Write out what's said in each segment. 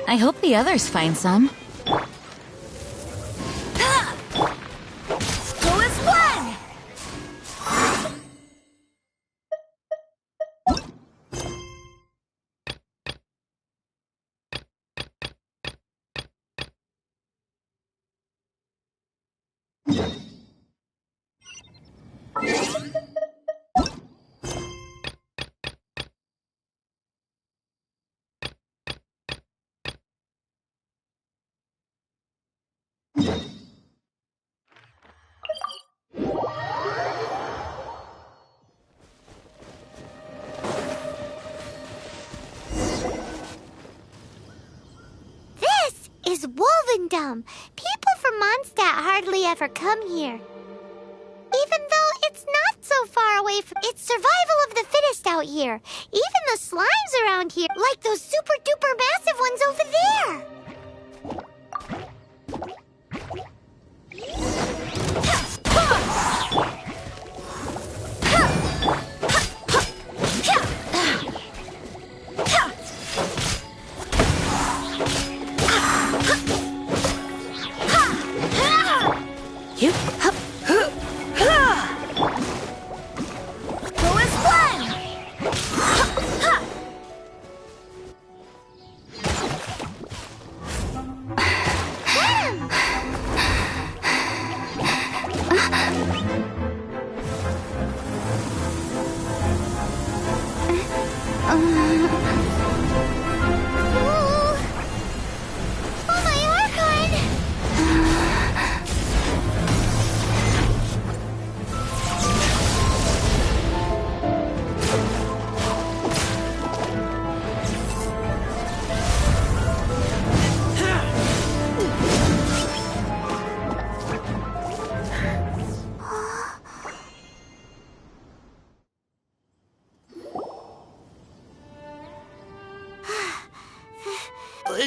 I hope the others find some. Go as one! Is Wolvendom. People from Mondstadt hardly ever come here. Even though it's not so far away from... It's survival of the fittest out here. Even the slimes around here, like those super-duper massive ones over there.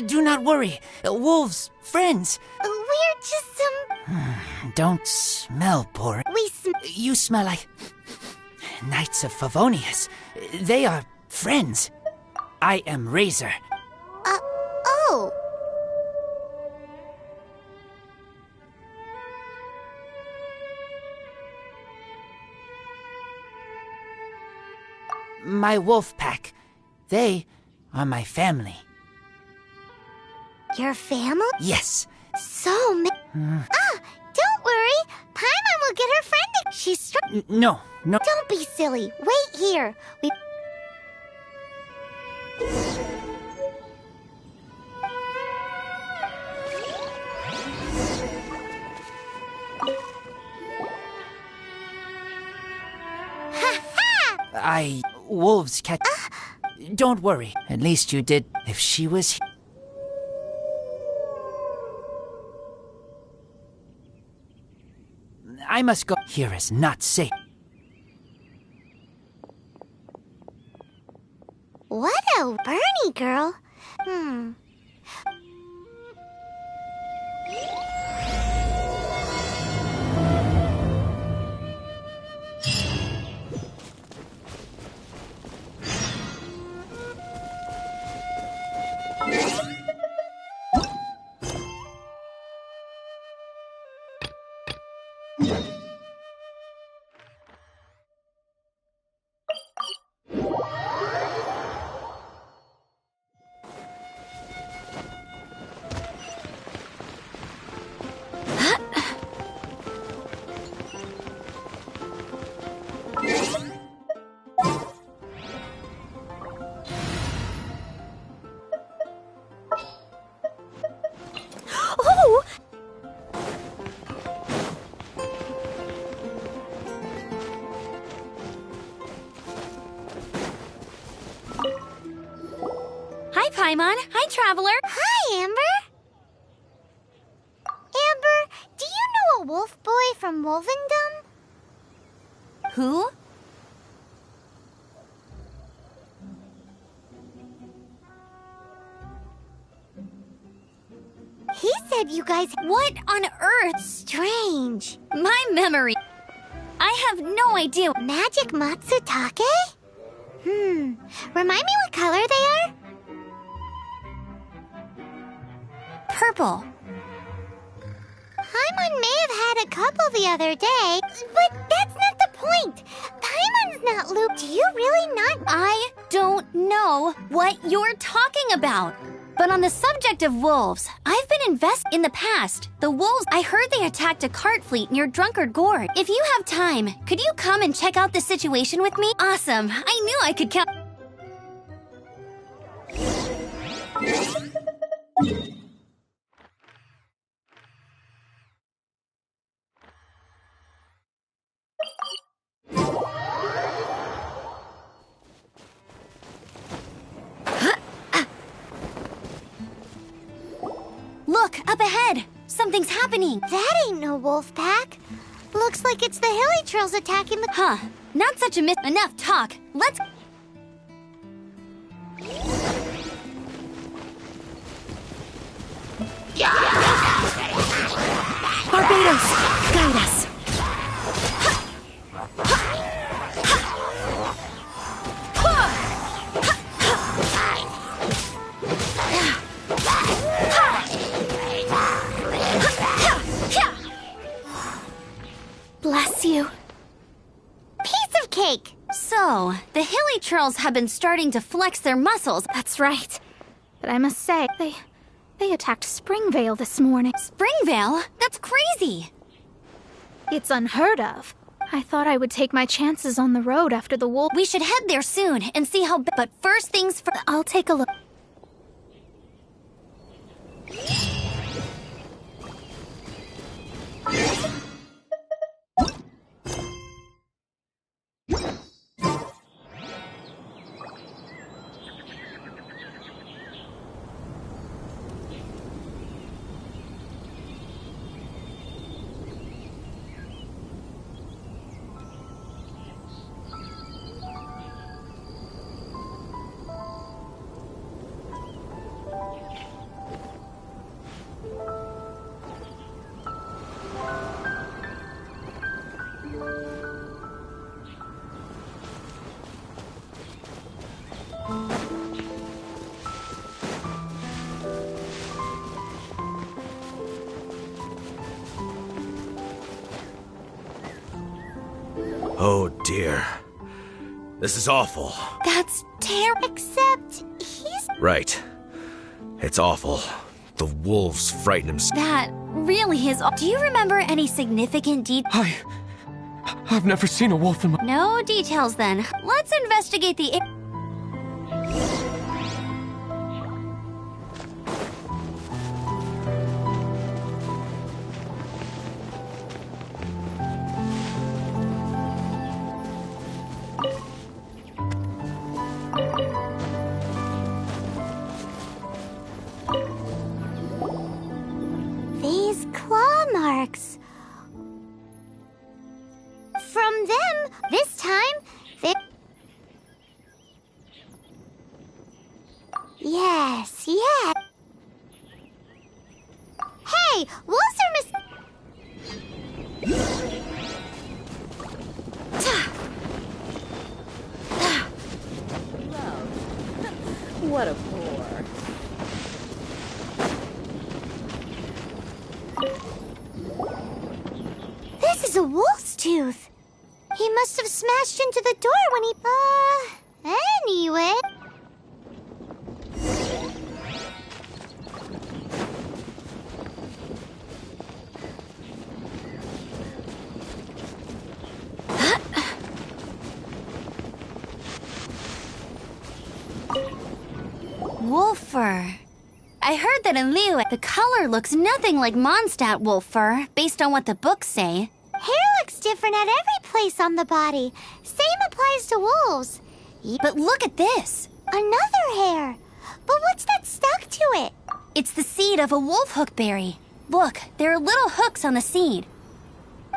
Do not worry. Wolves, friends. We're just some... Don't smell boring. You smell like Knights of Favonius. They are friends. I am Razor. Oh. My wolf pack. They are my family. Your family? Yes. So don't worry. Paimon will get her friend. She's No. Don't be silly. Wait here. Wolves catch... Don't worry. At least you did. If she was... I must go. Here is not safe. What a Bernie girl. Paimon. Hi, Traveler. Hi, Amber. Amber, do you know a wolf boy from Wolvendom? Who? He said you guys... What on earth? Strange. My memory. I have no idea. Magic Matsutake? Remind me what color they are? Purple. Paimon may have had a couple the other day, but that's not the point. Paimon's not Luke. Do you really not... I don't know what you're talking about. But on the subject of wolves, I've been invested in the past. The wolves, I heard they attacked a cart fleet near Drunkard Gorge. If you have time, could you come and check out the situation with me? Awesome. I knew I could count. Look, up ahead! Something's happening! That ain't no wolf pack. Looks like it's the Hilly Trills attacking the... Huh. Not such a Enough talk. Let's... Barbados! Guide us! Bless you. Piece of cake! So, the Hilly Churls have been starting to flex their muscles. That's right. But I must say, they attacked Springvale this morning. Springvale? That's crazy! It's unheard of. I thought I would take my chances on the road after the wolf... We should head there soon and see how... But first things first... I'll take a look. Oh dear. This is awful. That's terrible. Except he's... Right. It's awful. The wolves frighten him. That really is... Do you remember any significant I've never seen a wolf in my... No details then. Let's investigate the... These claw marks. From them, this time, they... Yes, yes. Hey, wolves are What a bore. This is a wolf's tooth. He must have smashed into the door when he... Anyway... Wolf fur. I heard that in Liu, the color looks nothing like Mondstadt wolf fur, based on what the books say. Hair looks different at every place on the body. Same applies to wolves. But look at this. Another hair. But what's that stuck to it? It's the seed of a wolf hook berry. Look, there are little hooks on the seed.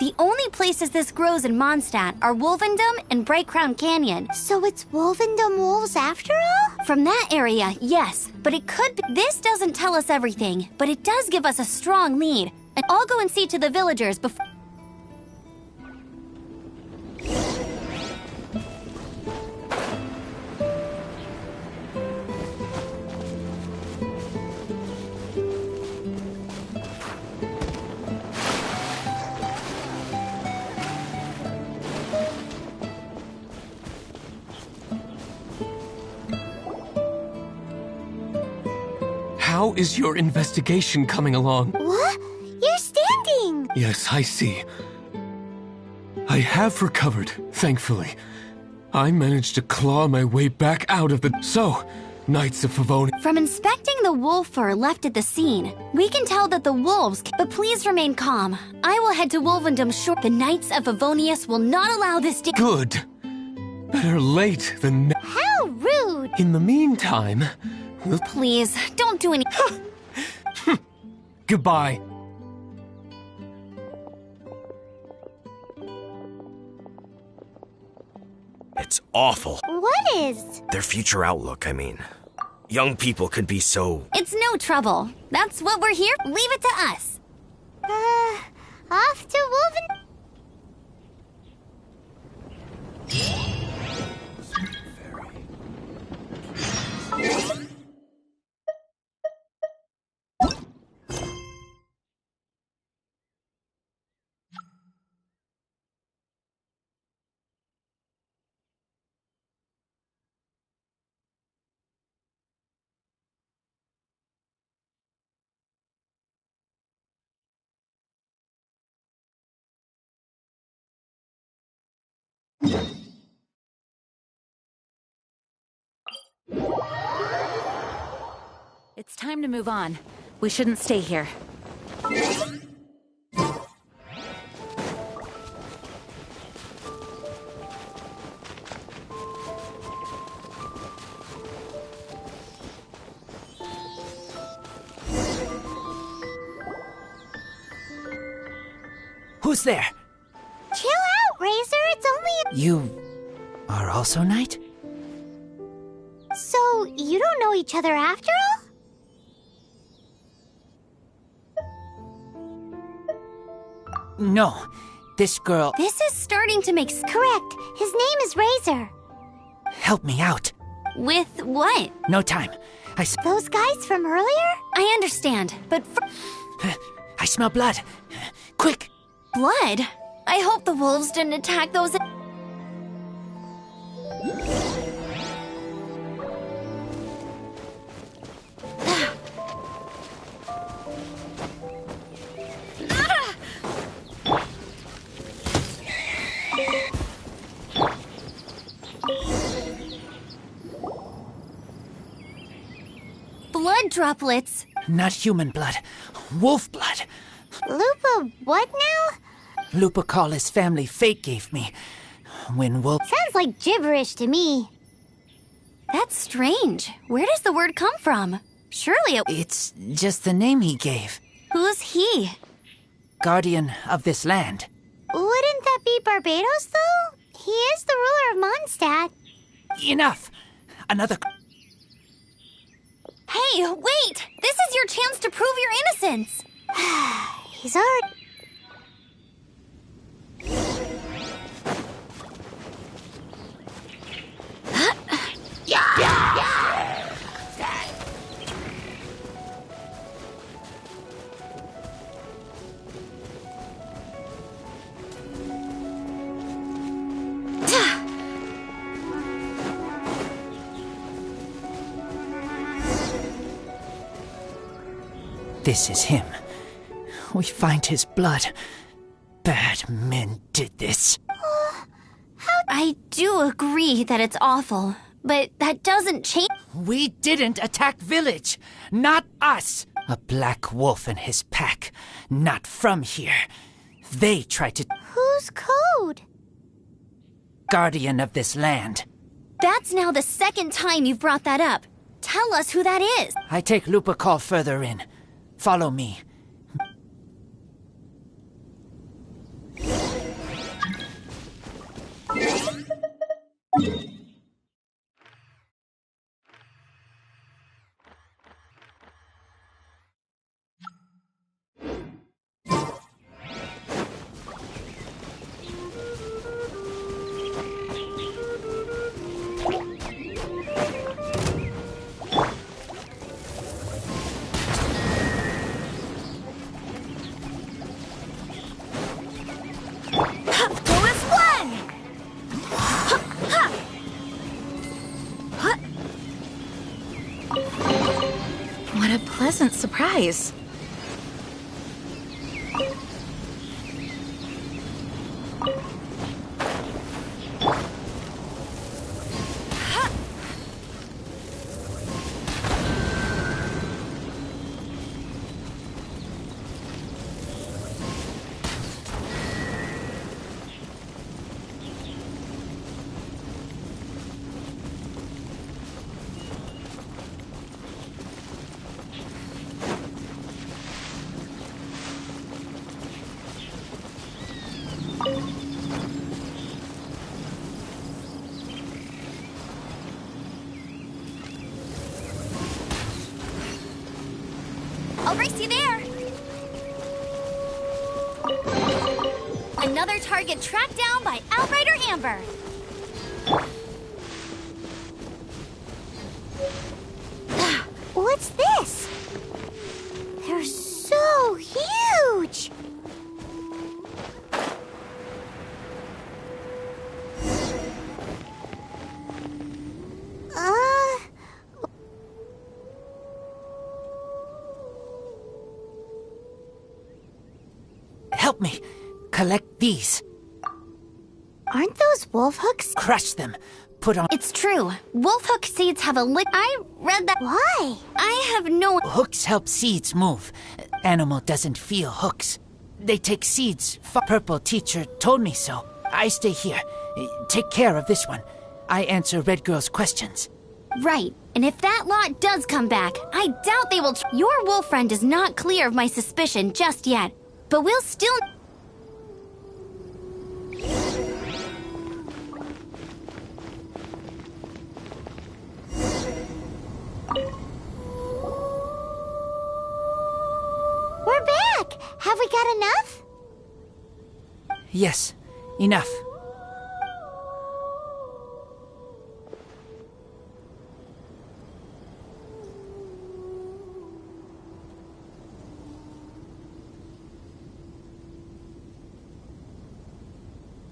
The only places this grows in Mondstadt are Wolvendom and Bright Crown Canyon. So it's Wolvendom wolves after all? From that area, yes. But it could be... This doesn't tell us everything, but it does give us a strong lead. And I'll go and see to the villagers before... How is your investigation coming along? What? You're standing! Yes, I see. I have recovered, thankfully. I managed to claw my way back out of the... So, Knights of Favonius... From inspecting the wolf fur left at the scene, we can tell that the wolves... But please remain calm. I will head to Wolvendom shore. The Knights of Favonius will not allow this... Good. Better late than... How rude! In the meantime... Please, don't do any... Goodbye. It's awful. What is? Their future outlook, I mean. Young people could be so... It's no trouble. That's what we're here. Leave it to us. Off to Wolven... It's time to move on. We shouldn't stay here. Who's there? Chill out, Razor. It's only... You are also Knight? So, you don't know each other after all? No. This girl... This is starting to make... Correct. His name is Razor. Help me out. With what? No time. Those guys from earlier? I understand, but I smell blood. Quick! blood? I hope the wolves didn't attack those... Blood droplets. Not human blood. Wolf blood. Lupa, what now? Lupa call his family fate gave me. When wolf... Sounds like gibberish to me. That's strange. Where does the word come from? Surely it... It's just the name he gave. Who's he? Guardian of this land. Wouldn't that be Barbados, though? He is the ruler of Mondstadt. Enough! Another... Hey, wait! This is your chance to prove your innocence! He's already... This is him. We find his blood. Bad men did this. I do agree that it's awful, but that doesn't change... We didn't attack village. Not us. A black wolf and his pack. Not from here. They tried to... Whose code? Guardian of this land. That's now the second time you've brought that up. Tell us who that is. I take Lupercal further in. Follow me. What a pleasant surprise. I'll race you there. Another target tracked down by Outrider Amber. What's this? They're so huge! Help me. Collect these. Aren't those wolf hooks? Crush them. Put on... It's true. Wolfhook seeds have a I read that. Why? I have no... Hooks help seeds move. Animal doesn't feel hooks. They take seeds. Purple teacher told me so. I stay here. Take care of this one. I answer Red Girl's questions. Right. And if that lot does come back, I doubt they will... Your wolf friend is not clear of my suspicion just yet. But we'll still... We're back! Have we got enough? Yes, enough.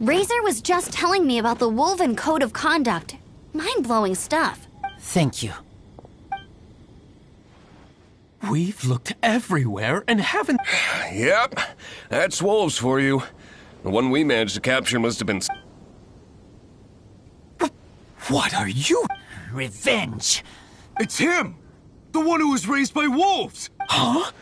Razor was just telling me about the Wolven Code of Conduct. Mind-blowing stuff. Thank you. We've looked everywhere and haven't... Yep, that's wolves for you. The one we managed to capture must have been... What are you? Revenge. It's him! The one who was raised by wolves! Huh?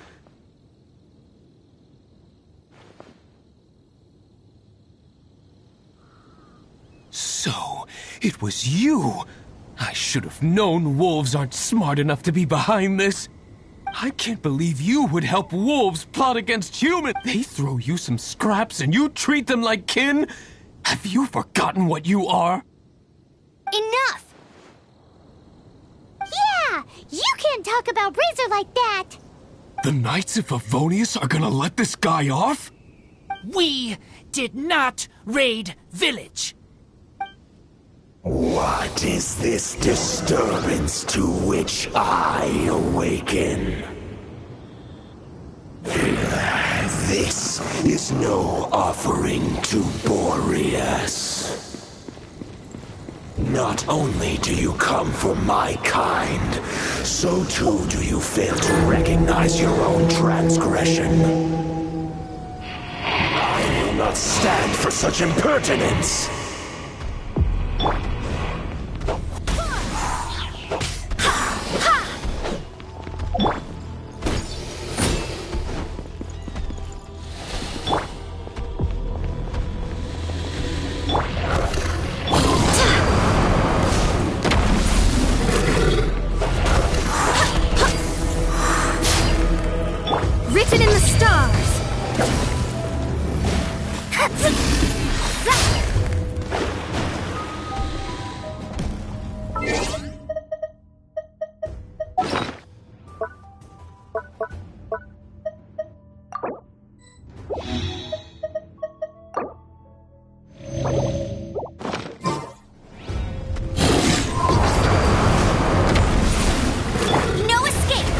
So, it was you! I should have known wolves aren't smart enough to be behind this. I can't believe you would help wolves plot against humans. They throw you some scraps and you treat them like kin? Have you forgotten what you are? Enough! Yeah! You can't talk about Razor like that! The Knights of Favonius are gonna let this guy off? We did not raid village. What is this disturbance to which I awaken? This is no offering to Boreas. Not only do you come for my kind, so too do you fail to recognize your own transgression. I will not stand for such impertinence! No escape!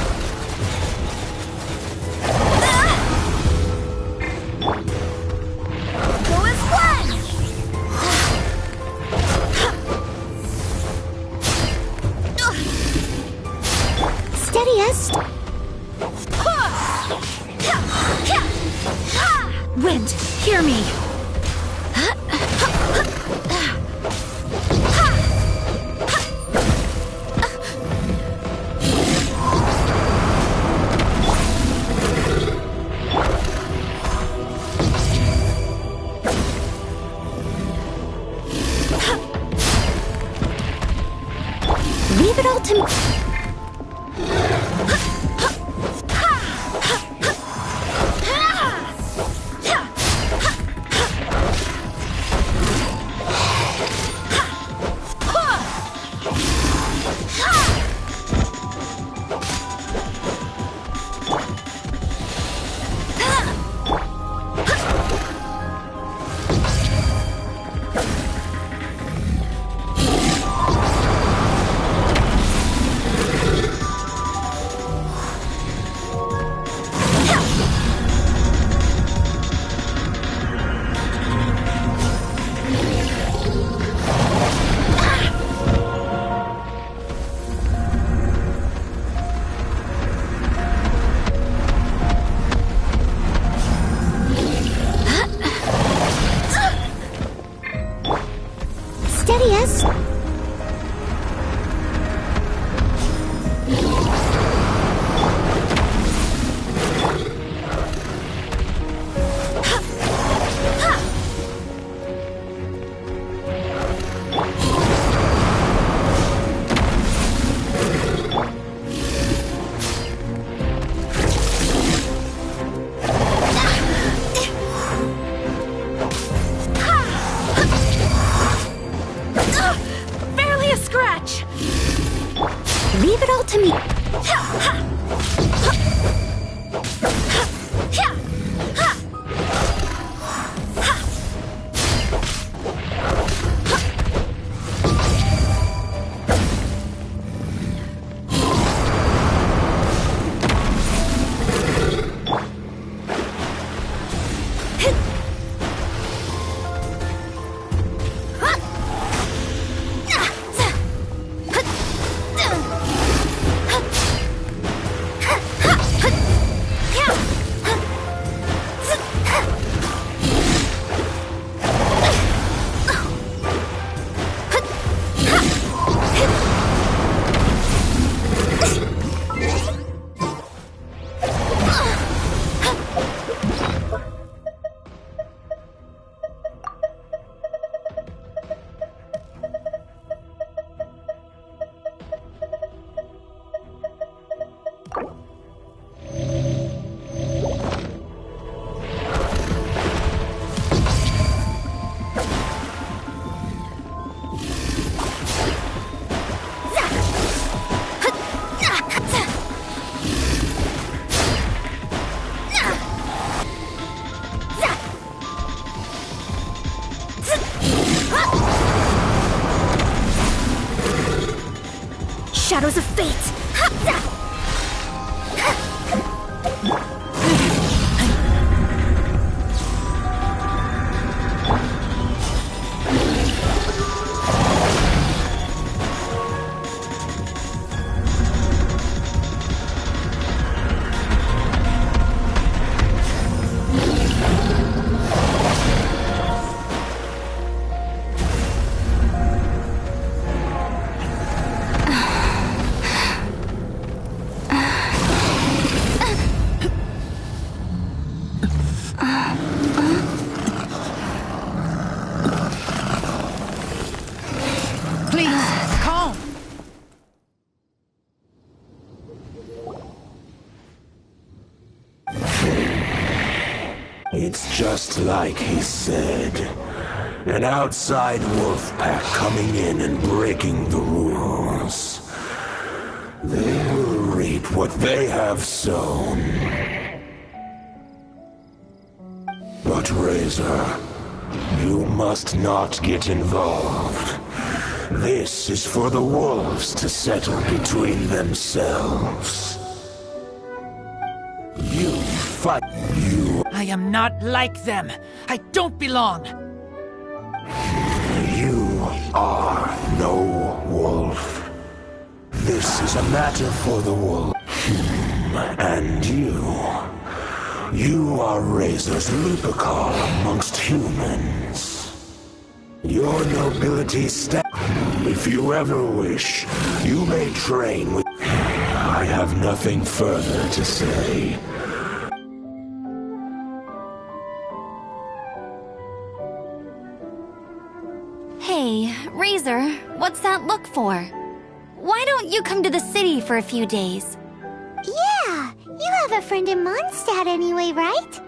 Go as one! Steady as... Wind, hear me. Leave it all to me. Steady as... Barely a scratch. Leave it all to me. Shadows of fate. Just like he said. An outside wolf pack coming in and breaking the rules. They will reap what they have sown. But Razor, you must not get involved. This is for the wolves to settle between themselves. You fight. I am not like them. I don't belong. You are no wolf. This is a matter for the wolf. And you. You are Razor's Lupercal amongst humans. Your nobility If you ever wish, you may train with... I have nothing further to say. Hey, Razor, what's that look for? Why don't you come to the city for a few days? Yeah, you have a friend in Mondstadt anyway, right?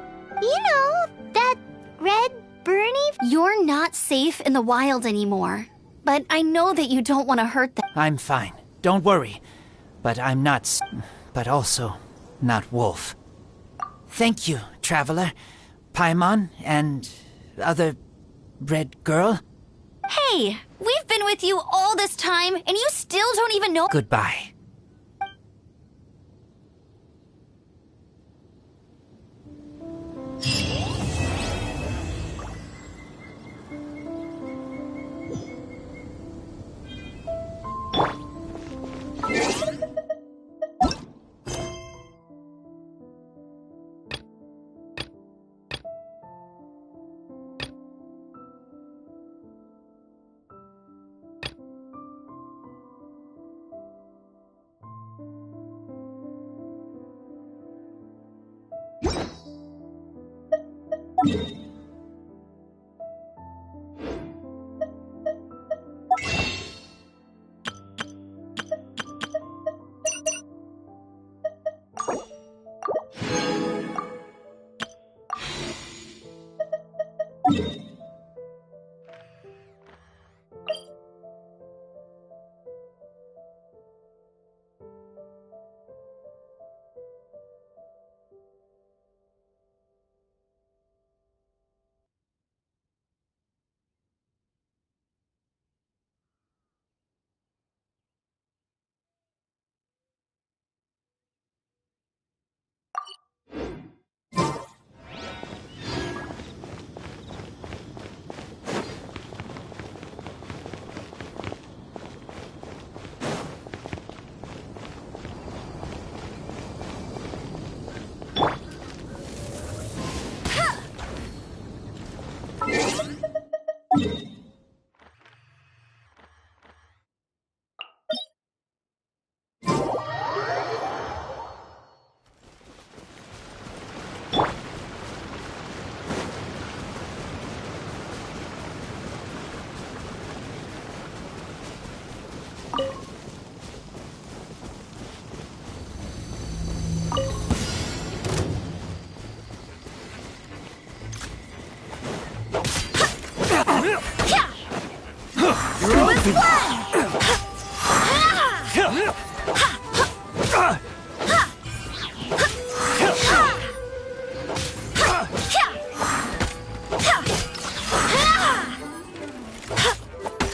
You know, that red Bernie... You're not safe in the wild anymore. But I know that you don't want to hurt them. I'm fine. Don't worry. But I'm not... but also not Wolf. Thank you, Traveler, Paimon, and other red girl. Hey, we've been with you all this time, and you still don't even know... Goodbye.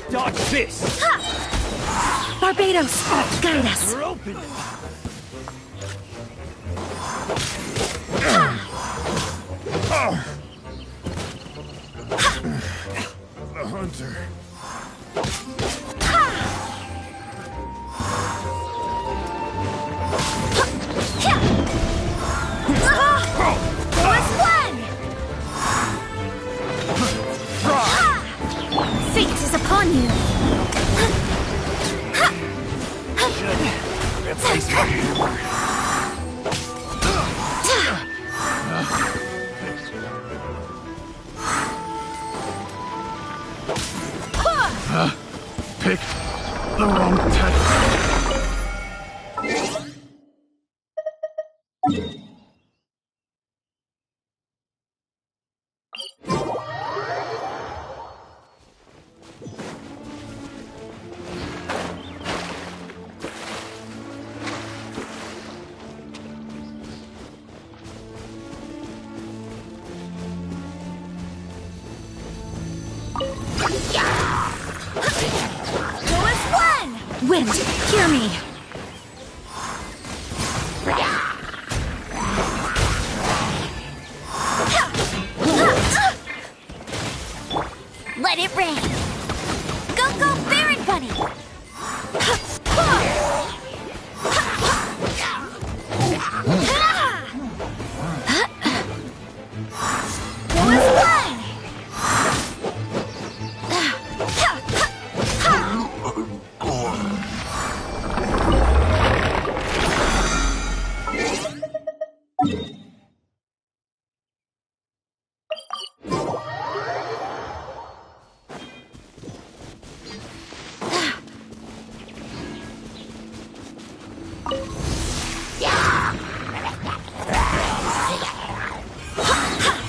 Dodge this! Barbados, guide us. We're open! The hunter. Fate is upon you. Replace my hammer. Picked the wrong tactic. Go as one! Wind, hear me! Let it rain! Go, go, Baron Bunny! Go as one!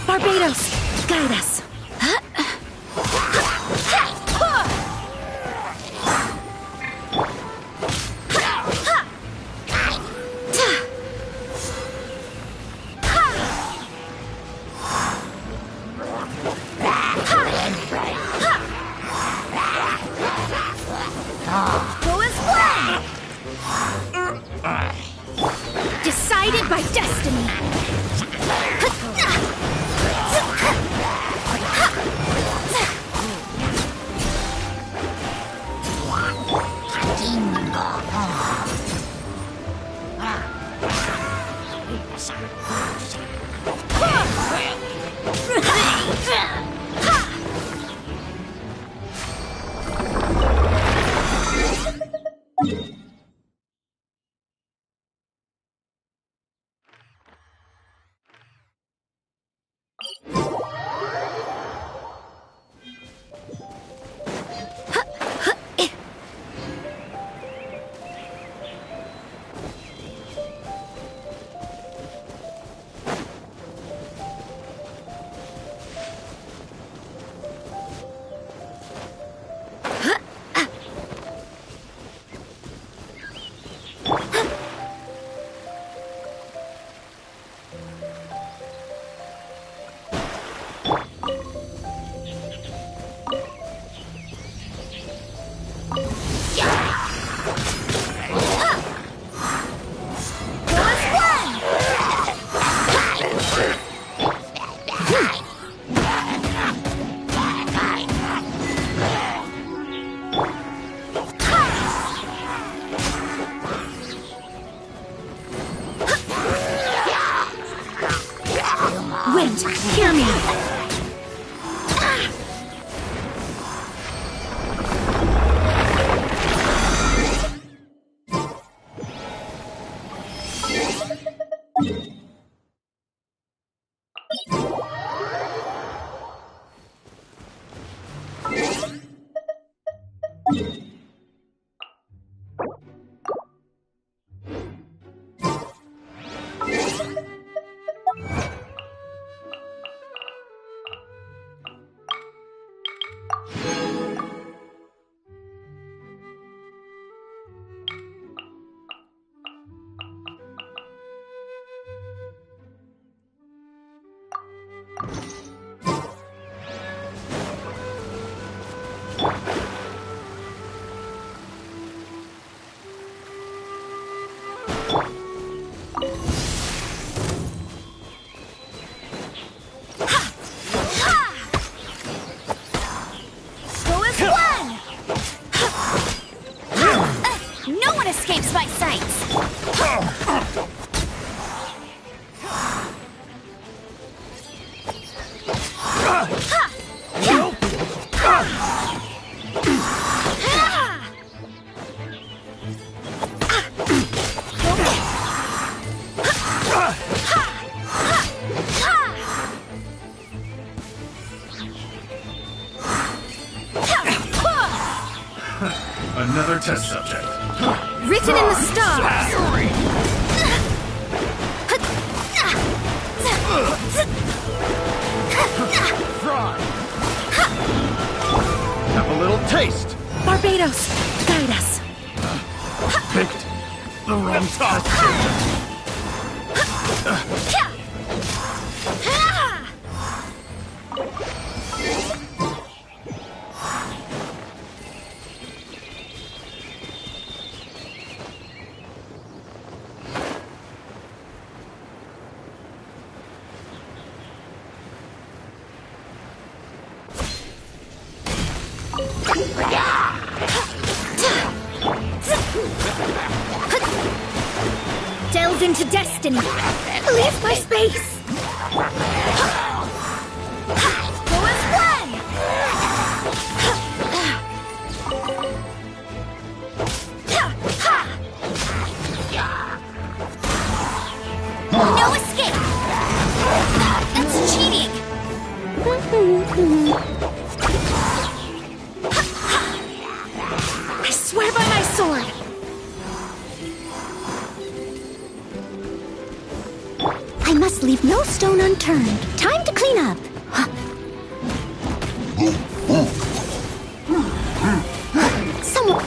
Barbados, guide us. Go as one! Decided by destiny. Wind, hear me! Go as one! No one escapes my sights! Another test subject. Written in the stars. Have a little taste. Barbados, guide us. Picked the wrong test. Delve into destiny. Leave my space. Go as one! No escape! That's cheating! I swear by my sword. I must leave no stone unturned. Time to clean up. Someone...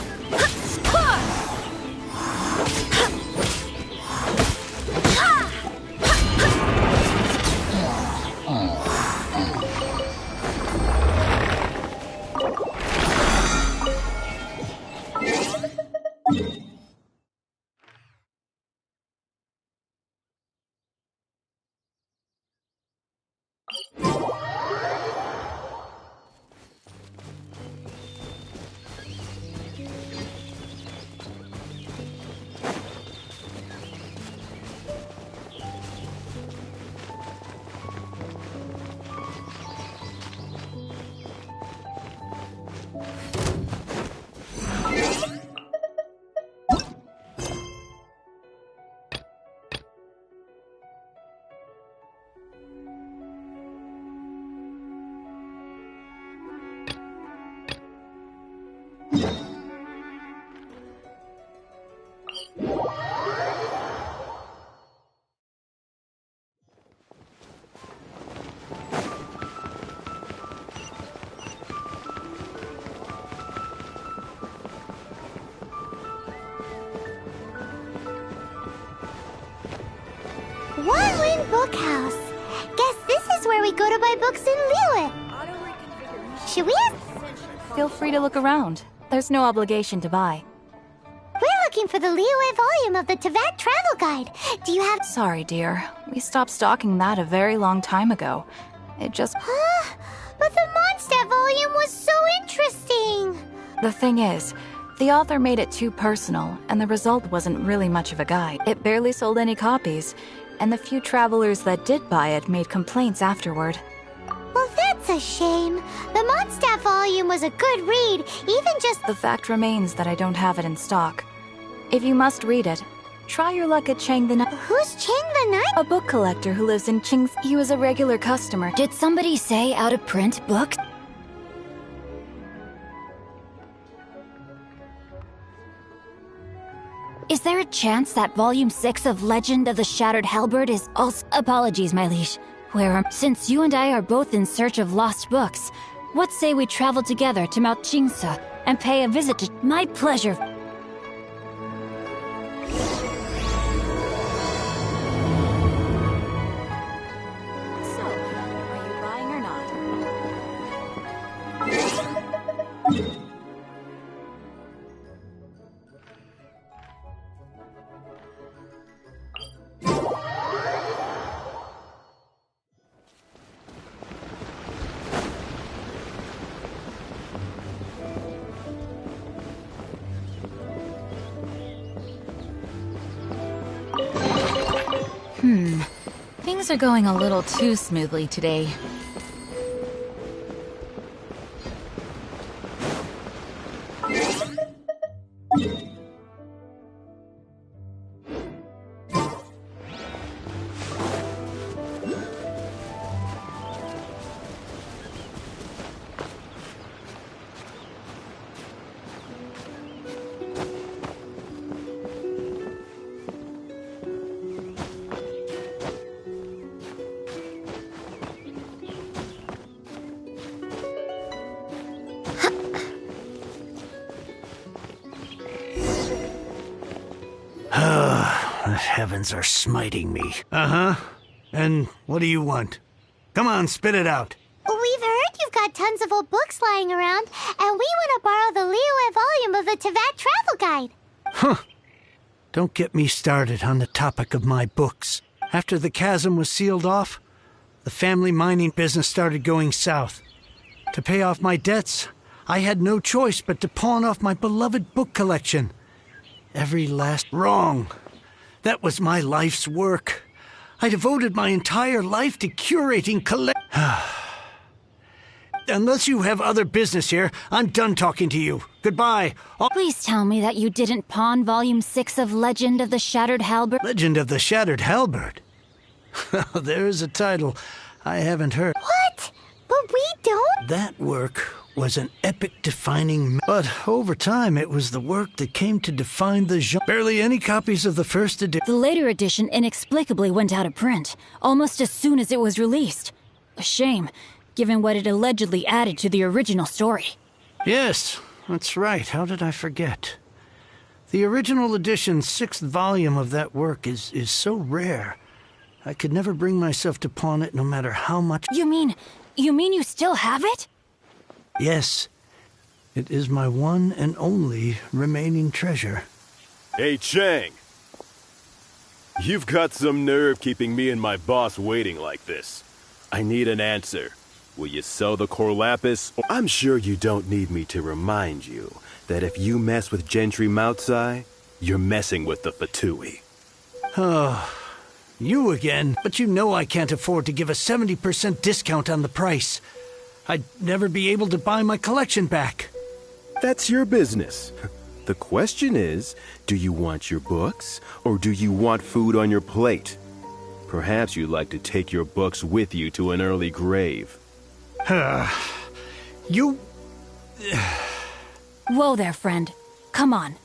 One Win Bookhouse. Guess this is where we go to buy books in Liyue. Should we ask? Feel free to look around. There's no obligation to buy. We're looking for the Liyue volume of the Teyvat Travel Guide. Do you have... Sorry, dear. We stopped stocking that a very long time ago. It just... But the Mondstadt volume was so interesting. The thing is, the author made it too personal, and the result wasn't really much of a guide. It barely sold any copies, and the few travelers that did buy it made complaints afterward. Well, that's a shame. The Mondstadt volume was a good read, even just... The fact remains that I don't have it in stock. If you must read it, try your luck at Chang the Knight. Who's Chang the Knight? A book collector who lives in Qing. He was a regular customer. Did somebody say out-of-print books? Is there a chance that Volume 6 of Legend of the Shattered Halberd is also... Apologies, my liege. Since you and I are both in search of lost books, what say we travel together to Mount Jingsa and pay a visit to... My pleasure. So, are you buying or not? Things are going a little too smoothly today. The heavens are smiting me. Uh-huh. And what do you want? Come on, spit it out. We've heard you've got tons of old books lying around, and we want to borrow the Liyue volume of the Teyvat Travel Guide. Huh. Don't get me started on the topic of my books. After the chasm was sealed off, the family mining business started going south. To pay off my debts, I had no choice but to pawn off my beloved book collection. Every last wrong. That was my life's work. I devoted my entire life to curating Unless you have other business here, I'm done talking to you. Goodbye. Please tell me that you didn't pawn Volume 6 of Legend of the Shattered Halberd. Legend of the Shattered Halberd? There's a title I haven't heard. What? But we don't? That work was an epic-defining... But over time, it was the work that came to define the genre. Barely any copies of the first edition. The later edition inexplicably went out of print, almost as soon as it was released. A shame, given what it allegedly added to the original story. Yes, that's right. How did I forget? The original edition's 6th volume of that work is so rare. I could never bring myself to pawn it no matter how much... You mean you still have it? Yes. It is my one and only remaining treasure. Hey, Chang. You've got some nerve keeping me and my boss waiting like this. I need an answer. Will you sell the core lapis? I'm sure you don't need me to remind you that if you mess with Gentry Moutsai, you're messing with the Fatui. Oh, you again. But you know I can't afford to give a 70% discount on the price. I'd never be able to buy my collection back. That's your business. The question is, do you want your books, or do you want food on your plate? Perhaps you'd like to take your books with you to an early grave. You... Whoa there, friend. Come on.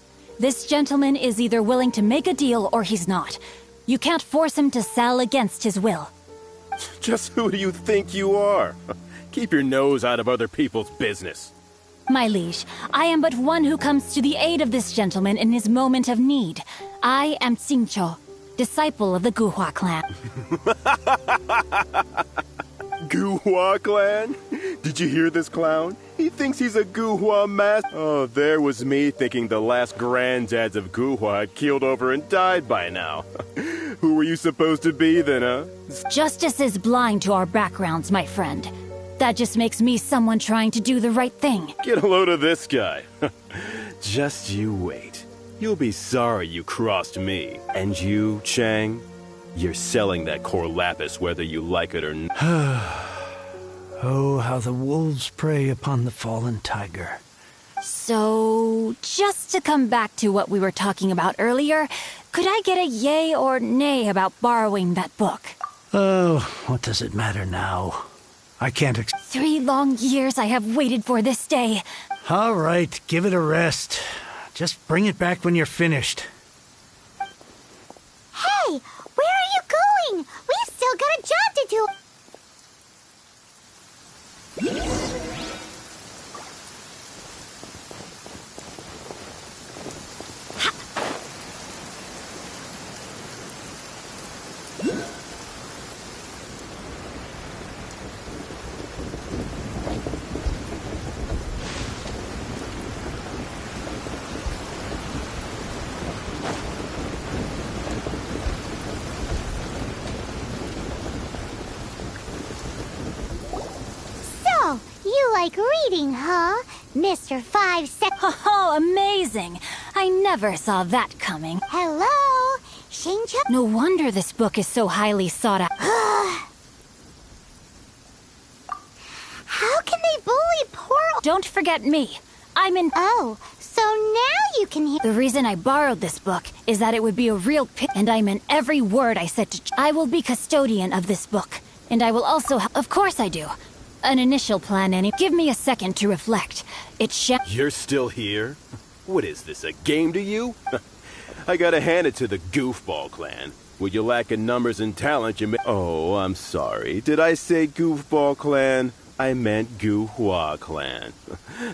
This gentleman is either willing to make a deal or he's not. You can't force him to sell against his will. Just who do you think you are? Keep your nose out of other people's business. My liege, I am but one who comes to the aid of this gentleman in his moment of need. I am Xingqiu, disciple of the Guhua clan. Guhua clan? Did you hear this clown? He thinks he's a Guhua master. Oh, there was me thinking the last granddads of Guhua had keeled over and died by now. Who were you supposed to be then, huh? Justice is blind to our backgrounds, my friend. That just makes me someone trying to do the right thing. Get a load of this guy. Just you wait. You'll be sorry you crossed me. And you, Chang, you're selling that core lapis whether you like it or not. Oh, how the wolves prey upon the fallen tiger. So, just to come back to what we were talking about earlier, could I get a yay or nay about borrowing that book? Oh, what does it matter now? I can't 3 long years I have waited for this day. All right, give it a rest. Just bring it back when you're finished. Hey, where are you going? We've still got a job to do. You like reading, huh? Mr. 5 Sec... Oh, amazing! I never saw that coming. Hello? Xingqiu? No wonder this book is so highly sought out. How can they bully poor... Don't forget me. I'm in... Oh, so now you can hear... The reason I borrowed this book is that it would be a real and I meant every word I said to... I will be custodian of this book. And I will also... Of course I do. An initial plan, Annie. Give me a second to reflect. You're still here? What is this, a game to you? I gotta hand it to the Goofball clan. With you lacking numbers and talent, you Oh, I'm sorry. Did I say Goofball clan? I meant Guhua clan.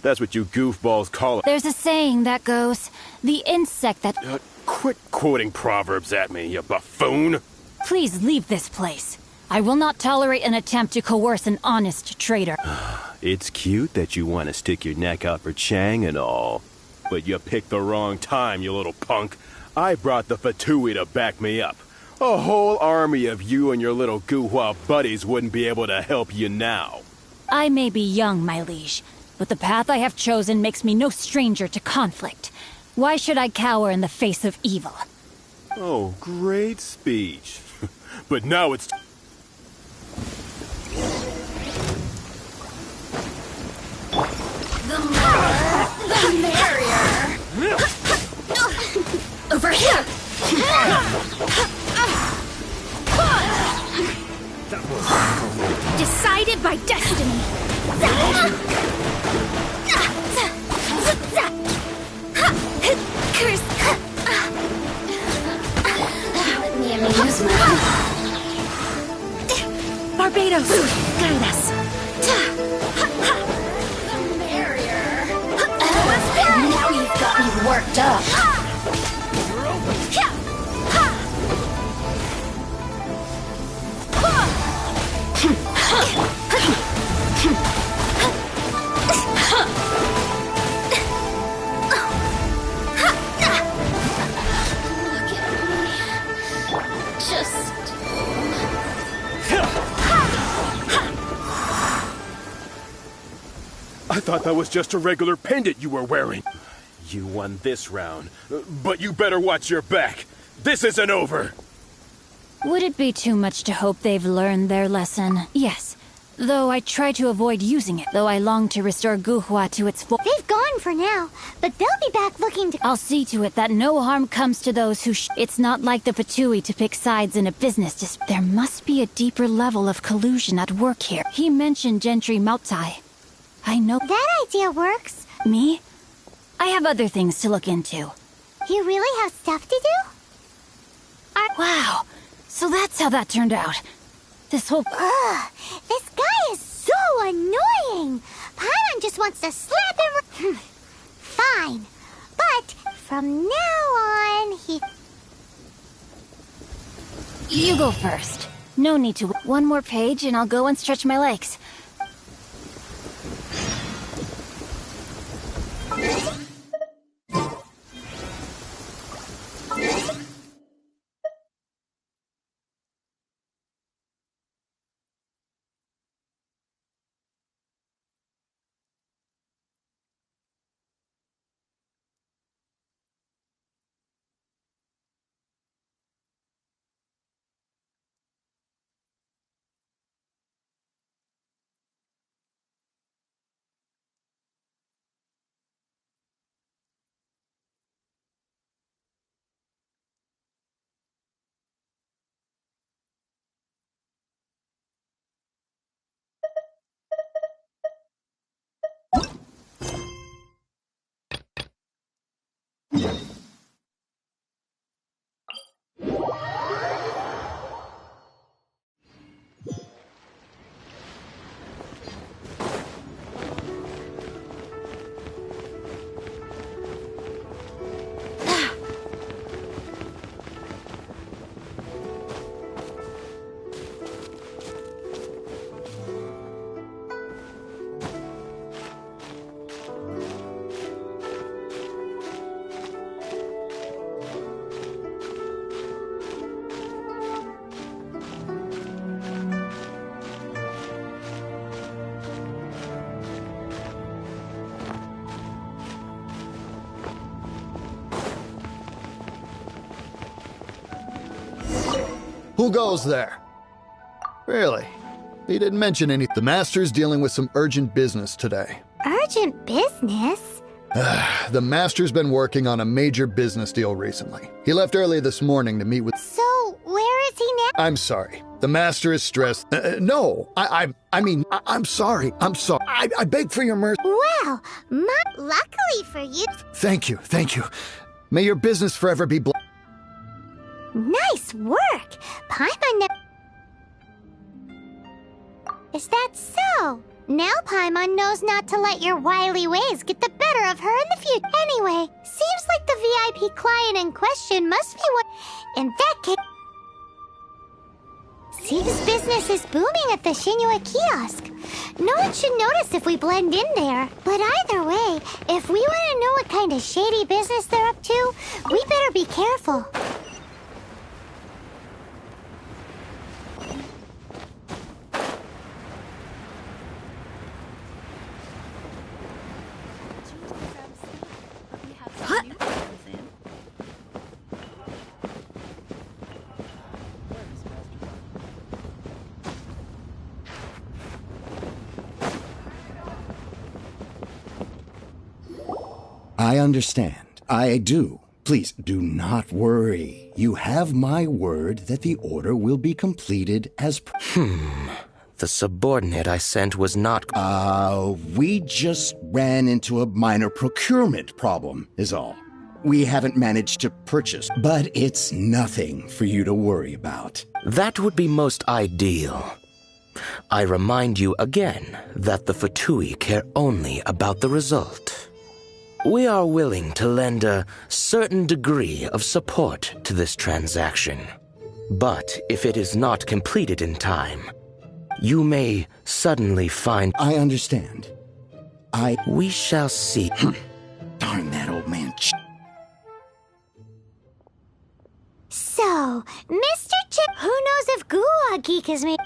That's what you goofballs call it. There's a saying that goes, the insect that... Quit quoting proverbs at me, you buffoon! Please leave this place. I will not tolerate an attempt to coerce an honest trader. It's cute that you want to stick your neck out for Chang and all. But you picked the wrong time, you little punk. I brought the Fatui to back me up. A whole army of you and your little Guhua buddies wouldn't be able to help you now. I may be young, my liege, but the path I have chosen makes me no stranger to conflict. Why should I cower in the face of evil? Oh, great speech. But now it's... The more, the merrier. Over here! Decided by destiny. Curse! Let me amuse myself. Barbados, guide us. The merrier. Now you've got me worked up. Look at me. Just... I thought that was just a regular pendant you were wearing. You won this round, but you better watch your back. This isn't over. Would it be too much to hope they've learned their lesson? Yes. Though I try to avoid using it, though I long to restore Guhua to its full... They've gone for now, but they'll be back looking to... I'll see to it that no harm comes to those who It's not like the Patui to pick sides in a business dispute. There must be a deeper level of collusion at work here. He mentioned Gentry Mautai. I know... That idea works. Me? I have other things to look into. You really have stuff to do? Wow. So that's how that turned out. This whole... Ugh, this guy is so annoying. Paimon just wants to slap him. Fine. But from now on, You go first. No need to... One more page and I'll go and stretch my legs. Who goes there? Really? He didn't mention any. The Master's dealing with some urgent business today. Urgent business? The Master's been working on a major business deal recently. He left early this morning to meet with... So, where is he now? I'm sorry. The Master is stressed. No, I'm sorry. I'm sorry. I beg for your mercy. Well, luckily for you... Thank you. May your business forever be blessed. Nice work! Paimon Is that so? Now Paimon knows not to let your wily ways get the better of her in the future. Anyway, seems like the VIP client in question must be one... In that case... Seems business is booming at the Shinua kiosk. No one should notice if we blend in there. But either way, if we want to know what kind of shady business they're up to, we better be careful. I understand. I do. Please, do not worry. You have my word that the order will be completed as The subordinate I sent was not... We just ran into a minor procurement problem, is all. We haven't managed to purchase, but it's nothing for you to worry about. That would be most ideal. I remind you again that the Fatui care only about the result. We are willing to lend a certain degree of support to this transaction. But if it is not completed in time, you may suddenly find... I understand. We shall see. Darn that old man. So, Mr. Chip, who knows if Guhua Geek is made...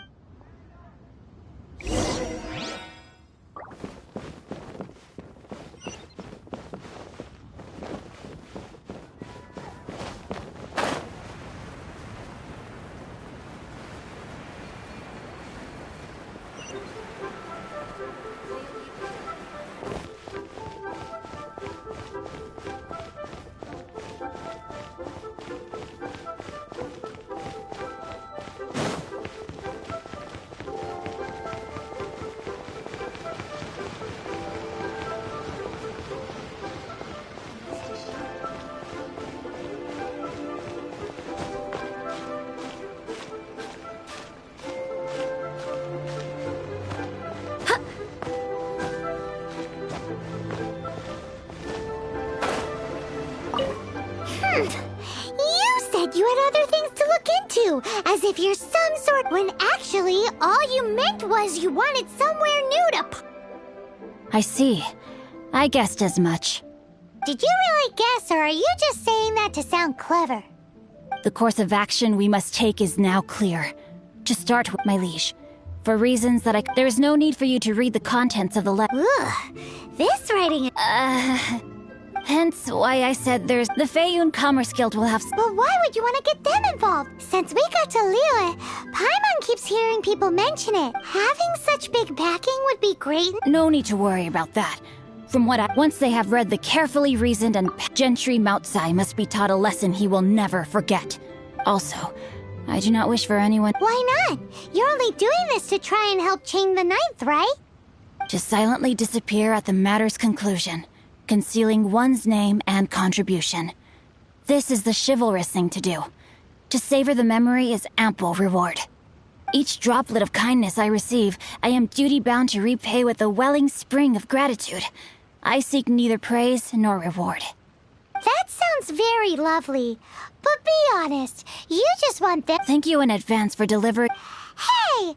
You said you had other things to look into, as if you're some sort... When actually, all you meant was you wanted somewhere new to... I see. I guessed as much. Did you really guess, or are you just saying that to sound clever? The course of action we must take is now clear. To start with, my liege. For reasons that there is no need for you to read the contents of the letter. Ugh, this writing... Hence why I said the Feiyun Commerce Guild will have... But why would you want to get them involved? Since we got to Liyue, Paimon keeps hearing people mention it. Having such big backing would be great. No need to worry about that. From once they have read the carefully reasoned and Gentry Moutsai must be taught a lesson he will never forget. Also, I do not wish for anyone... Why not? You're only doing this to try and help Chang the Ninth, right? To silently disappear at the matter's conclusion, concealing one's name and contribution. This is the chivalrous thing to do. To savor the memory is ample reward. Each droplet of kindness I receive, I am duty-bound to repay with a welling spring of gratitude. I seek neither praise nor reward. That sounds very lovely. But be honest, you just want them... Thank you in advance for delivering... Hey!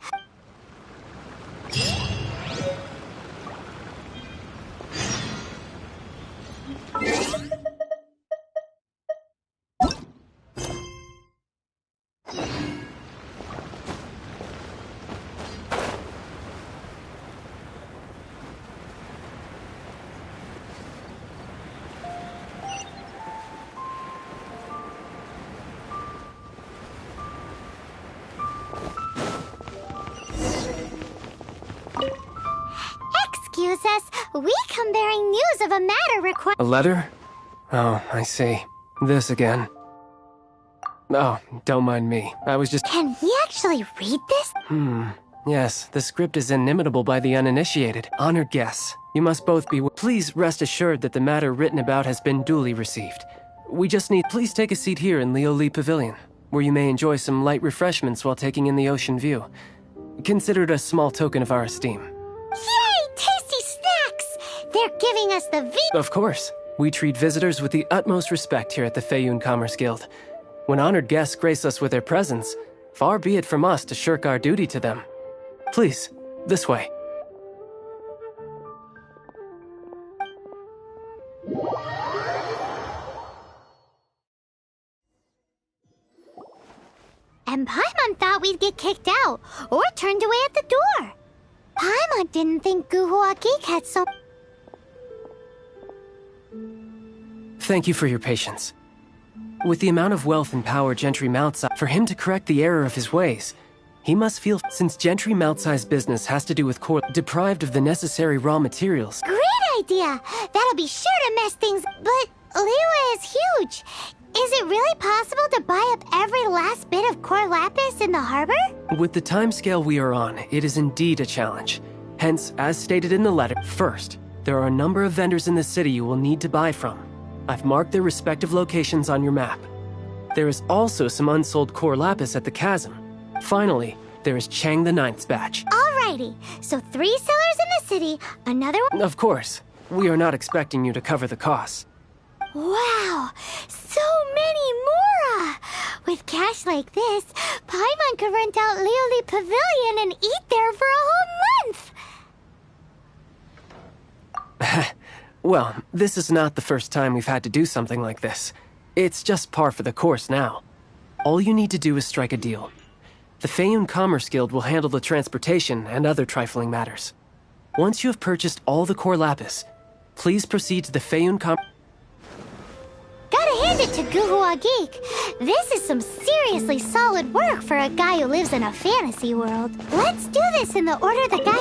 Excuse us, we come bearing news of a matter A letter? Oh, I see. This again. Oh, don't mind me. I was just... Can he actually read this? Yes, the script is inimitable by the uninitiated. Honored guests, you must both be... Please rest assured that the matter written about has been duly received. We just need... Please take a seat here in Lioli Pavilion, where you may enjoy some light refreshments while taking in the ocean view. Consider it a small token of our esteem. Yay! Tasty snacks! They're giving us the Of course. We treat visitors with the utmost respect here at the Feiyun Commerce Guild. When honored guests grace us with their presence, far be it from us to shirk our duty to them. Please, this way. And Paimon thought we'd get kicked out, or turned away at the door. Paimon didn't think Guhua Geek had so... Thank you for your patience. With the amount of wealth and power Gentry Moutsai, for him to correct the error of his ways, he must feel, since Gentry Moutsai's business has to do with core deprived of the necessary raw materials. Great idea. That'll be sure to mess things. But Liyue is huge. Is it really possible to buy up every last bit of core lapis in the harbor? With the timescale we are on, it is indeed a challenge. Hence, as stated in the letter, first, there are a number of vendors in the city you will need to buy from. I've marked their respective locations on your map. There is also some unsold core lapis at the chasm. Finally, there is Chang the Ninth's batch. Alrighty, so 3 sellers in the city, another one. Of course, we are not expecting you to cover the costs. Wow, so many more! With cash like this, Paimon could rent out Lioli Pavilion and eat there for a whole month! Well, this is not the first time we've had to do something like this. It's just par for the course now. All you need to do is strike a deal. The Feiyun Commerce Guild will handle the transportation and other trifling matters. Once you have purchased all the core lapis, please proceed to the Feiyun Commerce... Gotta hand it to Guhua Geek. This is some seriously solid work for a guy who lives in a fantasy world. Let's do this in the order the guy...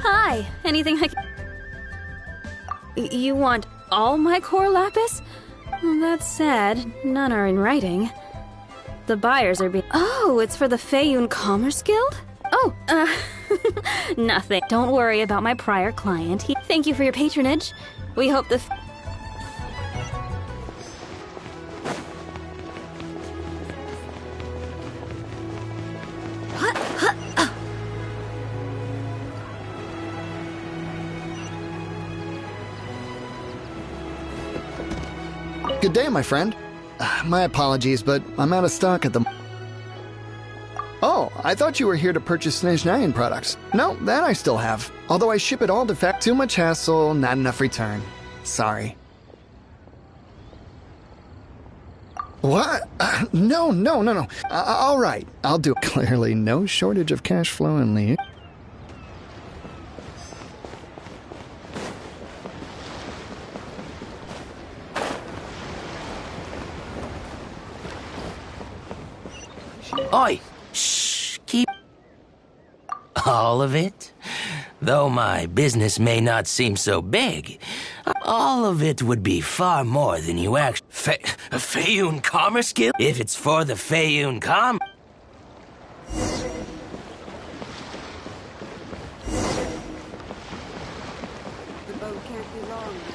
Hi, anything I can... You want all my core lapis? Well, that's sad. None are in writing. The buyers are being... Oh, it's for the Feiyun Commerce Guild? Oh, nothing. Don't worry about my prior client. Thank you for your patronage. We hope the... Good day, my friend. My apologies, but I'm out of stock at the... Oh, I thought you were here to purchase Snezhnayan products. No, that I still have. Although I ship it all defect. Too much hassle, not enough return. Sorry. What? No. All right, I'll do it. Clearly no shortage of cash flow in Lee. Oi! Shh! Keep... All of it? Though my business may not seem so big, all of it would be far more than you actually... Feiyun Commerce Guild? If it's for the Feiyun Com... The boat can't be long now.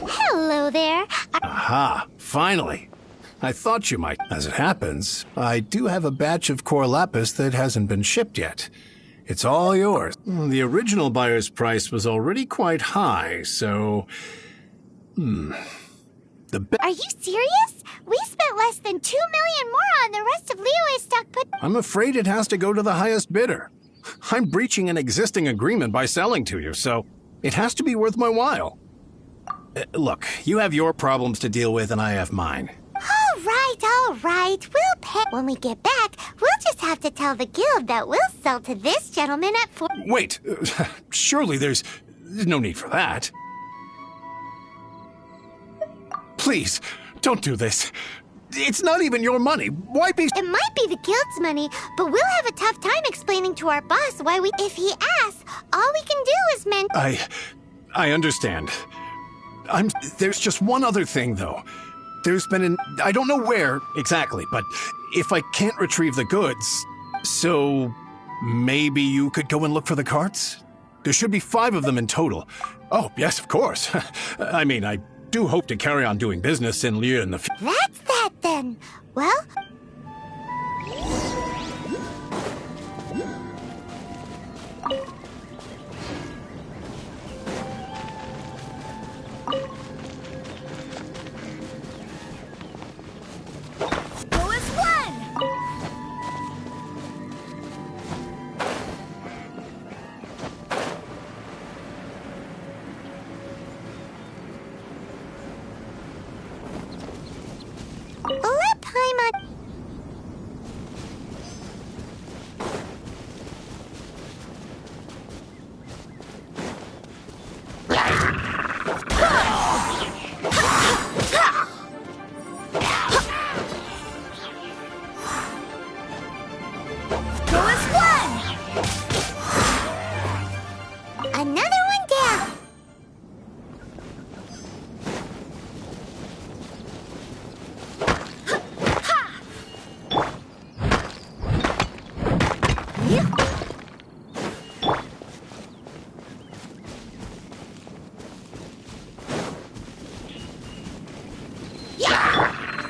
Hello there. Aha, finally. I thought you might. As it happens, I do have a batch of core lapis that hasn't been shipped yet. It's all yours. The original buyer's price was already quite high, so... Are you serious? We spent less than 2 million more on the rest of Liyue's stock, but I'm afraid it has to go to the highest bidder. I'm breaching an existing agreement by selling to you, so it has to be worth my while. Look, you have your problems to deal with and I have mine. all right. We'll pay. When we get back, we'll just have to tell the guild that we'll sell to this gentleman at 4. Wait, surely there's no need for that. Please, don't do this. It's not even your money. Why be... It might be the guild's money, but we'll have a tough time explaining to our boss why we... If he asks, all we can do is I understand. There's just one other thing, though. There's been I don't know where exactly, but if I can't retrieve the goods, so maybe you could go and look for the carts? There should be 5 of them in total. Oh, yes, of course. I mean, I do hope to carry on doing business in Liyue in the future. That's that, then. Well...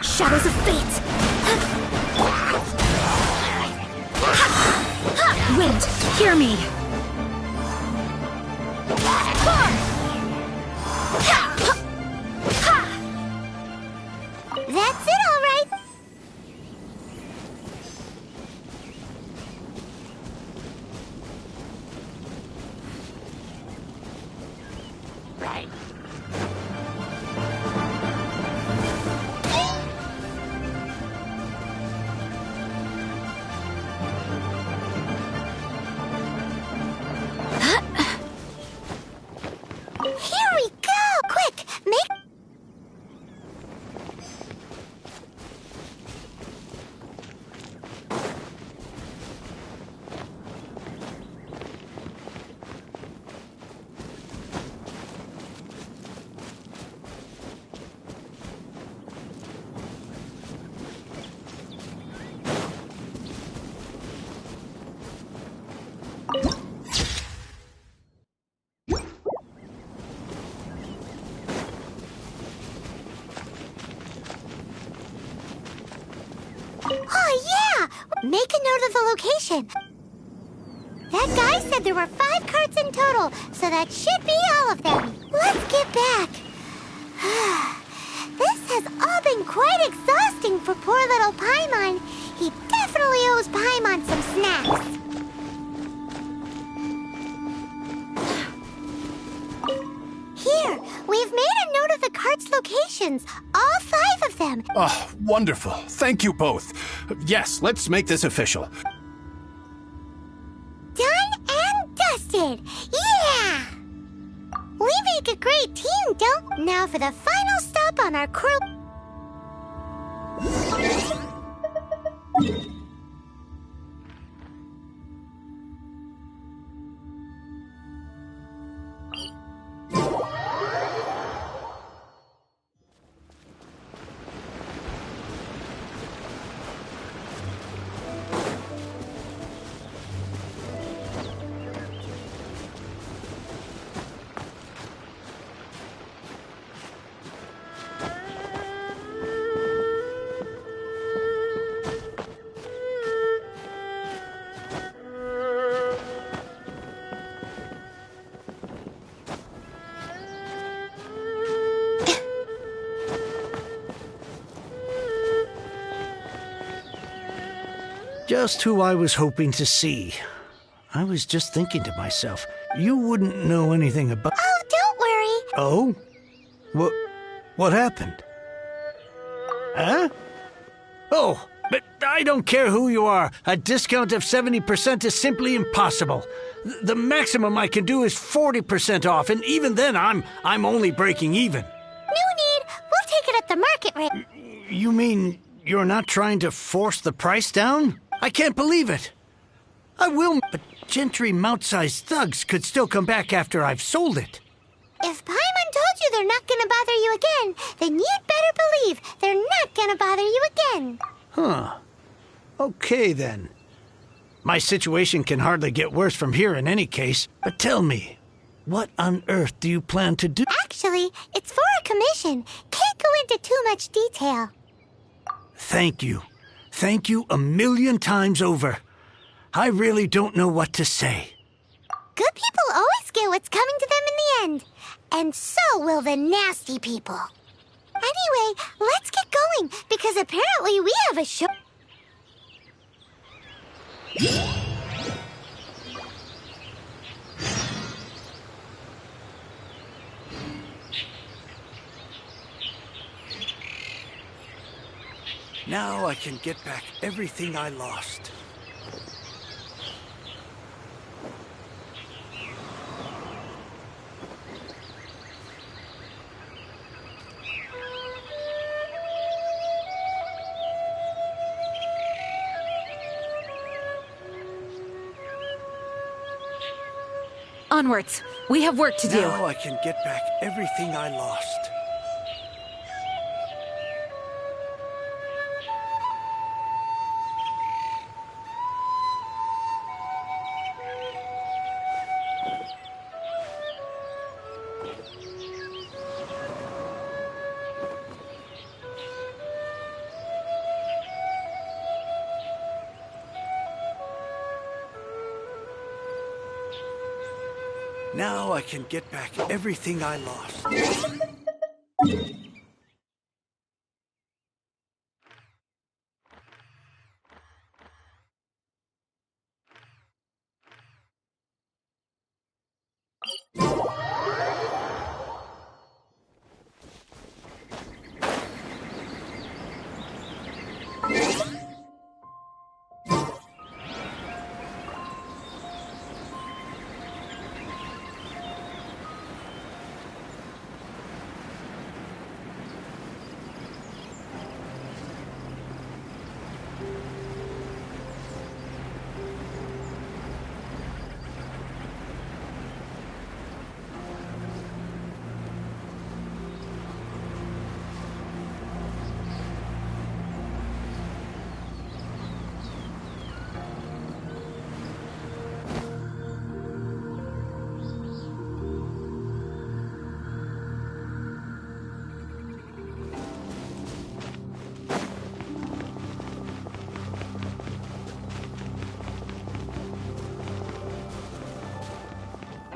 Shadows of fate! Wind, hear me! That's it, all right! Here we go! Quick, make... Oh, yeah! Make a note of the location. That guy said there were 5 carts in total, so that should be all of them. Let's get back. This has all been quite exhausting for poor little Paimon. He definitely owes Paimon some snacks. Here, we've made a note of the carts' locations. All 5 of them. Oh, wonderful. Thank you both. Yes, let's make this official. Done and dusted. Yeah! We make a great team, don't? Now for the final stop on our core... Just who I was hoping to see. I was just thinking to myself, you wouldn't know anything about... Oh, don't worry. Oh? What happened? Huh? Oh, but I don't care who you are. A discount of 70% is simply impossible. The maximum I can do is 40% off, and even then I'm only breaking even. No need. We'll take it at the market rate. You mean you're not trying to force the price down? I can't believe it. I will, but Gentry mount-sized thugs could still come back after I've sold it. If Paimon told you they're not gonna bother you again, then you'd better believe they're not gonna bother you again. Huh. Okay, then. My situation can hardly get worse from here in any case, but tell me, what on earth do you plan to do? Actually, it's for a commission. Can't go into too much detail. Thank you. Thank you a million times over. I really don't know what to say. Good people always get what's coming to them in the end. And so will the nasty people. Anyway, let's get going, because apparently we have a show. Now I can get back everything I lost. Onwards. We have work to do. Now I can get back everything I lost. Now I can get back everything I lost.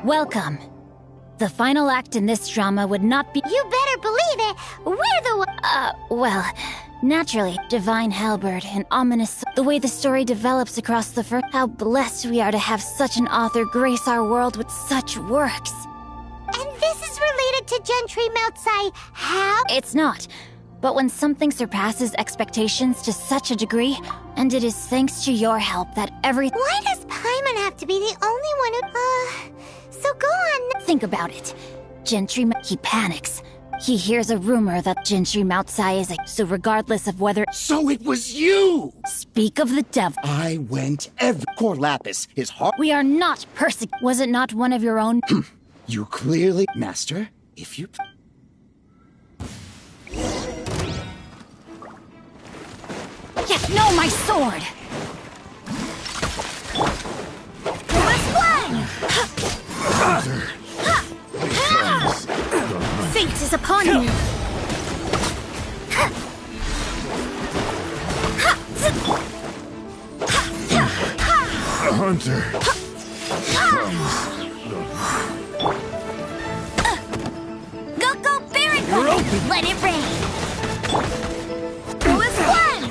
Welcome. The final act in this drama would not be— You better believe it! We're the well, naturally, divine halberd and ominous— The way the story develops across the first— How blessed we are to have such an author grace our world with such works. And this is related to Gentry Moutsai. How? It's not. But when something surpasses expectations to such a degree, and it is thanks to your help that Why does Paimon have to be the only one who— So go on. Think about it. He panics. He hears a rumor that Gentry Moutsai is so regardless of whether— So it was you! Speak of the devil. I went Core Lapis, his heart— We are not Was it not one of your own— You clearly— Master, if you— Yes, no, my sword! Fate is upon you! Hunter Go, Baron! Let it rain! Go as one!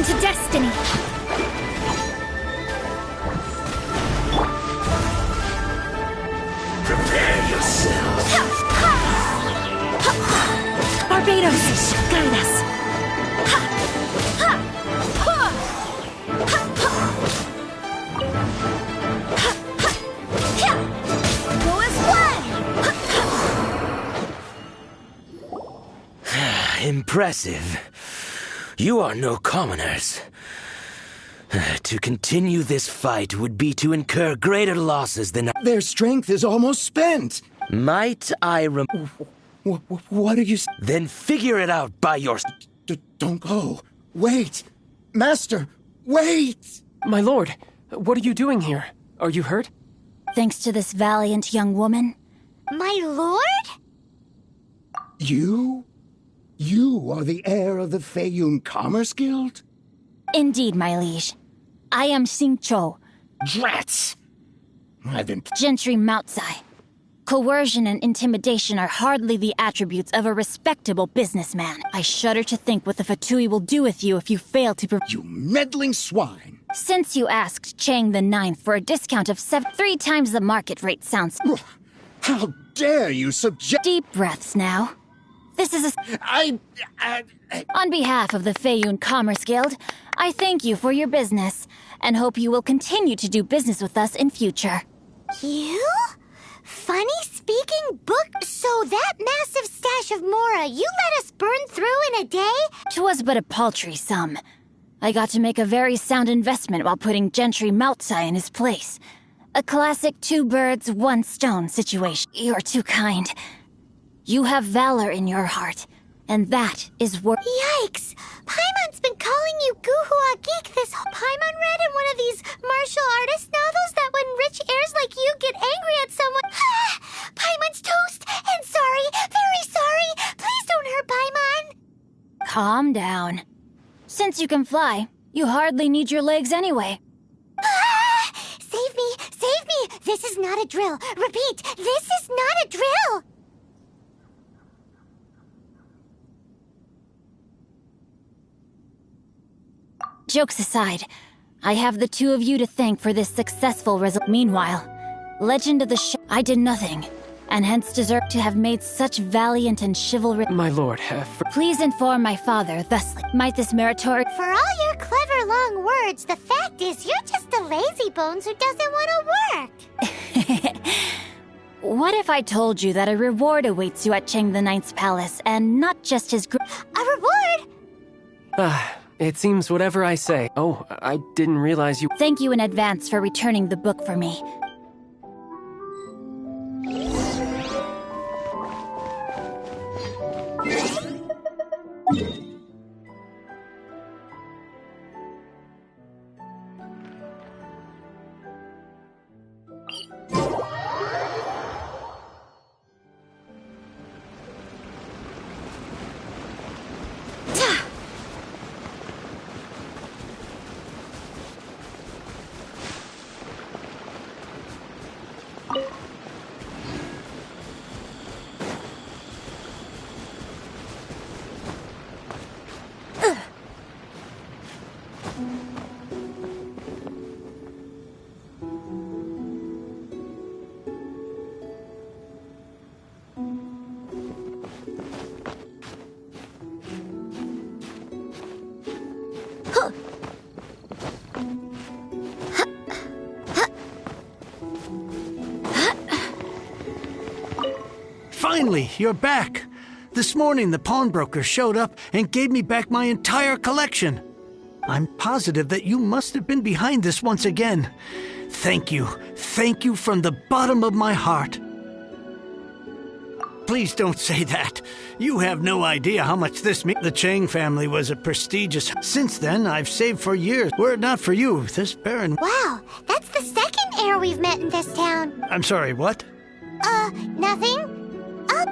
into destiny. Prepare yourself. Barbados, guide us. Go as one! Impressive. You are no commoners. To continue this fight would be to incur greater losses than... Their strength is almost spent. Might I What are you... Then figure it out by your... Don't go. Wait. Master, wait! My lord, what are you doing here? Are you hurt? Thanks to this valiant young woman. My lord? You? You are the heir of the Feiyun Commerce Guild? Indeed, my liege. I am Xingqiu. Drats! I've been... Gentry Moutsai. Coercion and intimidation are hardly the attributes of a respectable businessman. I shudder to think what the Fatui will do with you if you fail to... You meddling swine! Since you asked Chang the Ninth for a discount of 3 times the market rate sounds... How dare you subject... Deep breaths now. This is a... On behalf of the Feiyun Commerce Guild, I thank you for your business, and hope you will continue to do business with us in future. You? Funny speaking book? So that massive stash of Mora you let us burn through in a day? 'Twas but a paltry sum. I got to make a very sound investment while putting Gentry Moutsai in his place. A classic 2 birds, 1 stone situation. You're too kind. You have valor in your heart, and that is worth... Yikes! Paimon's been calling you Guhua Geek this whole... Paimon read in one of these martial artist novels that when rich heirs like you get angry at someone... Paimon's toast! And sorry, very sorry! Please don't hurt Paimon! Calm down. Since you can fly, you hardly need your legs anyway. Save me! Save me! This is not a drill! Repeat, this is not a drill! Jokes aside, I have the 2 of you to thank for this successful result. Meanwhile, Legend of the I did nothing, and hence deserve to have made such valiant and chivalrous... My lord, Please inform my father, thusly. Might this meritorious... For all your clever long words, the fact is you're just a lazy bones who doesn't want to work. What if I told you that a reward awaits you at Chang the Ninth's palace, and not just his... A reward? It seems whatever I say. Oh, I didn't realize you... Thank you in advance for returning the book for me. Finally, you're back. This morning, the pawnbroker showed up and gave me back my entire collection. I'm positive that you must have been behind this once again. Thank you. Thank you from the bottom of my heart. Please don't say that. You have no idea how much this means. The Chang family was a prestigious... Since then, I've saved for years. Were it not for you, this Baron... Wow, that's the second heir we've met in this town. I'm sorry, what? Nothing?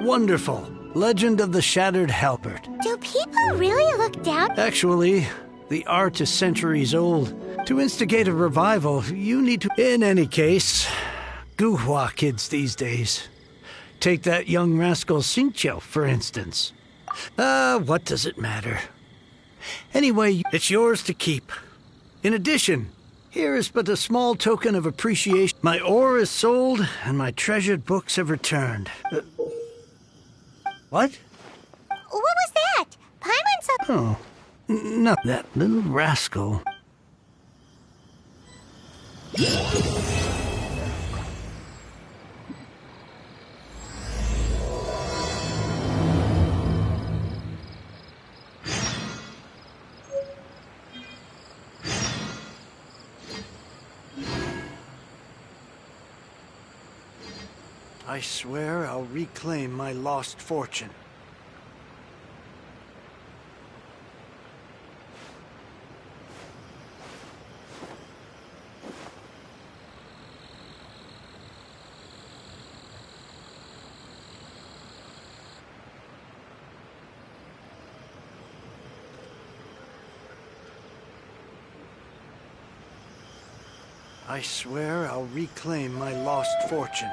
Wonderful. Legend of the Shattered Halberd. Do people really look down? Actually, the art is centuries old. To instigate a revival, you need to... In any case, Guhua kids these days. Take that young rascal Xingqiu, for instance. What does it matter? Anyway, it's yours to keep. In addition, here is but a small token of appreciation. My ore is sold, and my treasured books have returned. What? What was that? Paimon's up. Oh, no, that little rascal. I swear I'll reclaim my lost fortune. I swear I'll reclaim my lost fortune.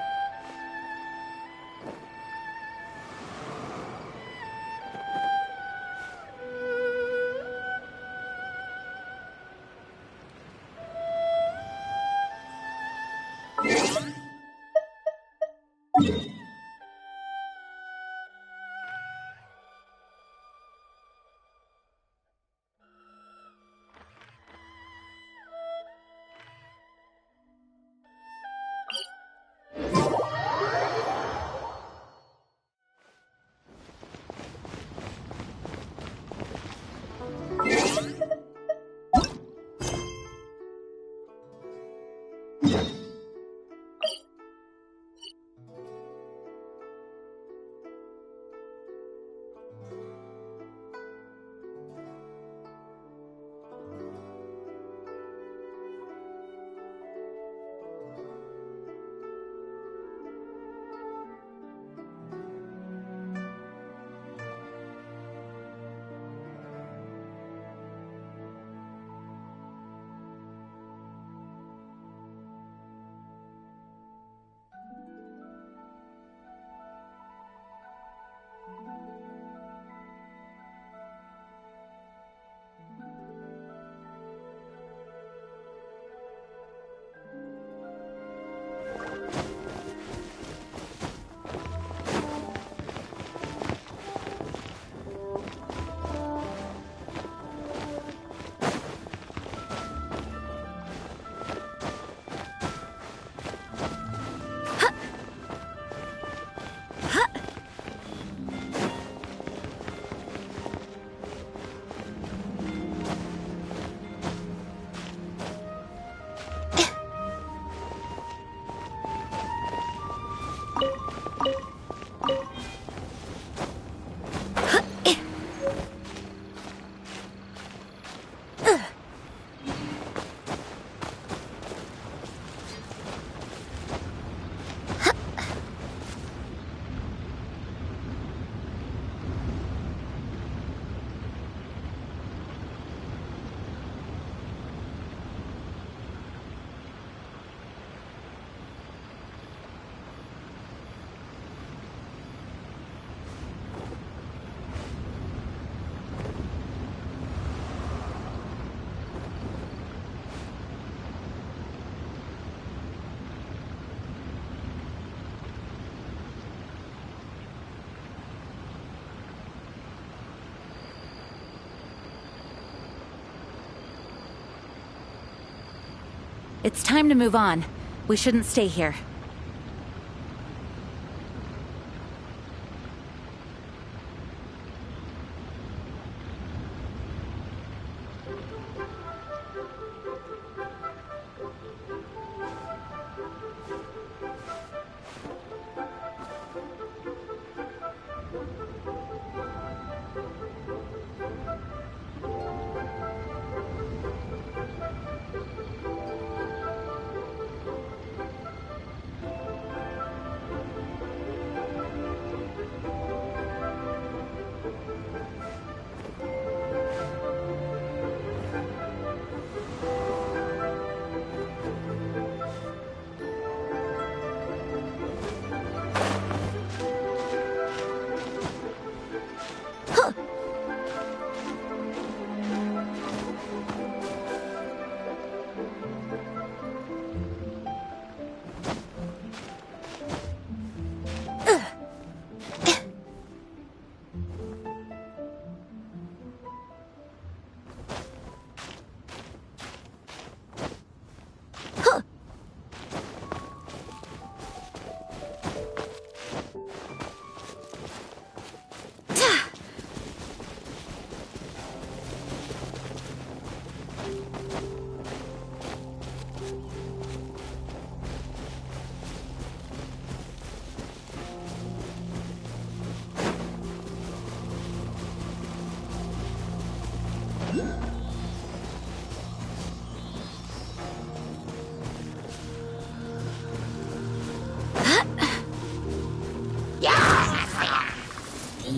It's time to move on. We shouldn't stay here.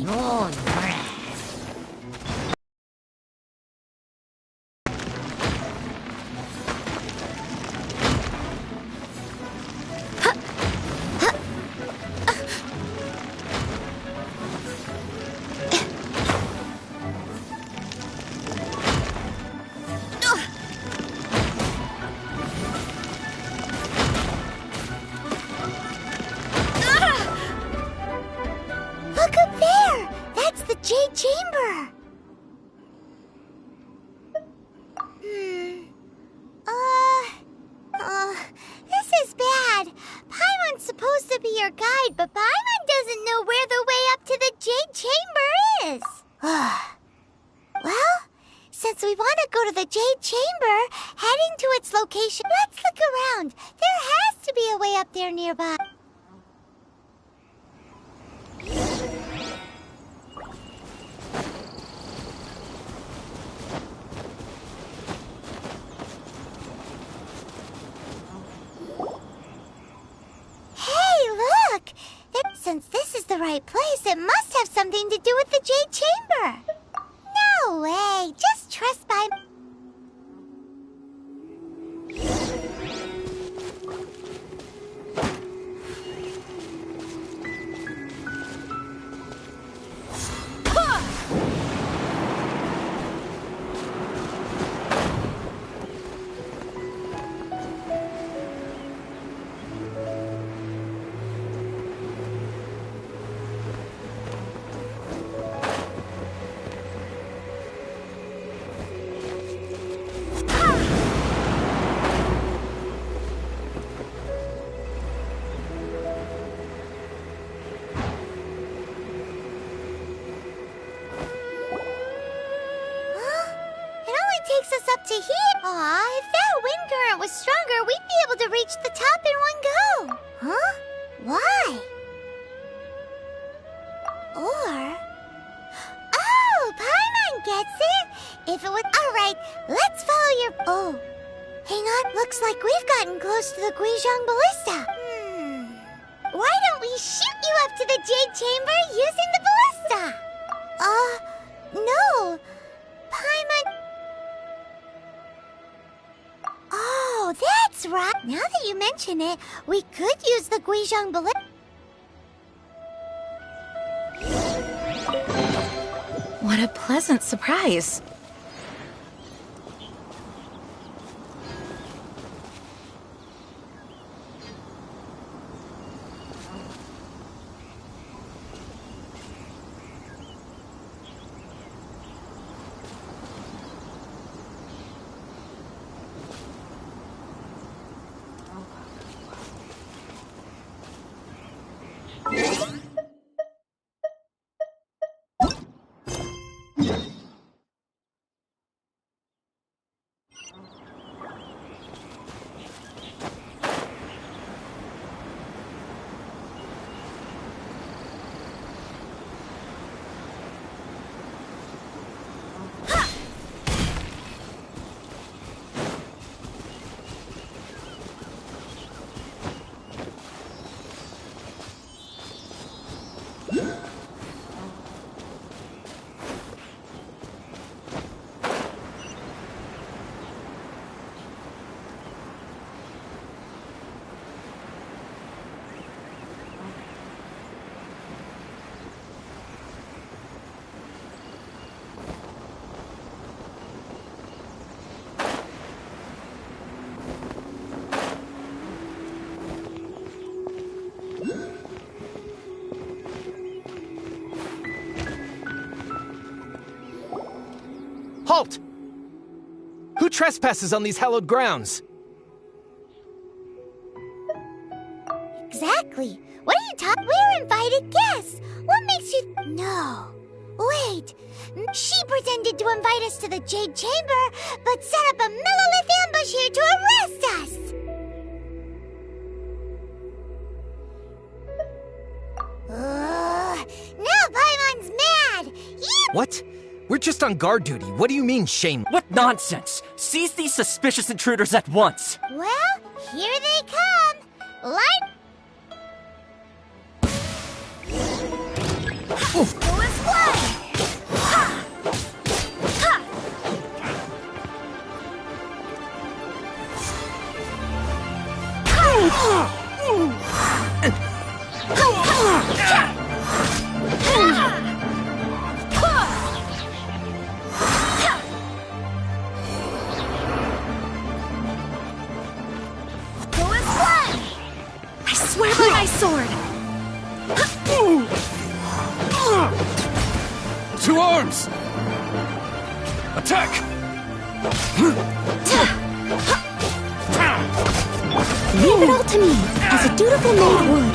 the old brass. Look up there! That's the Jade Chamber! This is bad. Paimon's supposed to be your guide, but Paimon doesn't know where the way up to the Jade Chamber is. Well, since we want to go to the Jade Chamber, heading to its location, let's look around. There has to be a way up there nearby. Hey, look! Since this is the right place, it must have something to do with the Jade Chamber. No way! Just trust by... takes us up to here. Aw, if that wind current was stronger, we'd be able to reach the top in one go. Huh? Why? Or... Oh, Paimon gets it. If it was... Alright, let's follow your... Oh. Hang on, looks like we've gotten close to the Guizhong Ballista. Why don't we shoot you up to the Jade Chamber using the ballista? No. Paimon... Oh, that's right. Now that you mention it, we could use the Guizhong Ballista. What a pleasant surprise. Halt! Who trespasses on these hallowed grounds? Exactly. What are you talking? We're invited guests. What makes you... No. Wait. She pretended to invite us to the Jade Chamber, but set up a Millilith ambush here to arrest us. Now Paimon's mad. What? We're just on guard duty. What do you mean, shame? What nonsense! Seize these suspicious intruders at once! Well, here they come. Light... Oof. I swear by my sword! To arms! Attack! Leave it all to me, as a dutiful maid would.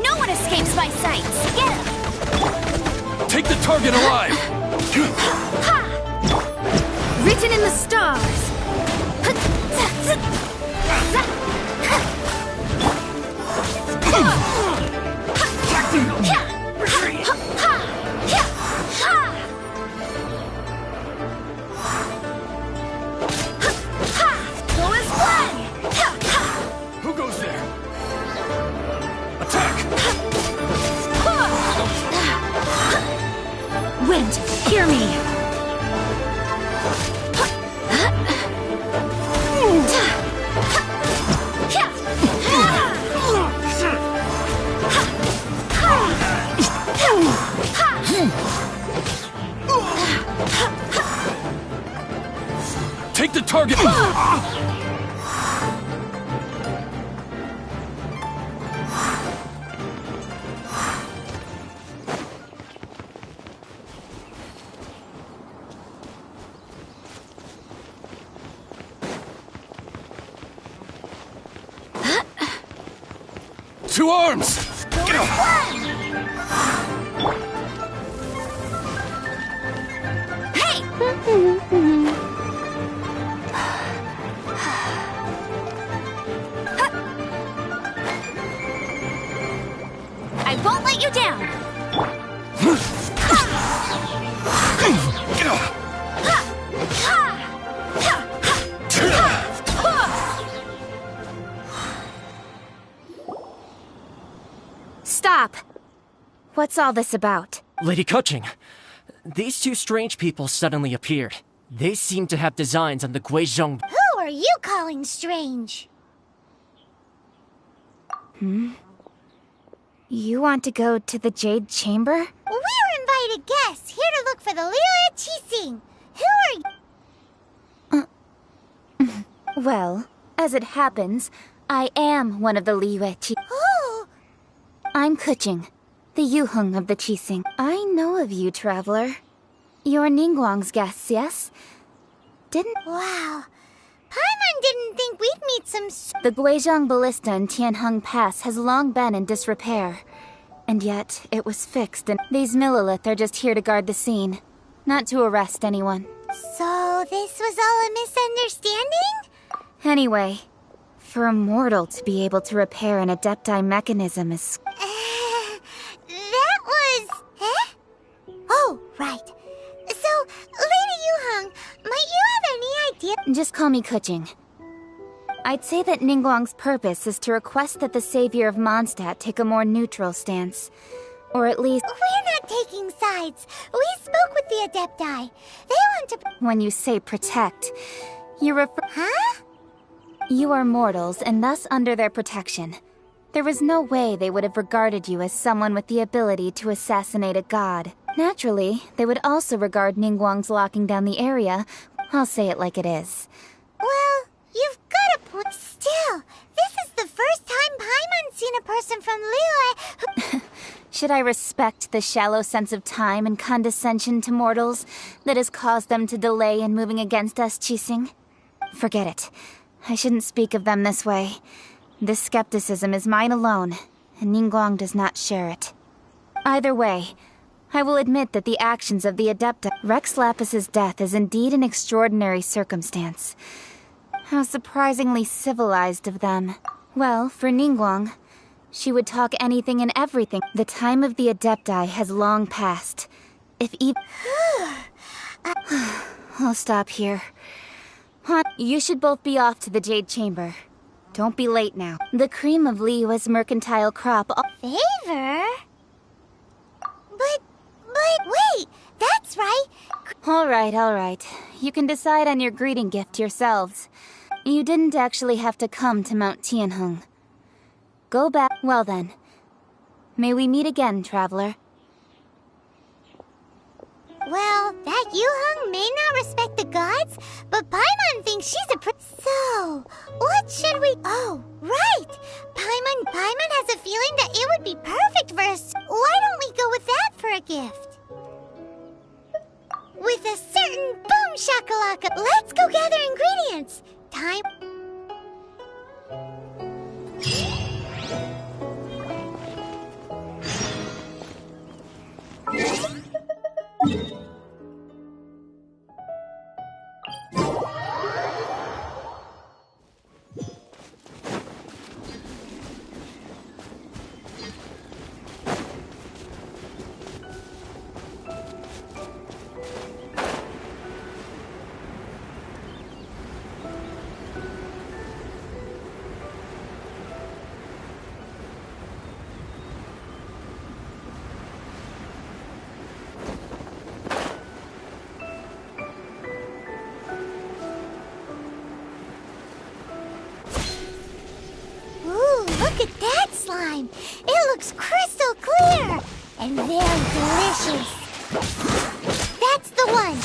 No one escapes my sights! Get him! Take the target alive! Written in the stars! Who goes there? Attack! Wind, hear me! Take the target! To arms! I won't let you down! Stop! What's all this about? Lady Kuching, these two strange people suddenly appeared. They seem to have designs on the Guizhong. Who are you calling strange? You want to go to the Jade Chamber? We're invited guests here to look for the Liyue Qixing. Who are you? Well, as it happens, I am one of the Liyue Qixing. Oh! I'm Kuching, the Yuheng of the Qixing. I know of you, traveler. You're Ningguang's guests, yes? Wow. Paimon didn't think we'd meet some... The Guizhong Ballista in Tianheng Pass has long been in disrepair. And yet, it was fixed, and these Millilith are just here to guard the scene, not to arrest anyone. So, this was all a misunderstanding? Anyway, for a mortal to be able to repair an Adepti mechanism is... That was... Oh, right. So, Lady Yuheng, might you have any idea... Just call me Kuching. I'd say that Ningguang's purpose is to request that the savior of Mondstadt take a more neutral stance. Or at least... We're not taking sides. We spoke with the Adepti. They want to... When you say protect, you refer... Huh? You are mortals, and thus under their protection. There is no way they would have regarded you as someone with the ability to assassinate a god. Naturally, they would also regard Ningguang's locking down the area. I'll say it like it is. Well, you've got a point. Still, this is the first time Paimon's seen a person from Liyue who... Should I respect the shallow sense of time and condescension to mortals that has caused them to delay in moving against us, Qixing? Forget it. I shouldn't speak of them this way. This skepticism is mine alone, and Ningguang does not share it. Either way, I will admit that the actions of the Adepta... Rex Lapis's death is indeed an extraordinary circumstance. How surprisingly civilized of them. Well, for Ningguang, she would talk anything and everything. The time of the Adepti has long passed. If even... I'll stop here. You should both be off to the Jade Chamber. Don't be late now. The cream of Liyue's mercantile crop... Favor? But wait, that's right. All right. You can decide on your greeting gift yourselves. You didn't actually have to come to Mount Tianheng. Go back. Well then. May we meet again, traveler. Well, that Yuheng may not respect the gods, but Paimon thinks she's a So, what should we... Oh, right! Paimon has a feeling that it would be perfect for us. Why don't we go with that for a gift? With a certain boom shakalaka. Let's go gather ingredients. Time... Look at that slime! It looks crystal clear! And very delicious! That's the one!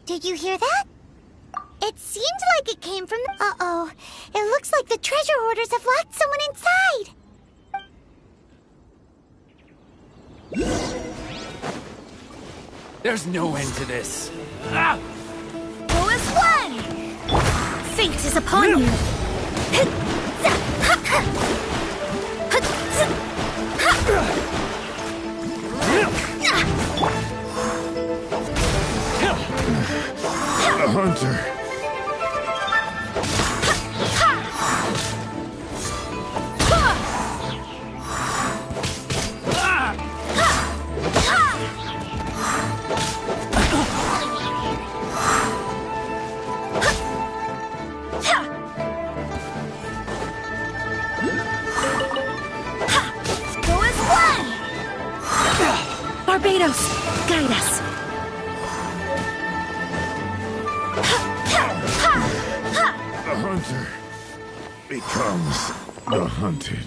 Did you hear that? It seemed like it came from the... Uh-oh. It looks like the treasure hoarders have locked someone inside. There's no end to this. Who is one? Fate is upon you. A hunter. Go as one! Barbados, guide us. The hunter becomes the hunted.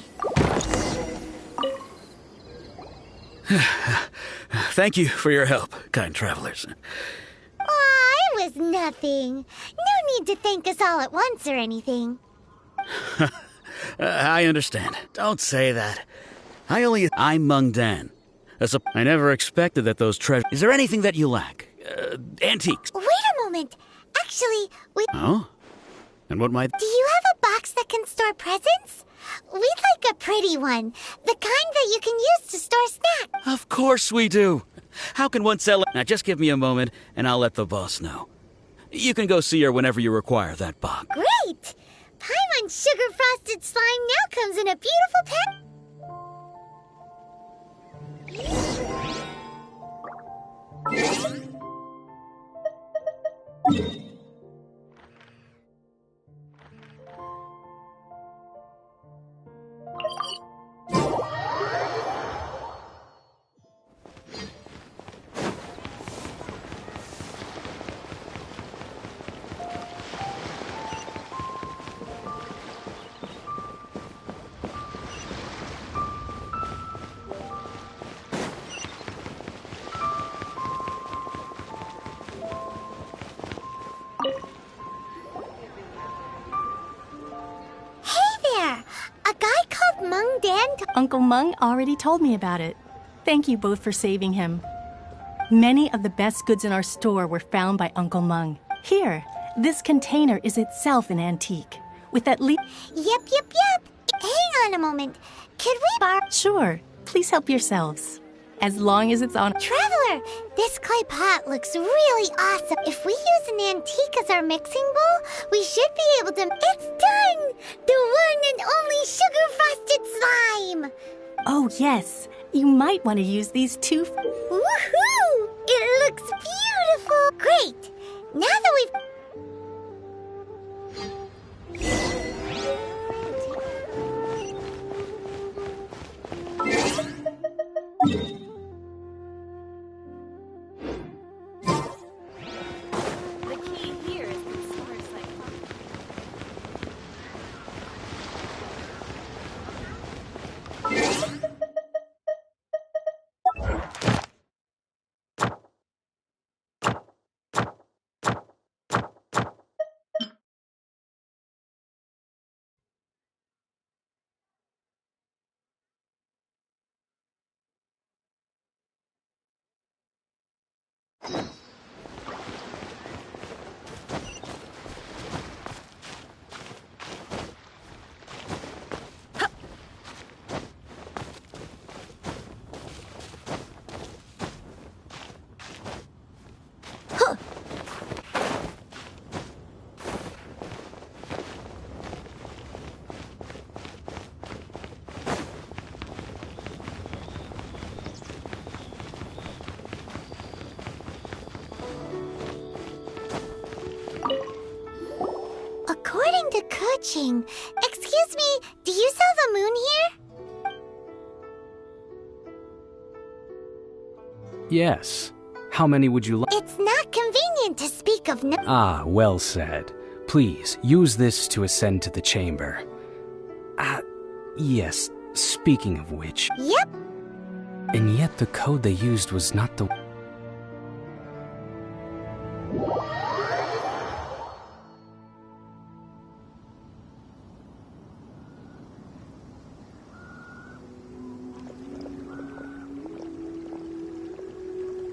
Thank you for your help, kind travelers. Aw, it was nothing. No need to thank us all at once or anything. I understand. Don't say that. I'm Meng Dan. I never expected that those treasures... Is there anything that you lack? Antiques? Wait a moment. Actually, Oh? And what might... Do you have a box that can store presents? We'd like a pretty one. The kind that you can use to store snacks. Of course we do. How can one sell it? Now just give me a moment, and I'll let the boss know. You can go see her whenever you require that box. Great! Paimon's sugar-frosted slime now comes in a beautiful pack. Uncle Meng already told me about it. Thank you both for saving him. Many of the best goods in our store were found by Uncle Meng. Here, this container is itself an antique. With at least... Yep. Hang on a moment. Could we borrow... Sure. Please help yourselves. as long as it's on. Traveler, this clay pot looks really awesome. If we use an antique as our mixing bowl, we should be able to... It's done! The one and only sugar-frosted slime! Oh, yes. You might want to use these too. Woohoo! It looks beautiful! Great! Now that we've... The key here is consumer psychology. According to Kuching, excuse me, do you sell the moon here? Yes. How many would you like? It's not convenient to speak of no- Ah, well said. Please, use this to ascend to the chamber. Yes, speaking of which... Yep. And yet the code they used was not the...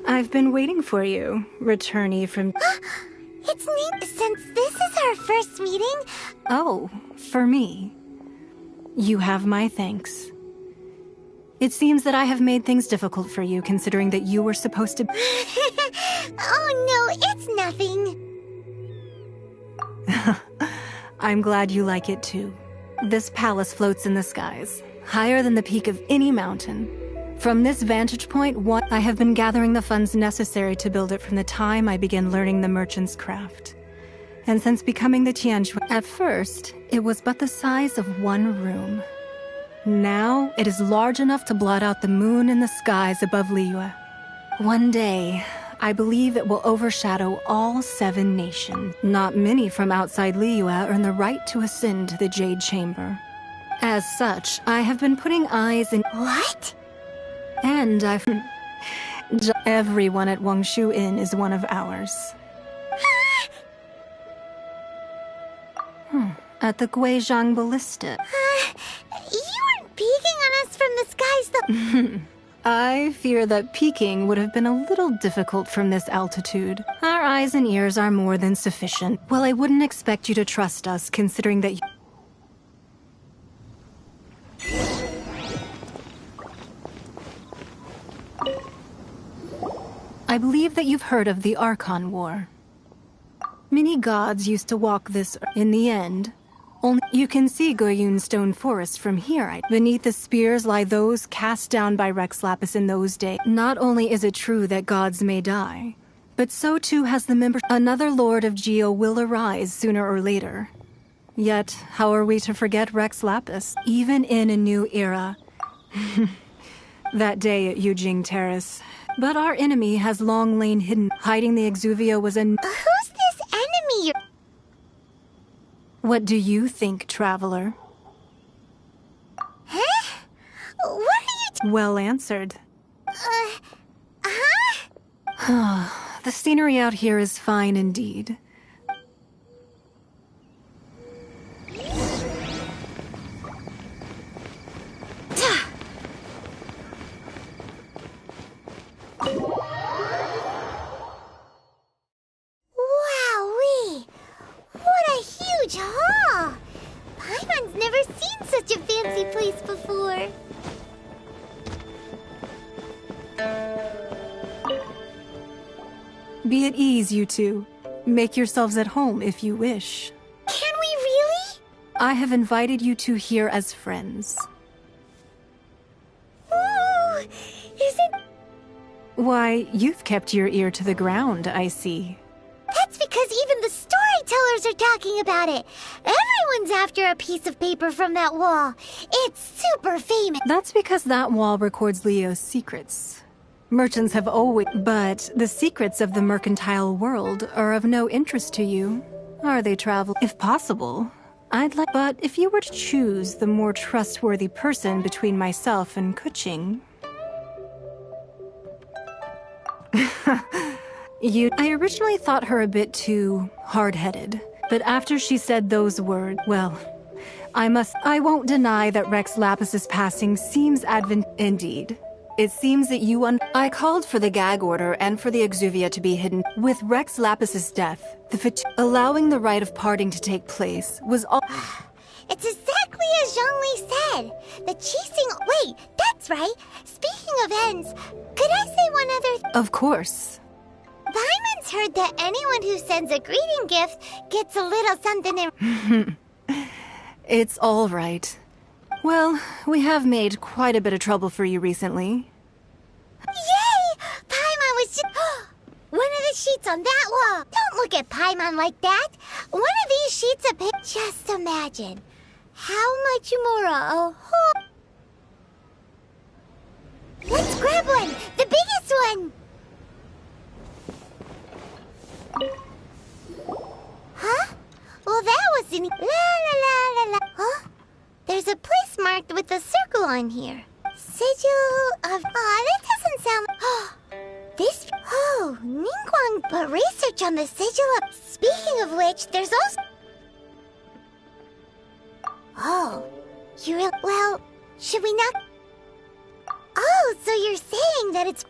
I've been waiting for you, returnee from... It's neat since this is our first meeting. Oh, for me. You have my thanks. It seems that I have made things difficult for you, considering that you were supposed to... Oh no, it's nothing. I'm glad you like it too. This palace floats in the skies, higher than the peak of any mountain. From this vantage point, I have been gathering the funds necessary to build it from the time I began learning the merchant's craft. And since becoming the Tianjue, at first, it was but the size of one room. Now, it is large enough to blot out the moon in the skies above Liyue. One day, I believe it will overshadow all 7 nations. Not many from outside Liyue earn the right to ascend to the Jade Chamber. As such, I have been putting eyes in... What? And I've... Everyone at Wangshu Inn is one of ours. At the Guizhang Ballista. You weren't peeking on us from the skies though. I fear that peeking would have been a little difficult from this altitude. Our eyes and ears are more than sufficient. Well, I wouldn't expect you to trust us, considering that I believe that you've heard of the Archon War. Many gods used to walk this in the end. Only you can see Goyun Stone Forest from here. Beneath the spears lie those cast down by Rex Lapis in those days. Not only is it true that gods may die, but so too has the member. Another Lord of Geo will arise sooner or later. Yet, how are we to forget Rex Lapis, even in a new era? That day at Yujing Terrace. But our enemy has long lain hidden. Hiding the Exuvia was a... Who's this enemy? What do you think, traveler? Huh? What are you... Well answered. The scenery out here is fine indeed. Wowee! What a huge hall! Paimon's never seen such a fancy place before. Be at ease, you two. Make yourselves at home if you wish. Can we really? I have invited you two here as friends. Ooh, is it? Why, you've kept your ear to the ground, I see. That's because even the storytellers are talking about it. Everyone's after a piece of paper from that wall. It's super famous. That's because that wall records Leo's secrets. Merchants have always... But the secrets of the mercantile world are of no interest to you. Are they, Travel? If possible, I'd like... But if you were to choose the more trustworthy person between myself and Kuching... I originally thought her a bit too hard-headed, but after she said those words, well, I won't deny that Rex Lapis's passing seems Indeed. It seems that I called for the gag order and for the exuvia to be hidden. With Rex Lapis's death, allowing the rite of parting to take place was all... It's exactly as Zhongli said. The Qixing... Wait, that's right. Speaking of ends, could I say one other... Of course. Paimon's heard that anyone who sends a greeting gift gets a little something in... It's all right. Well, we have made quite a bit of trouble for you recently. Yay! Paimon was just... One of the sheets on that wall. Don't look at Paimon like that. One of these sheets of paper... Just imagine. How much more a whole... Let's grab one! The biggest one! Huh? Well, that was in... La la la la la... Huh? There's a place marked with a circle on here. Sigil of... that doesn't sound... This... Oh, Ningguang put research on the sigil of... Speaking of which, there's also... Oh, well, should we not... Oh, so you're saying that it's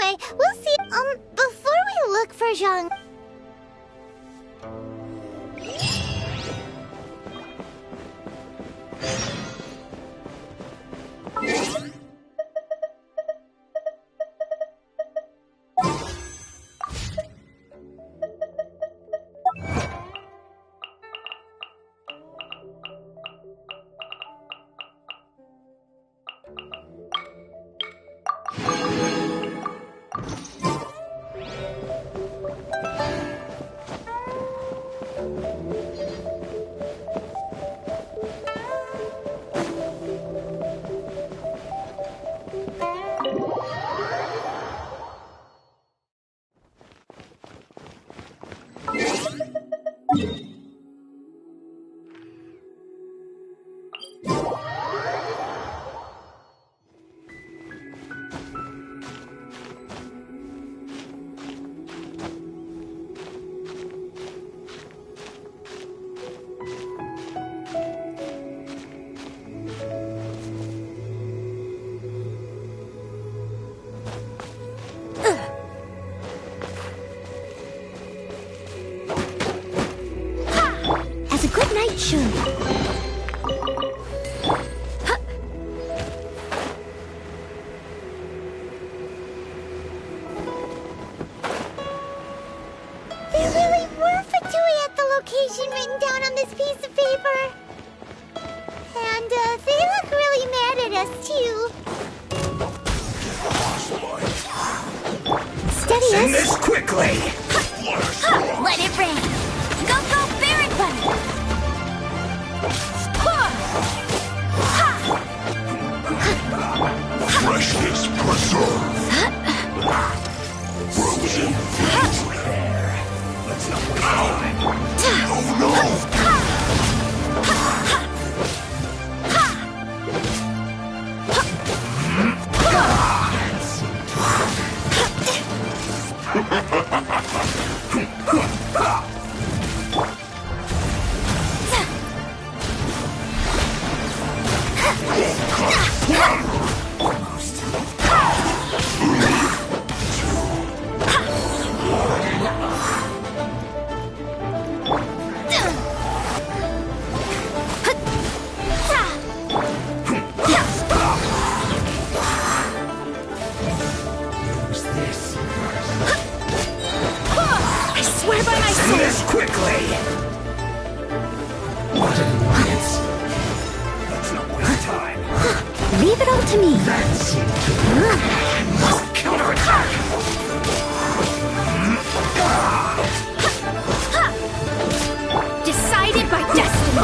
anyway, we'll see... before we look for Zhang... Sure. There really were Fatui at the location written down on this piece of paper. And they look really mad at us too. Steady Sing us. this quickly. Let it rain. Go, go, Baron Button. Freshness preserved. Frozen fruit. Let's not waste time. Oh no! to me. Counterattack! Decided by destiny.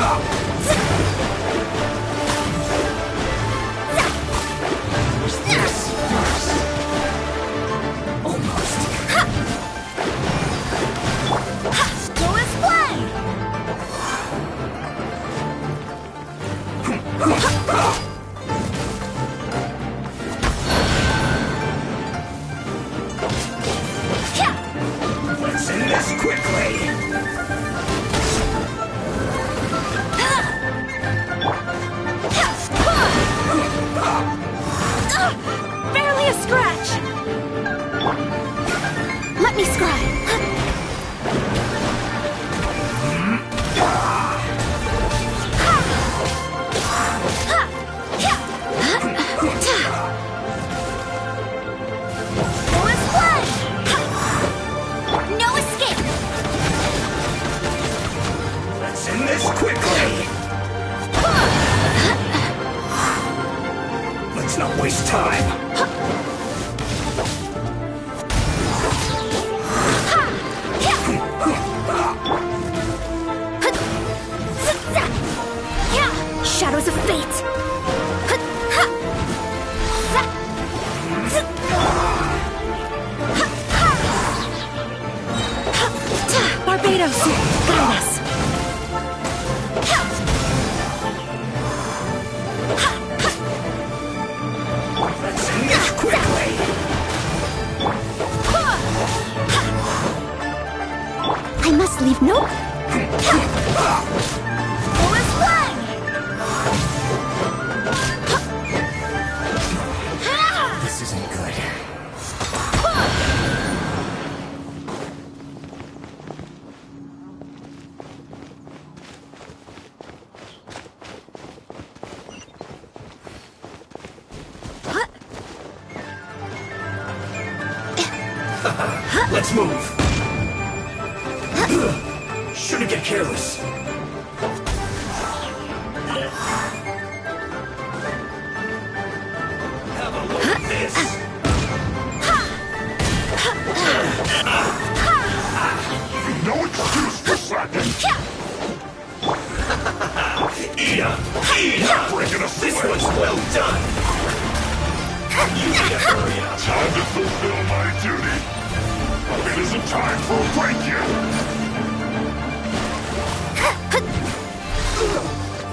Let's end this quickly! Barely a scratch. Let me scry. No escape. Let's end this quickly! Let's not waste time! Shadows of fate. Barbados, guide us. Let's end this quickly! I must leave no. This isn't good. Let's move. Shouldn't get careless. Have a look at this. No excuse for slacking. Eat up. Breaking a this one's well done. You need to hurry up. Time to fulfill my duty. It isn't time for a break yet.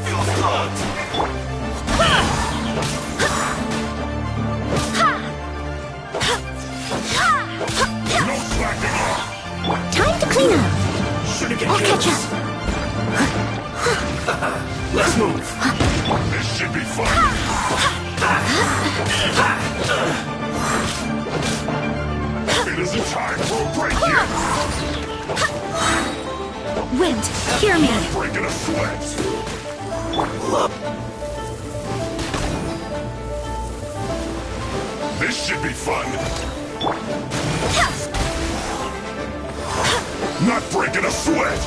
Feels plugged. No slacking off. Time to clean up. Should've get I'll catch up. Let's move. This should be fun. It isn't time for a break yet. Wind, hear me. Breaking a sweat. This should be fun. Not breaking a sweat.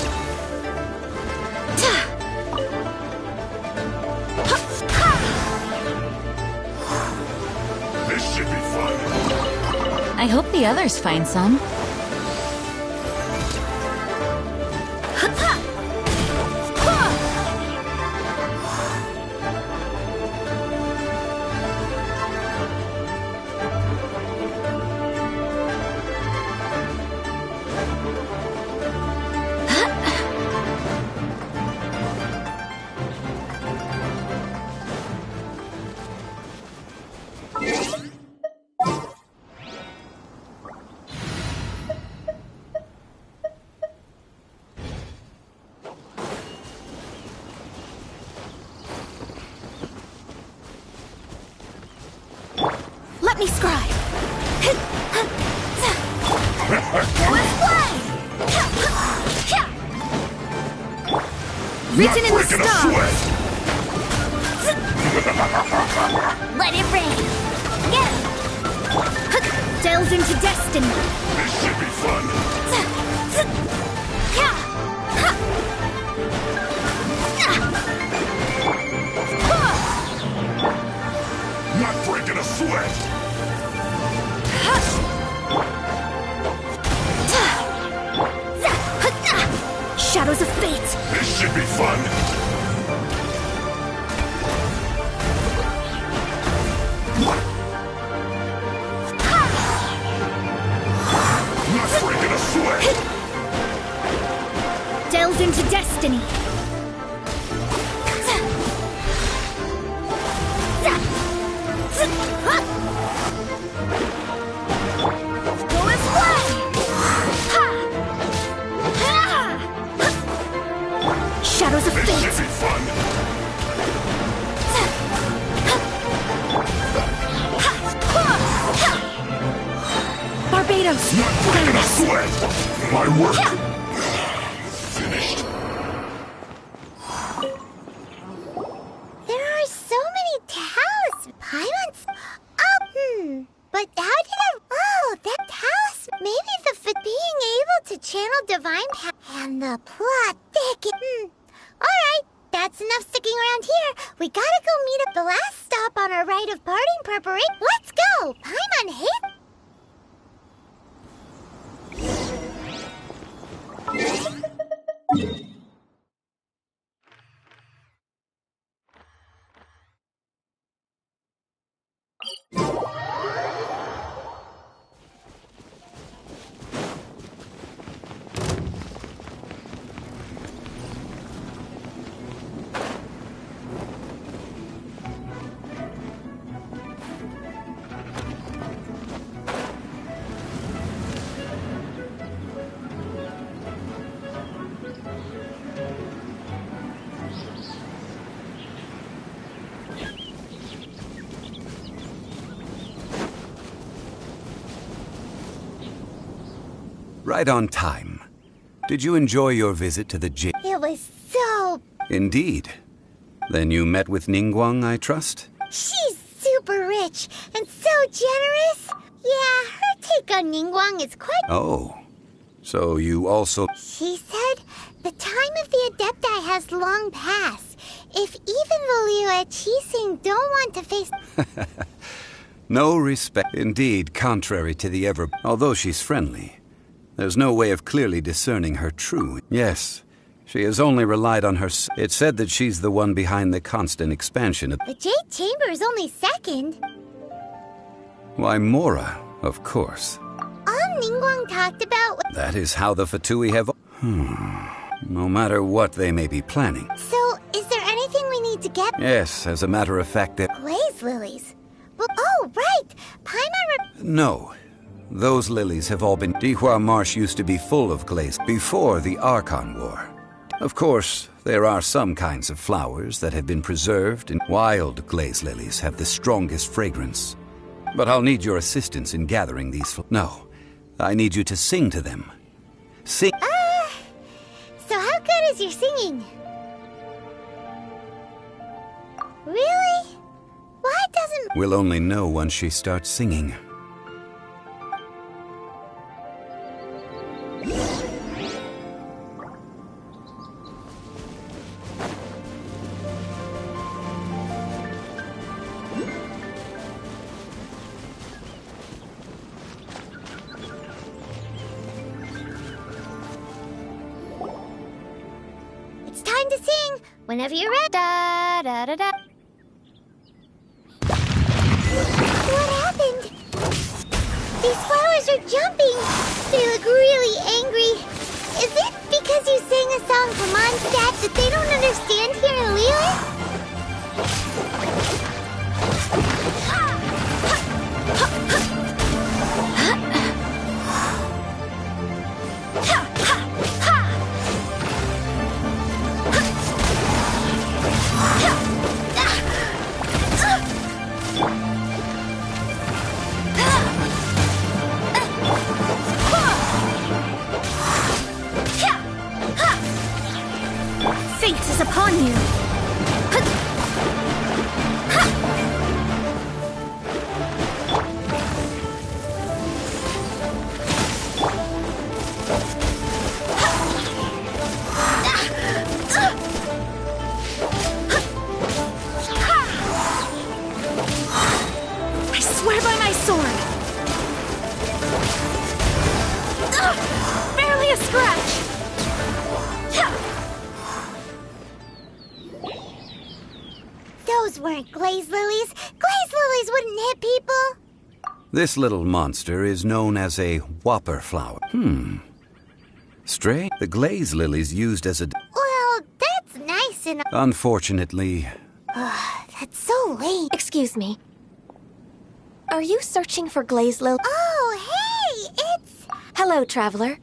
This should be fun. I hope the others find some. Let me scry. Let's play. Written in the stars. Let it rain. Yeah. Delves into destiny. This should be fun. Not should be fun. Not breaking a sweat. Delved into destiny. Go his way! Shadows of This fate. should be fun. Barbados. Not breaking a sweat. My work finished. There are so many talismans. Paimon's. Oh, But how did that talisman? Maybe being able to channel divine power and the plot thicket. Alright, that's enough sticking around here. We gotta go meet up the last stop on our rite of parting preparation. Let's go! Paimon hates. Right on time. Did you enjoy your visit to the gym? It was so... Indeed. Then you met with Ningguang, I trust? She's super rich and so generous. Yeah, her take on Ningguang is quite... Oh. So you also... She said the time of the Adepti has long passed. If even the Liu at Qixing don't want to face... No respect. Indeed, contrary to the ever... Although she's friendly, there's no way of clearly discerning her true... Yes, she has only relied on her... It's said that she's the one behind the constant expansion of... The Jade Chamber is only second. Why, Mora, of course. All Ningguang talked about... That is how the Fatui have... No matter what they may be planning. So, is there anything we need to get? Yes, as a matter of fact, that... Glaze lilies. Well, oh, right! Paimon... No. Those lilies have all been... Dihua Marsh used to be full of glaze before the Archon War. Of course, there are some kinds of flowers that have been preserved, and wild glaze lilies have the strongest fragrance. But I'll need your assistance in gathering these... No, I need you to sing to them. Sing... So how good is your singing? Really? Why doesn't... We'll only know once she starts singing. It's time to sing! Whenever you're ready. Da da da da. What happened? These flowers are jumping! They look really angry. Is it because you sang a song for Mondstadt that they don't understand here in Liyue? Fate is upon you. I swear by my sword. Barely a scratch. Those weren't glaze lilies. Glaze lilies wouldn't hit people. This little monster is known as a whopper flower. Strange. The glaze lilies used as a... Well, that's nice and... Unfortunately... That's so late. Excuse me. Are you searching for glaze lily? Oh, hey! It's... Hello, traveler.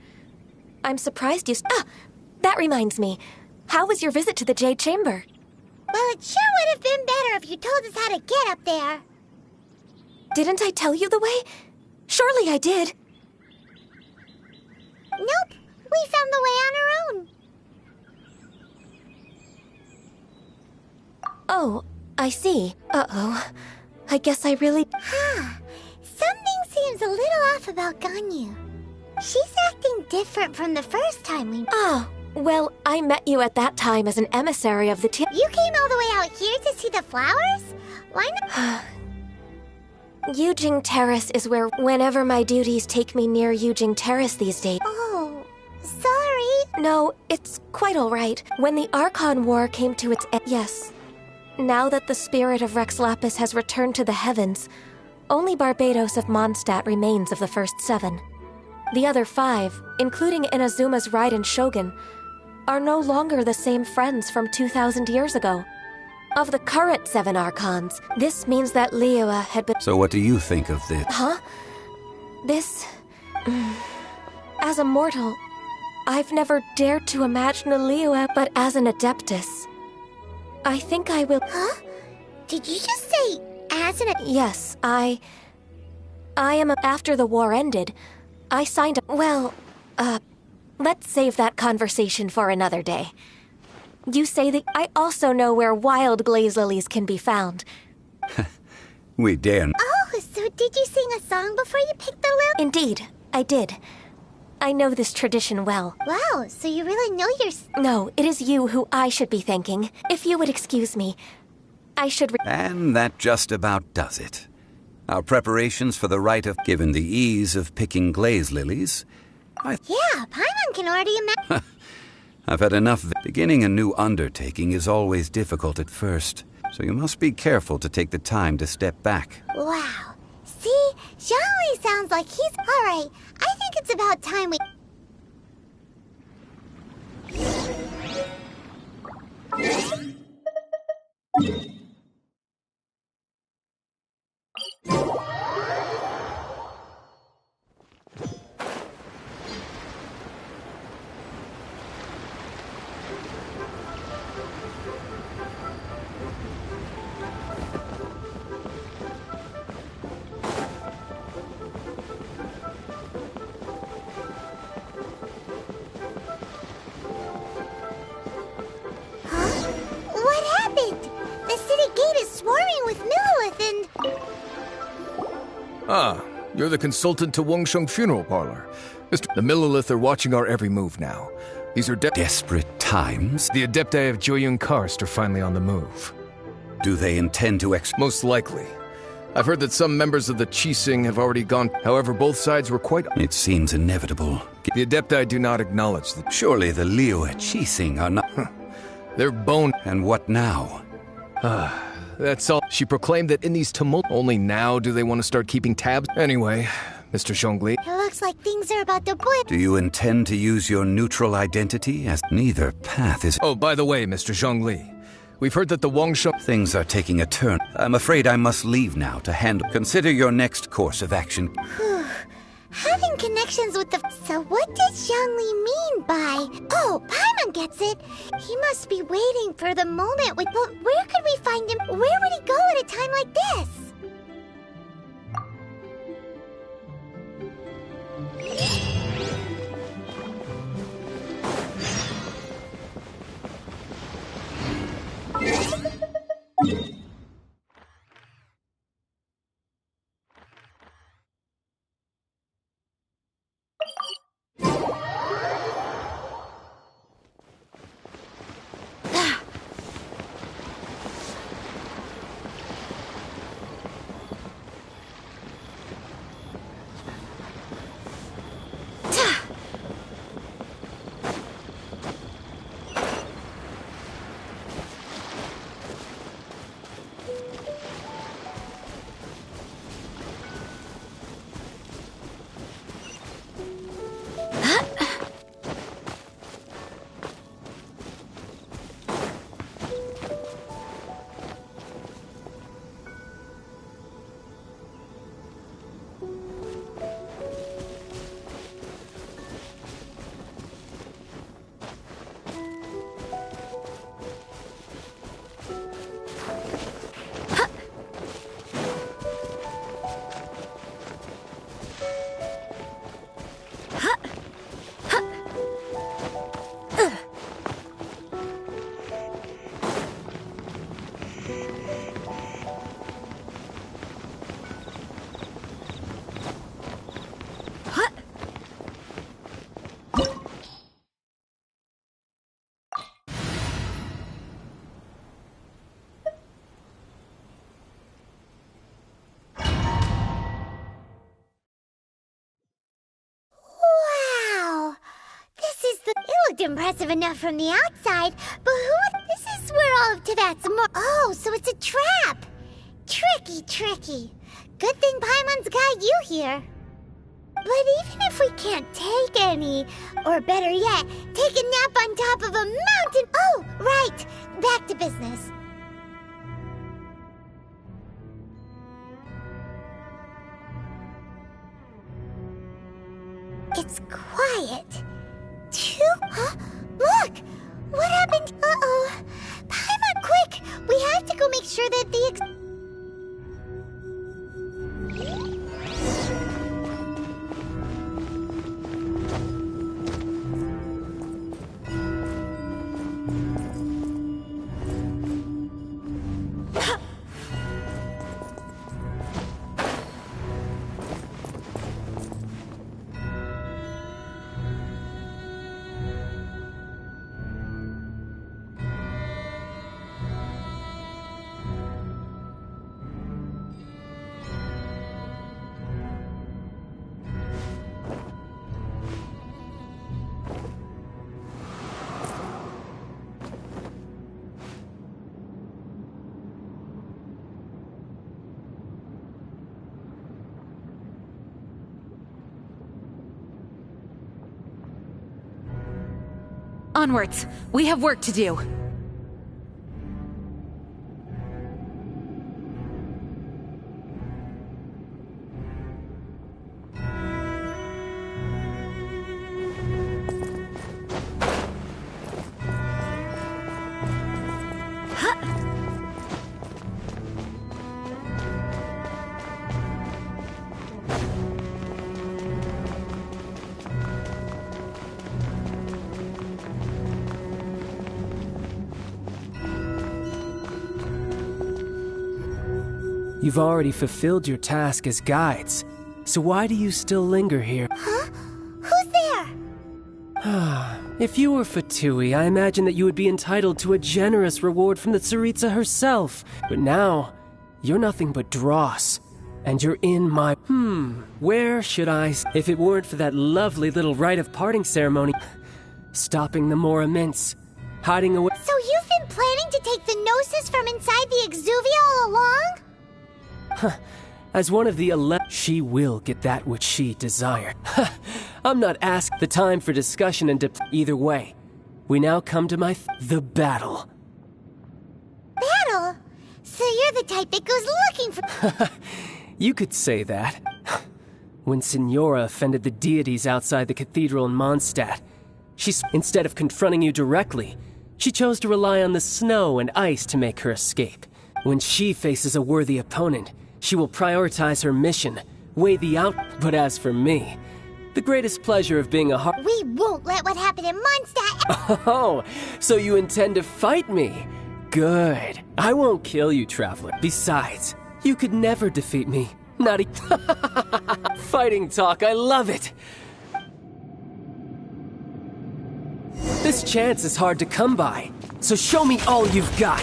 I'm surprised you... that reminds me. How was your visit to the Jade Chamber? Well, it sure would have been better if you told us how to get up there. Didn't I tell you the way? Surely I did. Nope. We found the way on our own. Oh, I see. Uh-oh. I guess I really... Something seems a little off about Ganyu. She's acting different from the first time we... Oh, well, I met you at that time as an emissary of the You came all the way out here to see the flowers? Why not? Yujing Terrace is where whenever my duties take me near Yujing Terrace these days. Oh, sorry. No, it's quite all right. When the Archon War came to its end... Yes. Now that the spirit of Rex Lapis has returned to the heavens, only Barbados of Mondstadt remains of the first 7. The other 5, including Inazuma's Raiden Shogun, are no longer the same friends from 2,000 years ago. Of the current 7 Archons, this means that Liyue had been... So what do you think of this? Huh? This... As a mortal, I've never dared to imagine a Liyue, but as an Adeptus, I think I will... Huh? Did you just say as an... Yes, I am after the war ended, I signed a... Well, let's save that conversation for another day. You say that I also know where wild glaze lilies can be found. We daren't. Oh, so did you sing a song before you picked the lily? Indeed, I did. I know this tradition well. Wow, so you really know your... No, it is you who I should be thanking. If you would excuse me, I should... And that just about does it. Our preparations for the rite of... Given the ease of picking glaze lilies, Yeah, Paimon can already imagine... I've had enough. Beginning a new undertaking is always difficult at first, so you must be careful to take the time to step back. Wow. See? Zhongli sounds like he's... Alright, I think it's about time we... Ah, you're the consultant to Wangsheng Funeral Parlor. The Millilith are watching our every move now. These are desperate times. The Adepti of Joyun Karst are finally on the move. Do they intend to Most likely. I've heard that some members of the Qixing have already gone. However, both sides were quite... It seems inevitable. The Adepti do not acknowledge that... Surely the Liyue Qixing are not... They're bone... And what now? That's all. She proclaimed that in these tumult, only now do they want to start keeping tabs. Anyway, Mr. Zhongli. It looks like things are about to blip. Do you intend to use your neutral identity as neither path is... Oh, by the way, Mr. Zhongli, we've heard that the Wangsheng... Things are taking a turn. I'm afraid I must leave now to handle... Consider your next course of action. Having connections with the... So what does Zhongli mean by... Oh, Paimon gets it. He must be waiting for the moment with... But where could we find him? Where would he go at a time like this? looked impressive enough from the outside, but who... This is where all of Teyvat's more... Oh, so it's a trap! Tricky. Good thing Paimon's got you here. But even if we can't take any, or better yet, take a nap on top of a mountain... Oh, right! Back to business. It's quiet. Huh? Look! What happened? Uh-oh. Paimon, quick! We have to go make sure that the... Onwards! We have work to do! You've already fulfilled your task as guides, so why do you still linger here? Huh? Who's there? If you were Fatui, I imagine that you would be entitled to a generous reward from the Tsaritsa herself. But now, you're nothing but dross, and you're in my... where should I... If it weren't for that lovely little rite of parting ceremony, stopping the more immense, hiding away... So you've been planning to take the Gnosis from inside the Exuvia all along? As one of the 11, she will get that which she desired. I'm not asked the time for discussion and either way. We now come to the battle. Battle? So you're the type that goes looking for... You could say that. When Signora offended the deities outside the cathedral in Mondstadt, instead of confronting you directly, she chose to rely on the snow and ice to make her escape. When she faces a worthy opponent, she will prioritize her mission, weigh the out... But as for me, the greatest pleasure of being a We won't let what happened in Mondstadt... Oh, so you intend to fight me? Good. I won't kill you, Traveler. Besides, you could never defeat me. Not Fighting talk, I love it! This chance is hard to come by, so show me all you've got.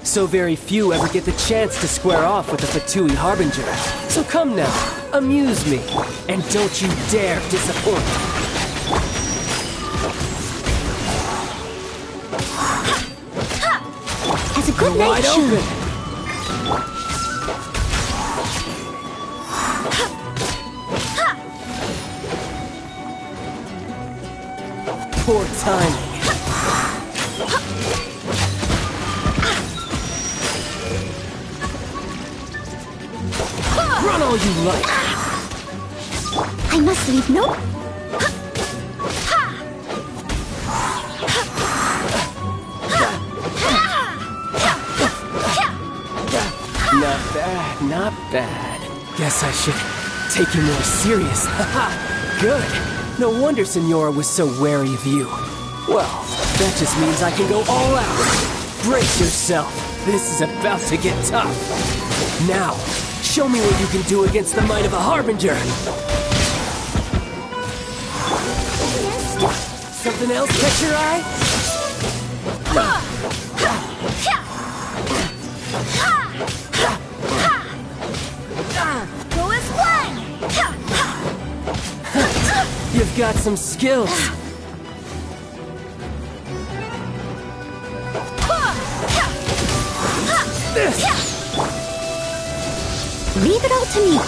So very few ever get the chance to square off with the Fatui Harbinger. So come now, amuse me, and don't you dare disappoint. As a good Wide night open. Poor timing. Run all you like! I must leave no... Not bad, not bad. Guess I should take you more serious. Good. No wonder Signora was so wary of you. Well, that just means I can go all out. Brace yourself. This is about to get tough. Now, show me what you can do against the might of a Harbinger! Something else catch your eye? Go as one! You've got some skills. Leave it all to me.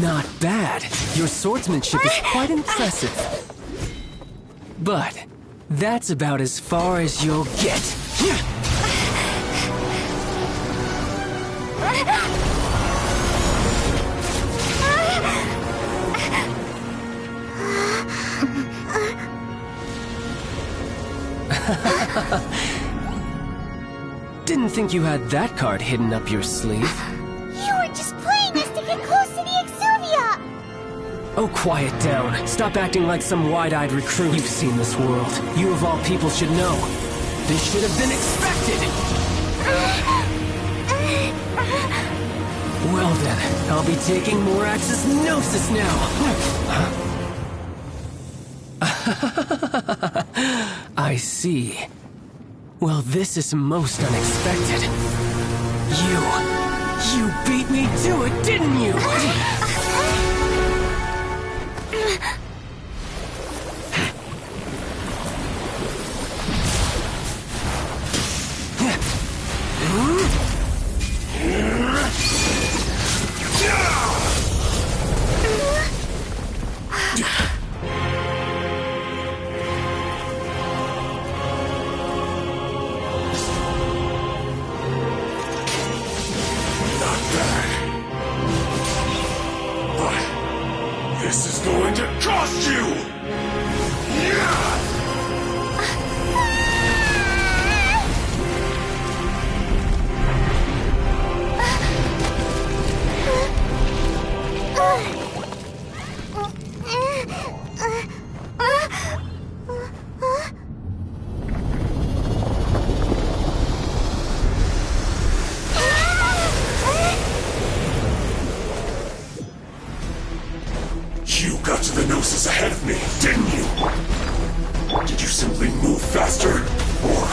Not bad. Your swordsmanship is quite impressive. But that's about as far as you'll get. Didn't think you had that card hidden up your sleeve. You were just playing us to get close to the Exuvia! Oh, quiet down. Stop acting like some wide-eyed recruit. You've seen this world. You of all people should know. This should have been expected! Well then, I'll be taking Morax's Gnosis now! I see. Well, this is most unexpected. You beat me to it, didn't you? This is going to cost you! You got to the Gnosis ahead of me, didn't you? Did you simply move faster? Or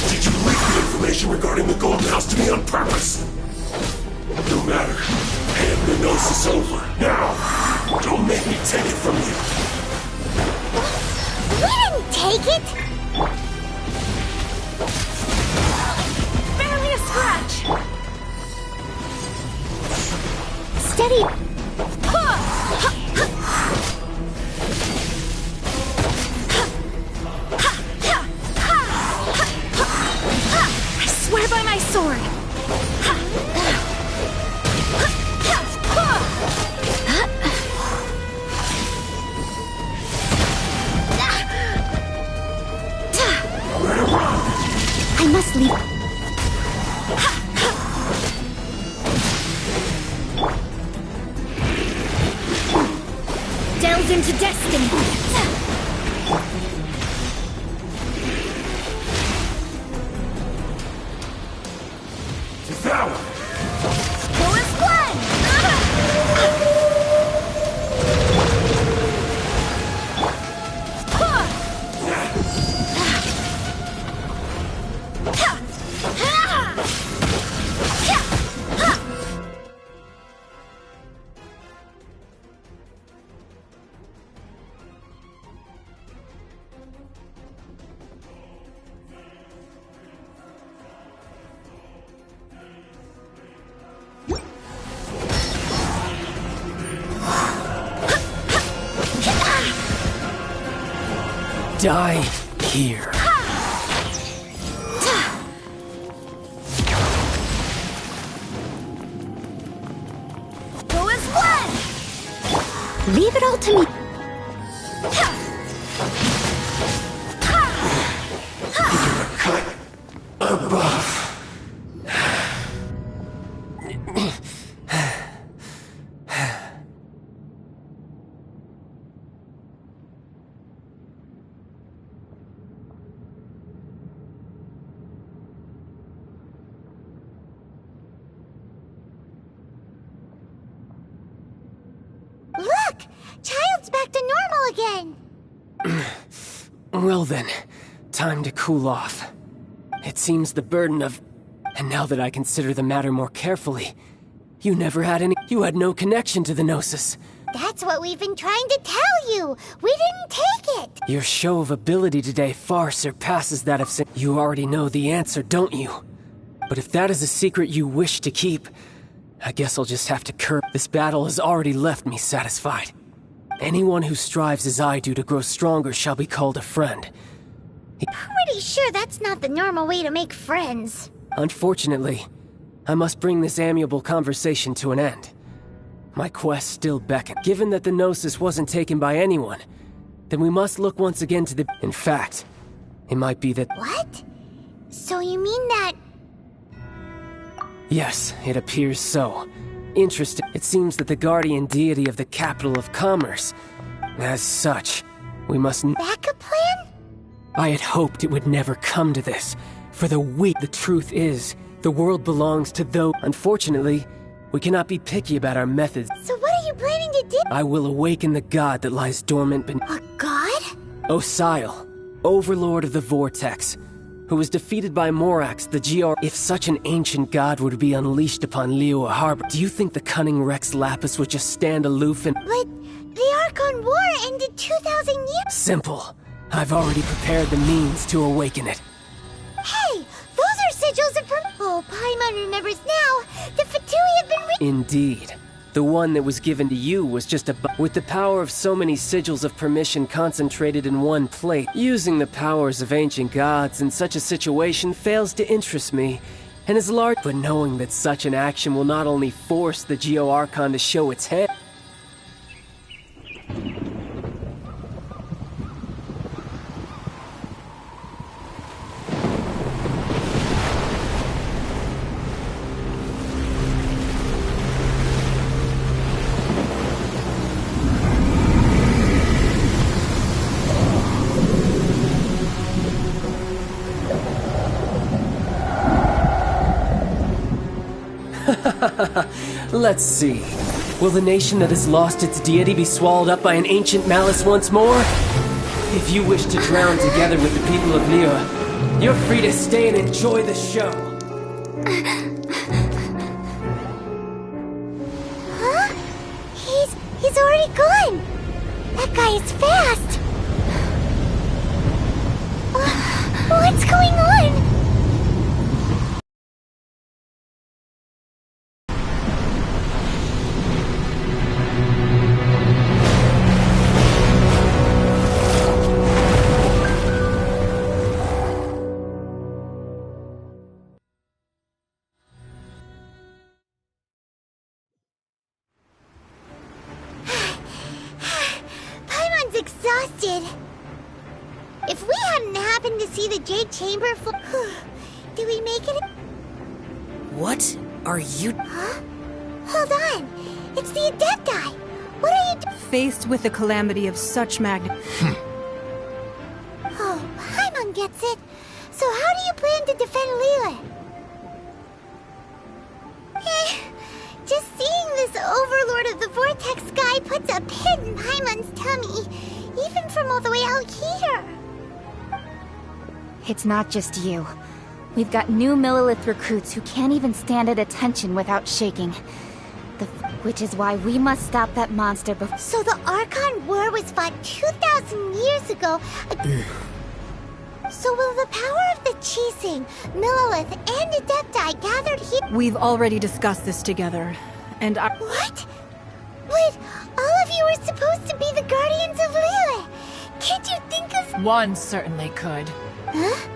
did you leak the information regarding the Golden House to me on purpose? No matter. Hand the Gnosis over, now! Don't make me take it from you! We didn't take it! Barely a scratch! Steady! I swear by my sword! I must leave. Delve into destiny. Devour! Go as one! Die here. Go as one! Leave it all to me. Cut above. Look! Child's back to normal again! Well then, time to cool off. It seems the burden of... And now that I consider the matter more carefully, you never had any... You had no connection to the Gnosis. That's what we've been trying to tell you. We didn't take it. Your show of ability today far surpasses that of Sin. You already know the answer, don't you? But if that is a secret you wish to keep, I guess I'll just have to curb. This battle has already left me satisfied. Anyone who strives as I do to grow stronger shall be called a friend. Pretty sure that's not the normal way to make friends. Unfortunately, I must bring this amiable conversation to an end. My quest still beckons. Given that the Gnosis wasn't taken by anyone, then we must look once again to the... In fact, it might be that... What? So you mean that... Yes, it appears so. Interesting. It seems that the guardian deity of the capital of commerce. As such, we must... Backup plan? I had hoped it would never come to this. For the weak, the truth is, the world belongs to those... Unfortunately, we cannot be picky about our methods. So what are you planning to do? I will awaken the god that lies dormant beneath... A god? Osile, overlord of the Vortex, who was defeated by Morax, the GR. If such an ancient god were to be unleashed upon Liyue Harbor, do you think the cunning Rex Lapis would just stand aloof and... But the Archon War ended 2,000 years... Simple. I've already prepared the means to awaken it. Hey, those are sigils of... Oh, Paimon remembers now. The Fatui have been... Indeed. The one that was given to you was just a... With the power of so many sigils of permission concentrated in one plate, using the powers of ancient gods in such a situation fails to interest me, and is large... But knowing that such an action will not only force the Geo Archon to show its head... Let's see. Will the nation that has lost its deity be swallowed up by an ancient malice once more? If you wish to drown together with the people of Liyue, you're free to stay and enjoy the show. Huh? He's already gone. That guy is fast. What's going on? Exhausted. If we hadn't happened to see the Jade Chamber did we make it? What are you... Huh? Hold on. It's the Adepti. What are you Faced with the calamity of such magnitude... Oh, Paimon gets it. So how do you plan to defend Liyue? Just seeing this Overlord of the Vortex guy puts a pit in Paimon's tummy. Even from all the way out here. It's not just you. We've got new Millilith recruits who can't even stand at attention without shaking. Which is why we must stop that monster before... So the Archon War was fought 2,000 years ago. So will the power of the Chising, Millilith, and Adepti gathered here... We've already discussed this together, and I... What? But all of you were supposed to be the Guardians of Liyue. Can't you think of... One certainly could. Huh?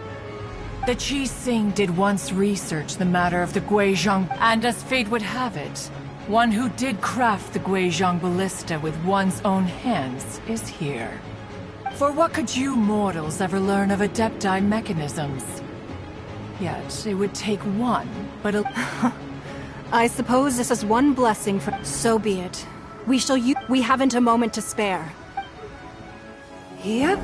The Chising did once research the matter of the Guizhong, and as fate would have it, one who did craft the Guizhong ballista with one's own hands is here. For what could you mortals ever learn of Adepti mechanisms? Yet, it would take one, but a... I suppose this is one blessing for... So be it. We haven't a moment to spare. Yep.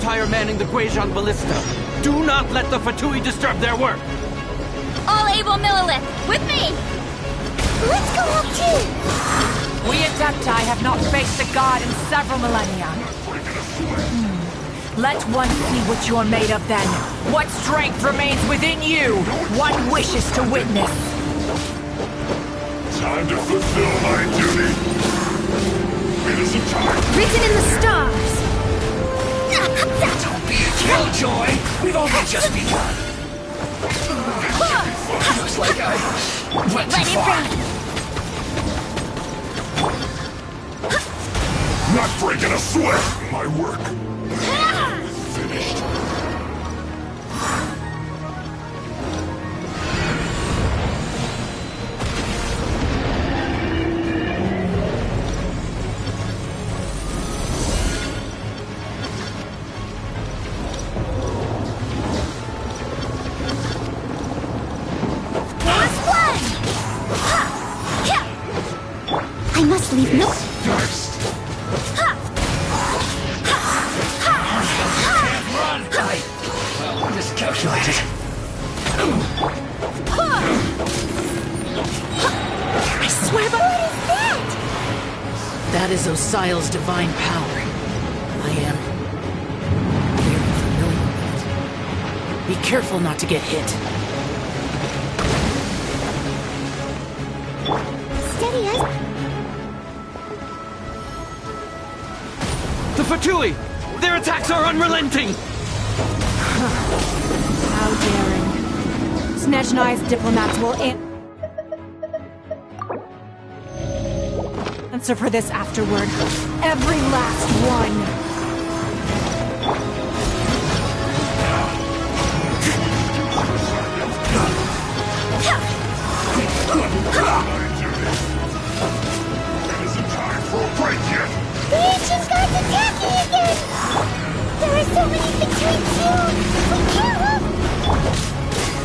Moutai are manning the Guizhong Ballista. Do not let the Fatui disturb their work! All able Millilith, with me! Let's go up too! We Adepti have not faced a god in several millennia. Let one see what you're made of then. What strength remains within you? One wishes to witness. Time to fulfill my duty. It is a time. Written in the stars. Don't be a killjoy. We've only just begun. Looks like I went too far. Not breaking a sweat. My work finished. I must leave no... Miscalculated. I swear by... What is that? That is Osial's divine power. I am very familiar with it. Be careful not to get hit. Steady as... The Fatui! Their attacks are unrelenting! How daring. Snezhnai's diplomats will answer for this afterward. Every last one. It isn't time for a break yet. The ancient gods attacking again! There are so many between you! We can't help...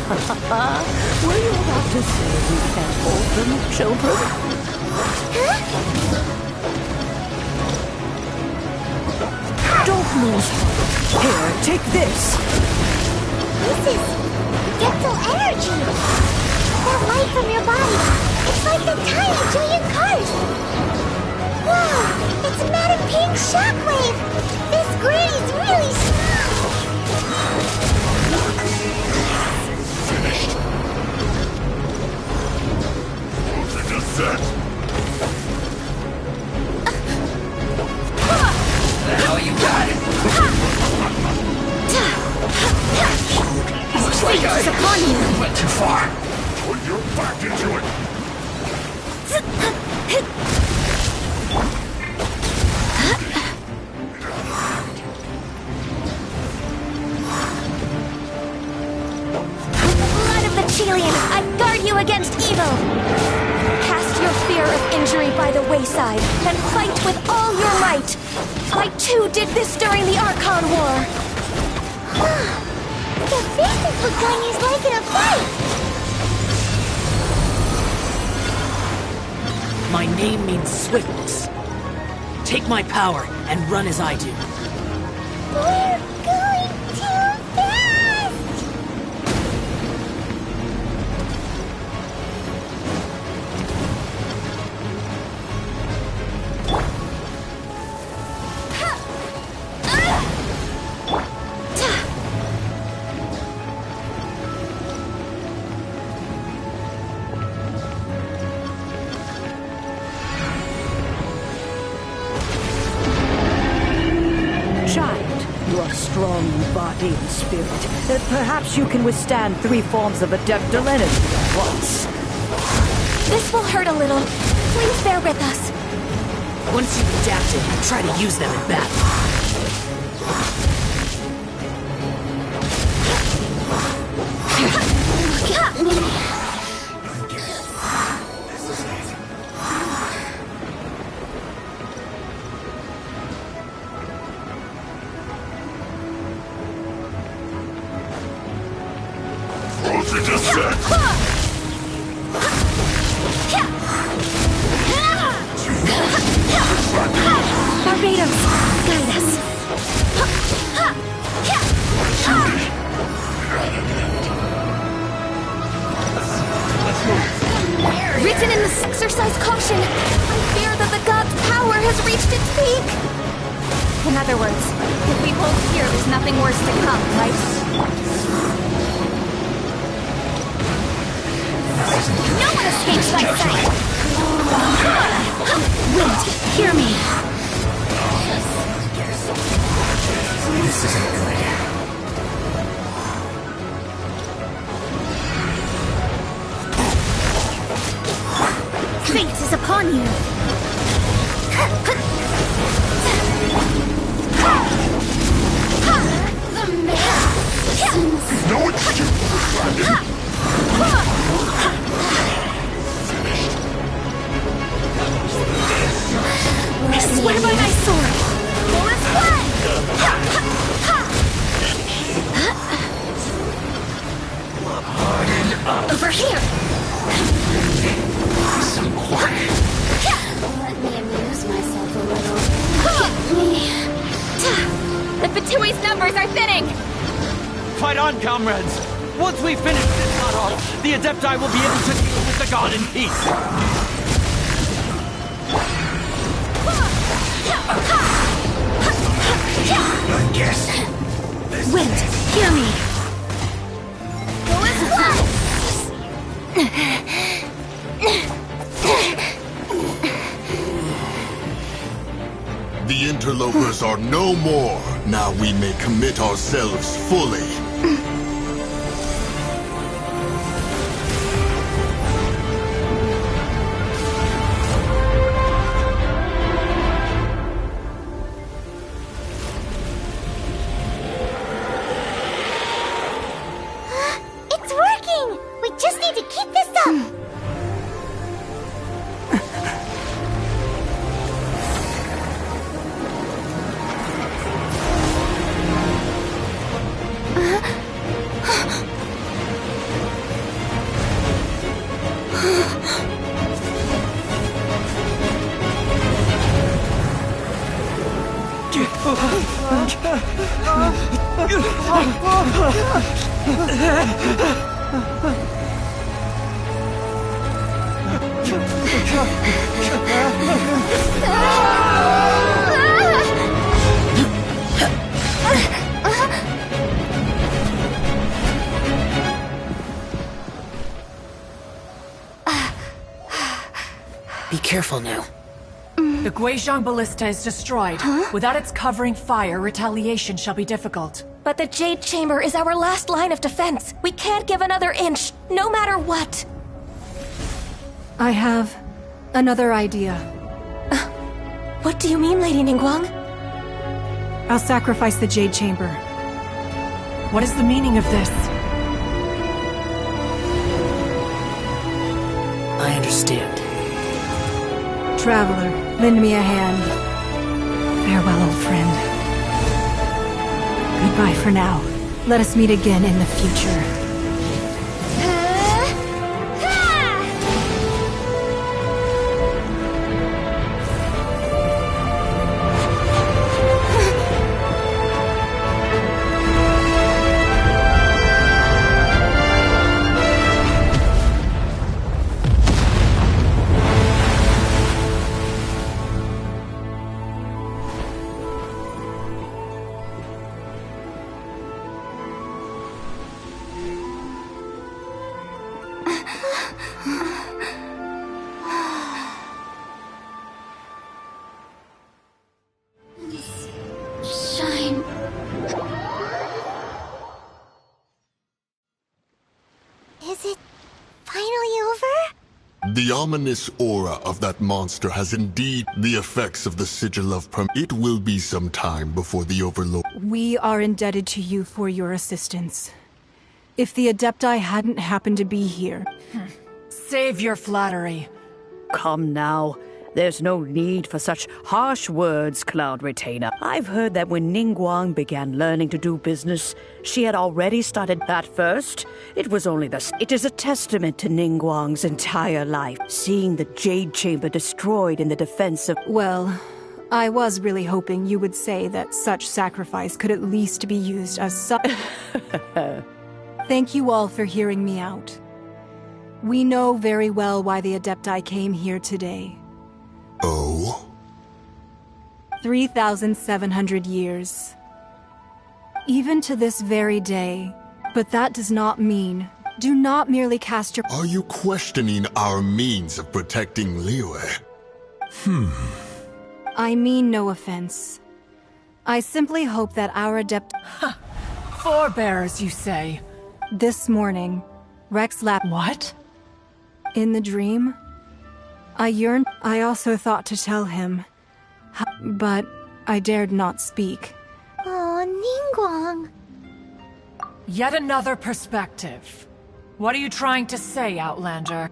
Were you about to say we can't hold them, children? Huh? Don't lose heart. Here, take this. This is... dental energy! That light from your body, it's like the tiny Julian cars! Wow! It's a Madame Pink shockwave! This granny's really strong! Finished. Closer to set. The hell you got it? Looks like I went too far. Put your back into it. Blood of the Chelian, I guard you against evil! Cast your fear of injury by the wayside, and fight with all your might! I too did this during the Archon War! The faces look like he's liking a fight! My name means swiftness. Take my power and run as I do. We're going too fast! You are strong in body and spirit. Perhaps you can withstand 3 forms of adeptal energy at once. This will hurt a little. Please bear with us. Once you've adapted, try to use them in battle. Closer to set. Barbados, guide us. written in the exercise caution. I fear that the god's power has reached its peak. In other words, if we hold here, there's nothing worse to come, right? No one escapes my sight! Wait, hear me. This isn't good. Fate is upon you. No excuse! I swear by my sword! Forest flag! Over here! So quiet. Let me amuse myself a little. Get me! The Fatui's numbers are thinning! Fight on, comrades! Once we finish this hunt, the Adepti will be able to deal with the god in peace. I guess. Wait, hear me. The interlopers are no more. Now we may commit ourselves fully. It's working! We just need to keep this up! Be careful now. The Guizhong Ballista is destroyed. Without its covering fire, retaliation shall be difficult. But the Jade Chamber is our last line of defense. We can't give another inch, no matter what. I have another idea. What do you mean, Lady Ningguang? I'll sacrifice the Jade Chamber. What is the meaning of this? I understand. Traveler, lend me a hand. Farewell, old friend. Goodbye for now. Let us meet again in the future. Shine. Is it finally over? The ominous aura of that monster has indeed the effects of the sigil of It will be some time before the Overlord. We are indebted to you for your assistance. If the Adepti hadn't happened to be here... Save your flattery. Come now. There's no need for such harsh words, Cloud Retainer. I've heard that when Ningguang began learning to do business, she had already started that first. It was only the... It is a testament to Ningguang's entire life, seeing the Jade Chamber destroyed in the defense of... Well, I was really hoping you would say that such sacrifice could at least be used as Thank you all for hearing me out. We know very well why the Adepti came here today. Oh? 3,700 years. Even to this very day. But that does not mean, do not merely cast your— Are you questioning our means of protecting Liyue? I mean no offense. I simply hope that our adept— Forebears, you say? This morning, Rex Lap— What? In the dream, I yearned— I also thought to tell him, but I dared not speak. Oh, Ningguang. Yet another perspective. What are you trying to say, Outlander?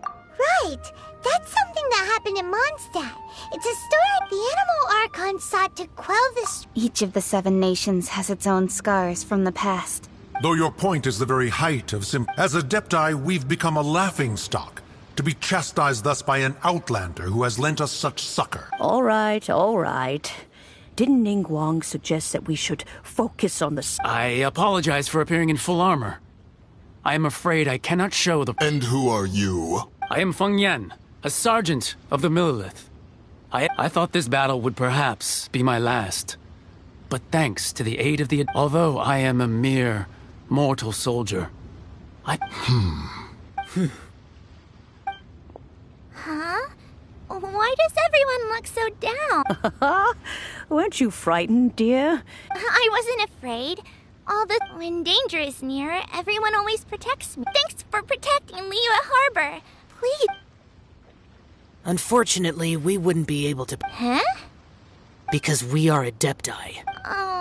Right! That's something that happened in Mondstadt. It's a story. The Animal Archon sought to quell this— Each of the 7 nations has its own scars from the past. Though your point is the very height of as Adepti, we've become a laughingstock, to be chastised thus by an outlander who has lent us such succor. All right, all right. Didn't Ningguang suggest that we should focus on the— I apologize for appearing in full armor. I am afraid I cannot show the— And who are you? I am Feng Yan, a sergeant of the Millelith. I thought this battle would perhaps be my last. But thanks to the aid of the— Although I am a mere mortal soldier, Huh? Why does everyone look so down? Weren't you frightened, dear? I wasn't afraid. When danger is near, everyone always protects me. Thanks for protecting Liyue Harbor. Please. Unfortunately, we wouldn't be able to— Huh? Because we are Adepti. Oh.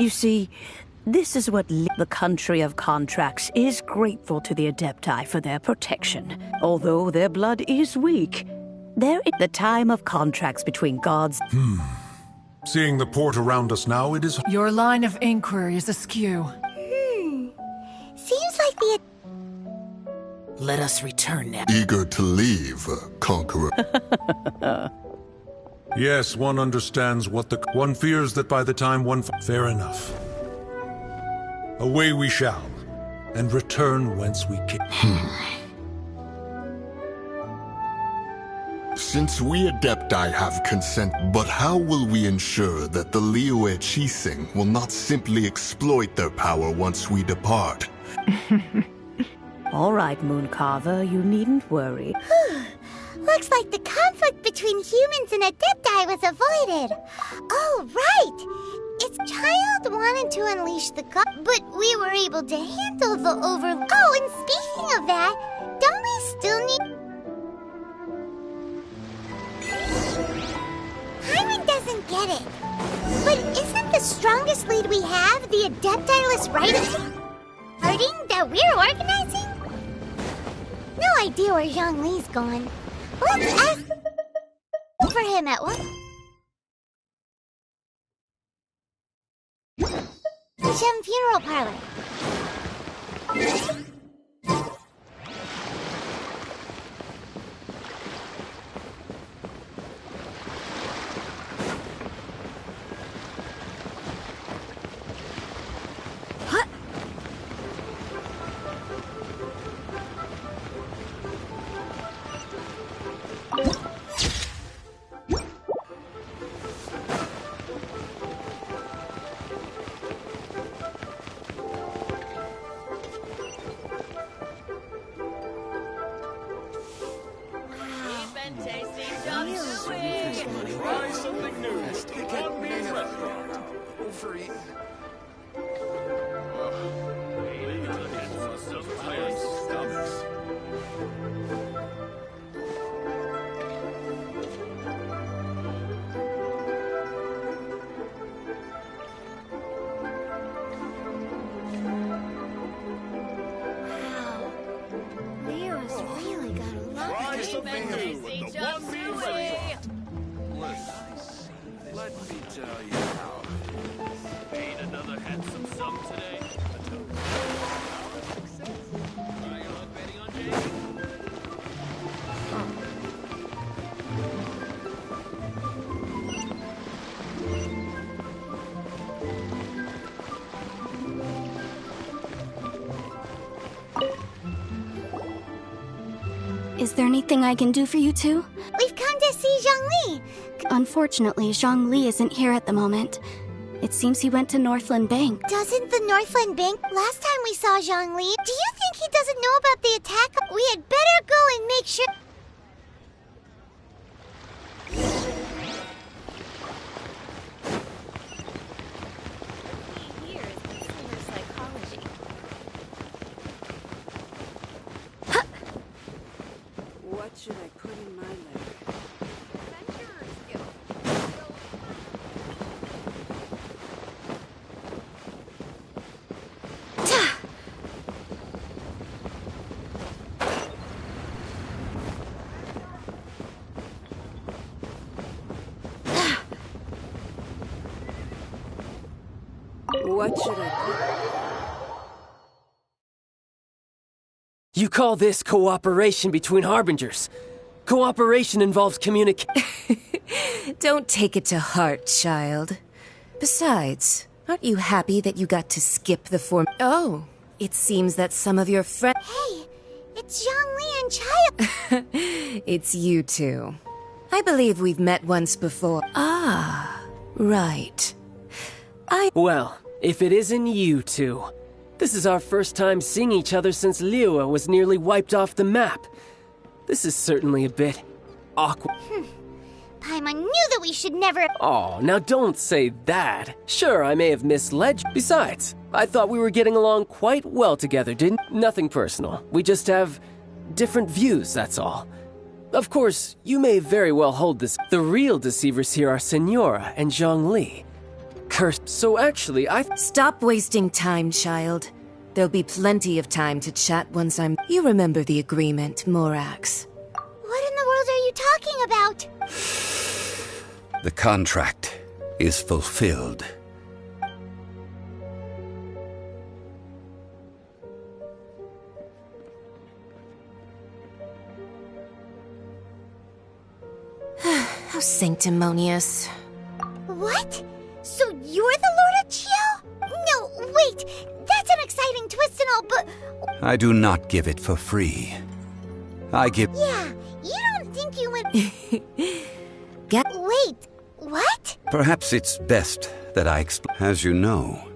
You see, this is what the country of contracts is grateful to the Adepti for their protection. Although their blood is weak, they're at the time of contracts between gods. Seeing the port around us now, it is— Your line of inquiry is askew. Seems like the— Let us return now. Eager to leave, conqueror. Yes, one understands what the— One fears that by the time one— Fair enough. Away we shall, and return whence we came. Since we Adepti have consent, but how will we ensure that the Liyue Qixing will not simply exploit their power once we depart? All right, Mooncarver, you needn't worry. Looks like the conflict between humans and Adepti was avoided. Oh, right! Its child wanted to unleash the god, but we were able to handle the Oh, and speaking of that, don't we still need— Hyman doesn't get it. But isn't the strongest lead we have the Adepti-less writing that we're organizing? No idea where Zhang Li's gone. Let's ask for him at once. Gem Funeral Parlor. Let me tell you how. Ain't another handsome sum today. Are you all betting on Jay? Is there anything I can do for you two? We've come to see Zhongli. Unfortunately, Zhongli isn't here at the moment. It seems he went to Northland Bank. Doesn't the Northland Bank? Last time we saw Zhongli, do you think he doesn't know about the attack? We had better go and make sure. What should I put in my letter? What should I put? You call this cooperation between Harbingers? Cooperation involves Don't take it to heart, child. Besides, aren't you happy that you got to skip the form? Oh, it seems that some of your friends... Hey, it's Zhongli and Child. It's you two. I believe we've met once before. Ah, right. Well, if it isn't you two. This is our first time seeing each other since Liyue was nearly wiped off the map. This is certainly a bit awkward. Paimon knew that we should never... Oh, now don't say that. Sure, I may have misled you. Besides, I thought we were getting along quite well together, didn't? Nothing personal. We just have different views, that's all. Of course, you may very well hold this. The real deceivers here are Senora and Zhongli. Cursed. So actually, Stop wasting time, child. There'll be plenty of time to chat once I'm... You remember the agreement, Morax. What in the world are you talking about? The contract is fulfilled. How sanctimonious. What? So you're the Lord of Chiao? No, wait. That's an exciting twist and all, but... I do not give it for free. I give... Yeah, you don't think you would... Wait, what? Perhaps it's best that I explain. As you know,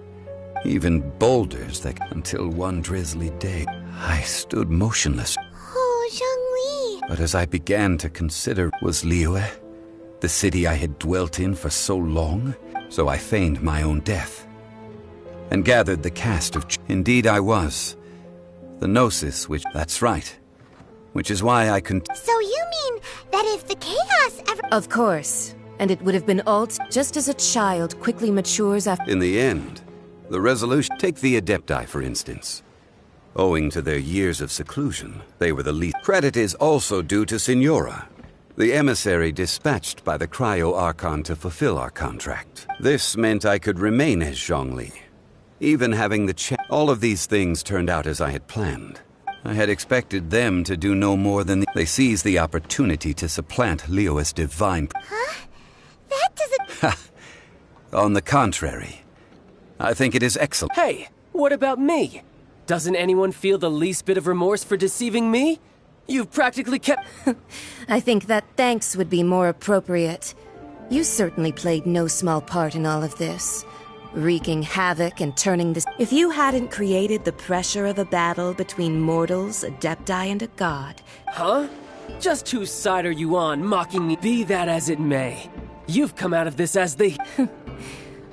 even boulders that... Until one drizzly day, I stood motionless. Oh, Zhongli. But as I began to consider, was Liyue the city I had dwelt in for so long? So I feigned my own death and gathered the cast of... Indeed I was. The Gnosis, which... That's right. Which is why I can... So you mean that if the chaos ever... Of course. And it would have been just as a child quickly matures after... In the end, the resolution... Take the Adepti, for instance. Owing to their years of seclusion, they were the least... Credit is also due to Senora, the emissary dispatched by the Cryo-Archon to fulfill our contract. This meant I could remain as Zhongli, even having the all of these things turned out as I had planned. I had expected them to do no more than... They seized the opportunity to supplant Liyue's divine... Huh? That doesn't... On the contrary, I think it is excellent. Hey, what about me? Doesn't anyone feel the least bit of remorse for deceiving me? You've practically kept... I think that thanks would be more appropriate. You certainly played no small part in all of this. Wreaking havoc and turning this... If you hadn't created the pressure of a battle between mortals, Adepti, and a god... Huh? Just whose side are you on, mocking me? Be that as it may. You've come out of this as the...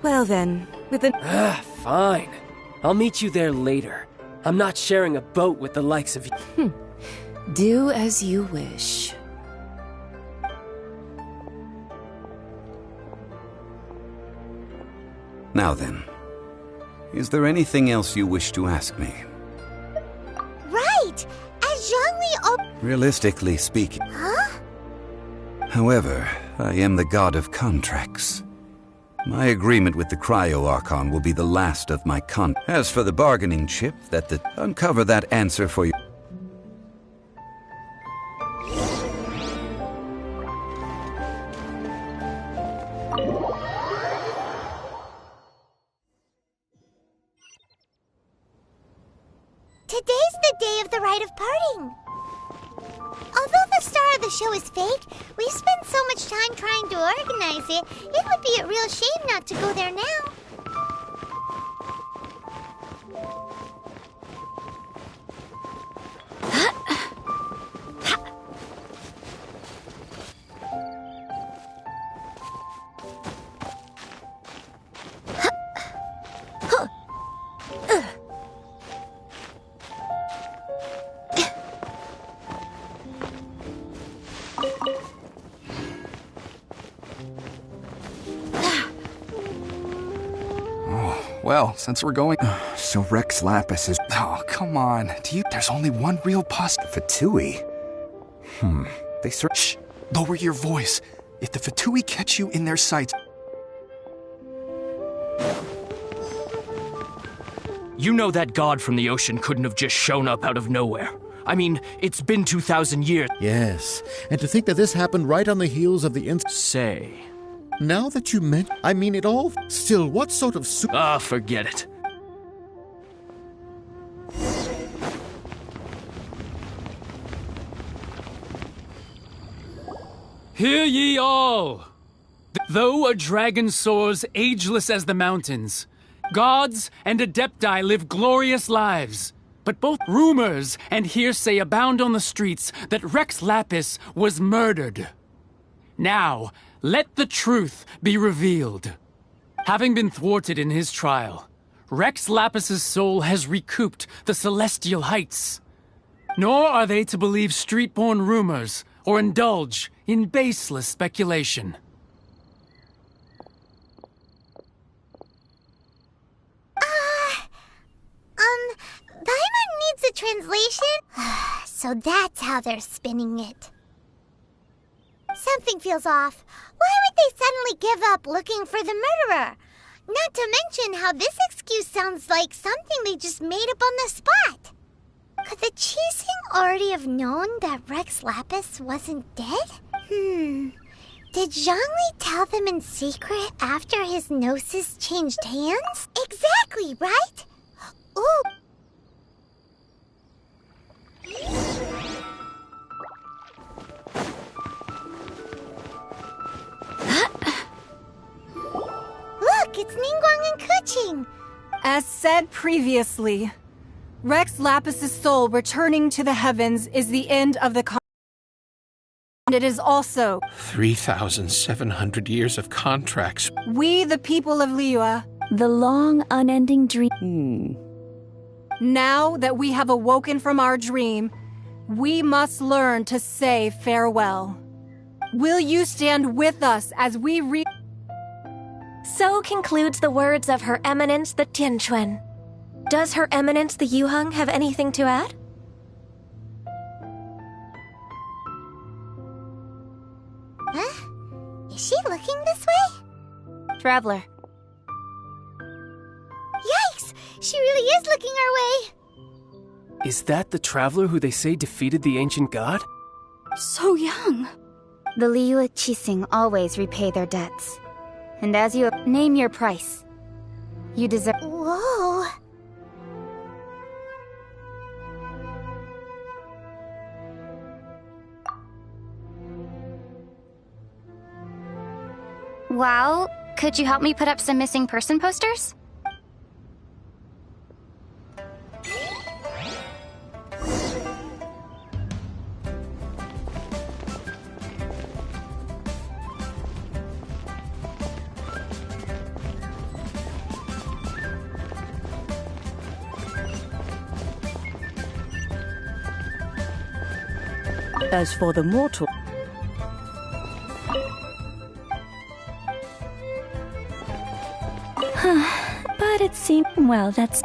Well then, with an... Fine. I'll meet you there later. I'm not sharing a boat with the likes of you. Do as you wish. Now then, is there anything else you wish to ask me? Right! As Zhongli... Realistically speaking... Huh? However, I am the god of contracts. My agreement with the Cryo-Archon will be the last of my As for the bargaining chip, uncover that answer for you. Today's the day of the rite of parting. Although of the show is fake? We've spent so much time trying to organize it. It would be a real shame not to go there now. Well, since we're going... So Rex Lapis is... Oh, come on. There's only one real Fatui. They search... Shh! Lower your voice. If the Fatui catch you in their sights... You know that god from the ocean couldn't have just shown up out of nowhere. I mean, it's been 2,000 years. Yes, and to think that this happened right on the heels of the Say... Now that you mention... I mean it all... Still, what sort of forget it. Hear ye all! Though a dragon soars ageless as the mountains, gods and adepti live glorious lives. But both rumors and hearsay abound on the streets that Rex Lapis was murdered. Now, let the truth be revealed. Having been thwarted in his trial, Rex Lapis's soul has recouped the celestial heights. Nor are they to believe street-born rumors or indulge in baseless speculation. Paimon needs a translation? So that's how they're spinning it. Something feels off. Why would they suddenly give up looking for the murderer? Not to mention how this excuse sounds like something they just made up on the spot. Could the Qixing already have known that Rex Lapis wasn't dead? Did Zhongli tell them in secret after his gnosis changed hands? Exactly, right? Ooh. Look, it's Ningguang and Keqing. As said previously, Rex Lapis's soul returning to the heavens is the end of the and it is also 3,700 years of contracts. We, the people of Liyue, the long, unending dream. Now that we have awoken from our dream, we must learn to say farewell. Will you stand with us as we So concludes the words of Her Eminence the Tianquan. Does Her Eminence the Yuheng have anything to add? Huh? Is she looking this way? Traveler. Yikes! She really is looking our way! Is that the traveler who they say defeated the ancient god? So young. The Liyue Qixing always repay their debts. And as you name your price, you deserve... Whoa! Well, could you help me put up some missing person posters? As for the mortal... But it seemed... Well, that's...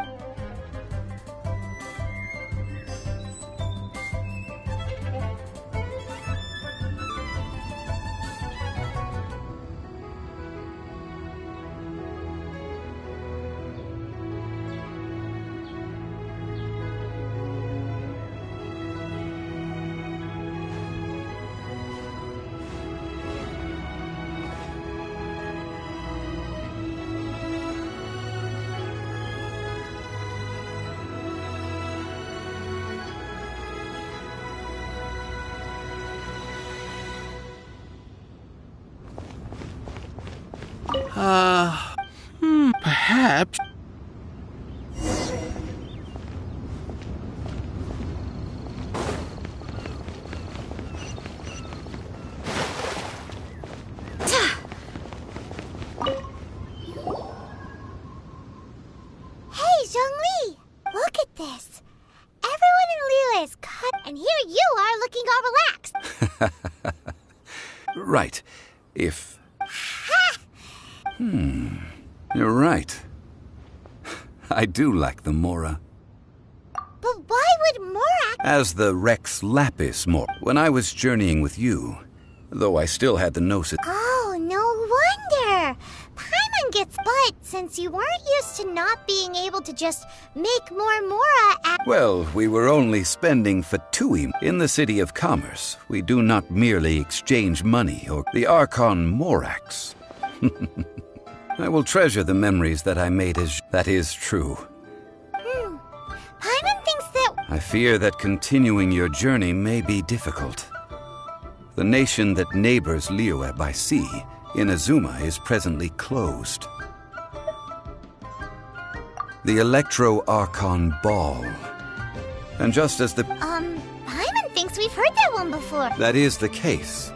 Perhaps. Hey, Zhongli! Look at this. Everyone in Liyue is cut, and here you are looking all relaxed. Right. If... You're right. I do like the Mora. But why would Morak... As the Rex Lapis Mora. When I was journeying with you, though I still had the Gnosis... Oh, no wonder! Paimon gets but since you weren't used to not being able to just make more Mora at... Well, we were only spending Fatui. In the City of Commerce, we do not merely exchange money or the Archon Morax. I will treasure the memories that I made as... That is true. Paimon thinks that... I fear that continuing your journey may be difficult. The nation that neighbors Liyue by sea, Inazuma, is presently closed. The Electro-Archon Ball. And just as the... Paimon thinks we've heard that one before. That is the case.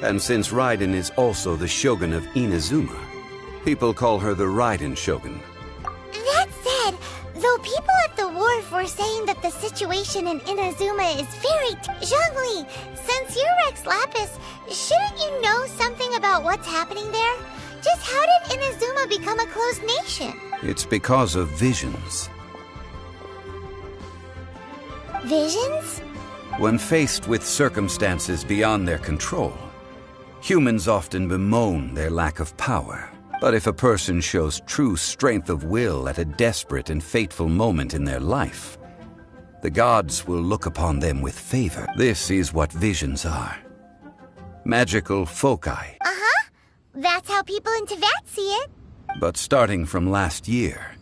And since Raiden is also the Shogun of Inazuma, people call her the Raiden Shogun. That said, though people at the wharf were saying that the situation in Inazuma is very... Zhongli, since you're Rex Lapis, shouldn't you know something about what's happening there? Just how did Inazuma become a closed nation? It's because of visions. Visions? When faced with circumstances beyond their control, humans often bemoan their lack of power. But if a person shows true strength of will at a desperate and fateful moment in their life, the gods will look upon them with favor. This is what visions are. Magical foci. Uh-huh. That's how people in Teyvat see it. But starting from last year,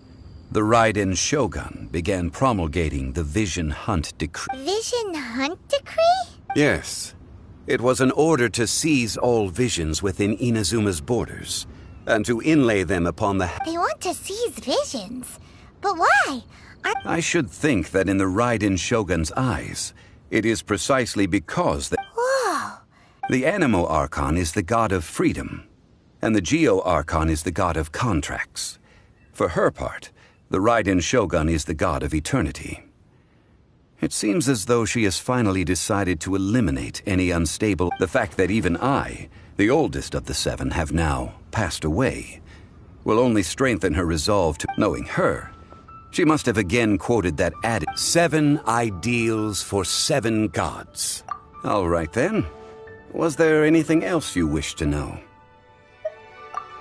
the Raiden Shogun began promulgating the Vision Hunt Decree. Vision Hunt Decree? Yes. It was an order to seize all visions within Inazuma's borders, and to inlay them upon the... They want to seize visions. But why? I should think that in the Raiden Shogun's eyes, it is precisely because that... Whoa! The Animo Archon is the god of freedom, and the Geo Archon is the god of contracts. For her part, the Raiden Shogun is the god of eternity. It seems as though she has finally decided to eliminate any unstable... The fact that even I, the oldest of the seven, have now passed away, will only strengthen her resolve to... Knowing her, she must have again quoted that ad... 7 ideals for 7 gods. All right then. Was there anything else you wish to know?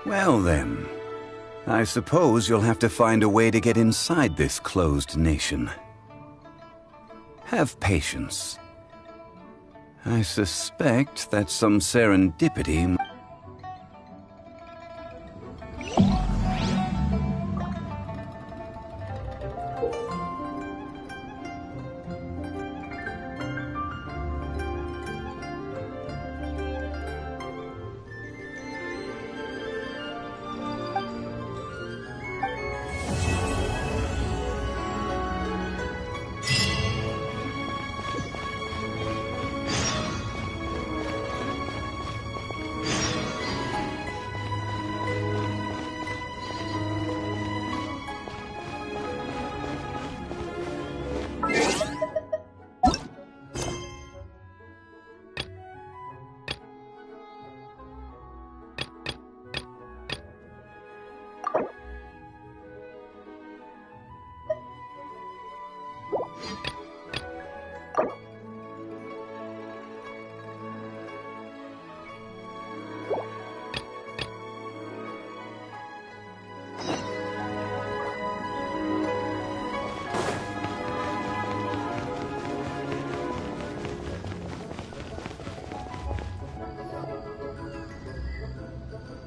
Well then, I suppose you'll have to find a way to get inside this closed nation. Have patience. I suspect that some serendipity...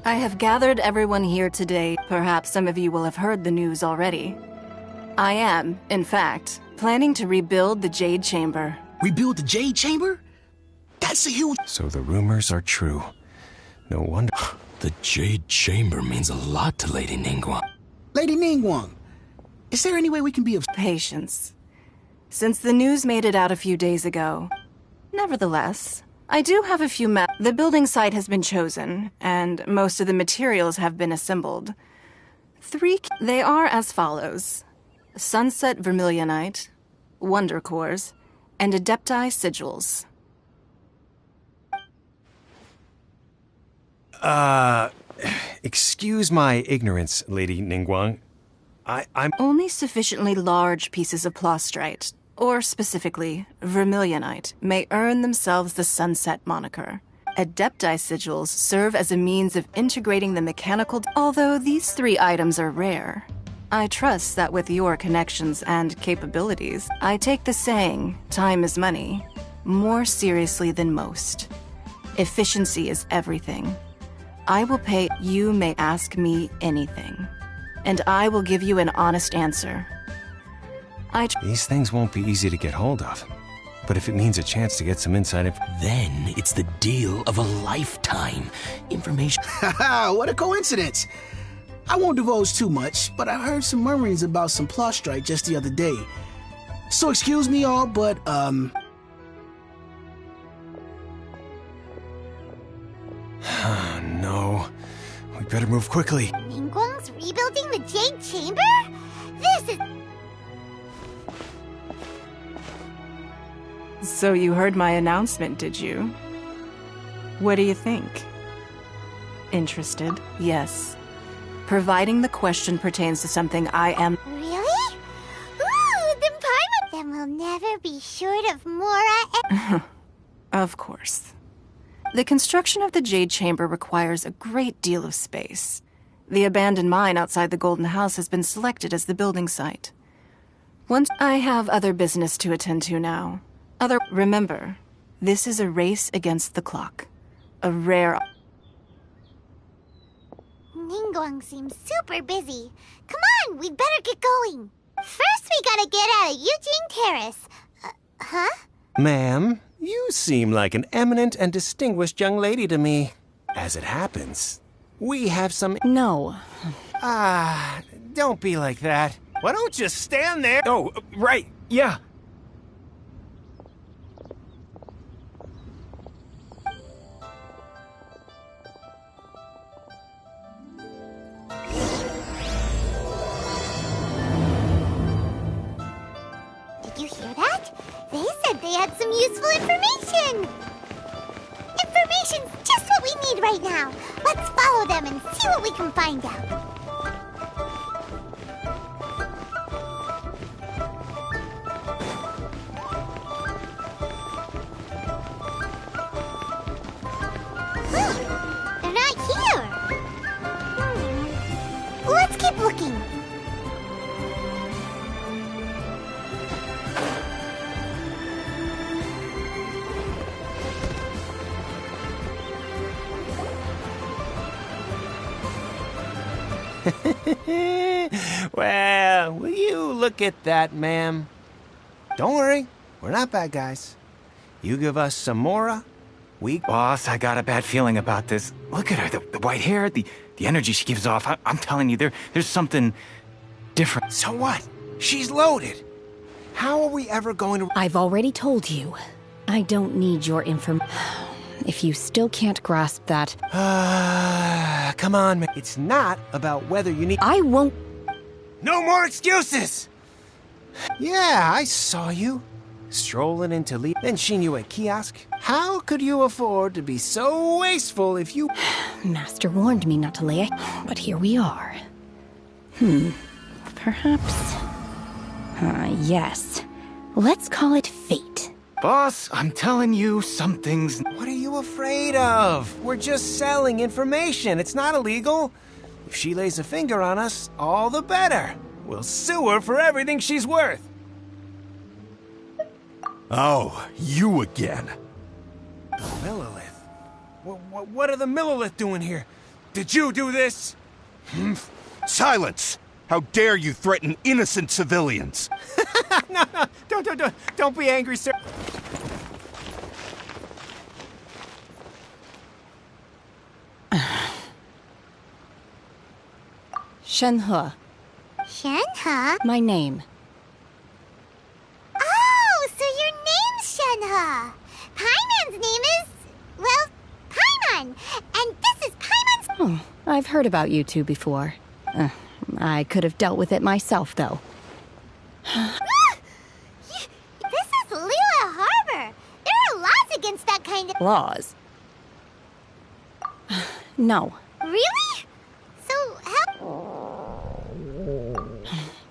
I have gathered everyone here today. Perhaps some of you will have heard the news already. I am, in fact, planning to rebuild the Jade Chamber. Rebuild the Jade Chamber? That's a huge... So the rumors are true. No wonder... The Jade Chamber means a lot to Lady Ningguang. Lady Ningguang, is there any way we can be of patience? Since the news made it out a few days ago. Nevertheless, I do have a few The building site has been chosen, and most of the materials have been assembled. They are as follows: Sunset Vermilionite, Wonder Cores, and Adepti Sigils. Excuse my ignorance, Lady Ningguang. I'm Only sufficiently large pieces of plastrite, or specifically, vermilionite, may earn themselves the Sunset moniker. Adepti Sigils serve as a means of integrating the mechanical... Although these 3 items are rare, I trust that with your connections and capabilities, I take the saying, time is money, more seriously than most. Efficiency is everything. I will pay... You may ask me anything, and I will give you an honest answer. These things won't be easy to get hold of. But if it means a chance to get some insight Then it's the deal of a lifetime. Information. Haha, what a coincidence! I won't divulge too much, but I heard some murmurings about some plastrite just the other day. So excuse me all, but, No. We better move quickly. Ningguang's rebuilding the Jade Chamber? This is... So you heard my announcement, did you? What do you think? Interested? Yes. Providing the question pertains to something I am... Really? Ooh, then Paimon... Then we'll never be short of Mora Of course. The construction of the Jade Chamber requires a great deal of space. The abandoned mine outside the Golden House has been selected as the building site. Once I have other business to attend to now. Remember, this is a race against the clock. A rare... Ningguang seems super busy. Come on, we'd better get going. First, we gotta get out of Eugene Terrace. Huh? Ma'am, you seem like an eminent and distinguished young lady to me. As it happens, we have some... No. Don't be like that. Why don't you stand there? Oh, right, yeah. Did you hear that? They said they had some useful information. Information's just what we need right now. Let's follow them and see what we can find out. They're not here. Let's keep looking. Well, will you look at that, ma'am? Don't worry, we're not bad guys. You give us some Mora, we... Boss, I got a bad feeling about this. Look at her, the white hair, the energy she gives off. I'm telling you, there's something different. So what? She's loaded. How are we ever going to... I've already told you. I don't need your information. If you still can't grasp that... Come on, man. It's not about whether you need... I won't... No more excuses! Yeah, I saw you. Strolling into then seen you at kiosk. How could you afford to be so wasteful if you... Master warned me not to lay a... But here we are. Perhaps... yes. Let's call it fate. Boss, I'm telling you, something's... What are you afraid of? We're just selling information. It's not illegal. If she lays a finger on us, all the better. We'll sue her for everything she's worth. Oh, you again. Millilith? What are the Millilith doing here? Did you do this? Silence! How dare you threaten innocent civilians? No, don't be angry, sir. Shenhe. Shenhe? My name. Oh, so your name's Shenhe. Paimon's name is, well, Paimon. And this is Paimon's... Oh, I've heard about you two before. I could have dealt with it myself, though. This is Lila Harbor. There are laws against that kind of... Laws? No. Really? So, how...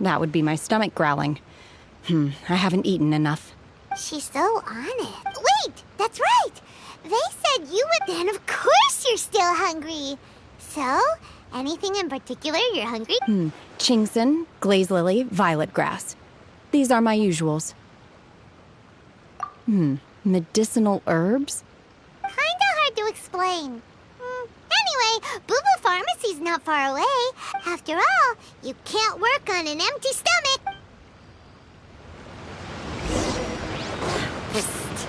That would be my stomach growling. I haven't eaten enough. She's so on it. Wait, that's right. They said you would... Then of course you're still hungry. So, anything in particular you're hungry? Chingson, glaze lily, violet grass. These are my usuals. Medicinal herbs? Kinda hard to explain. Anyway, Boo Boo Pharmacy's not far away. After all, you can't work on an empty stomach. Psst.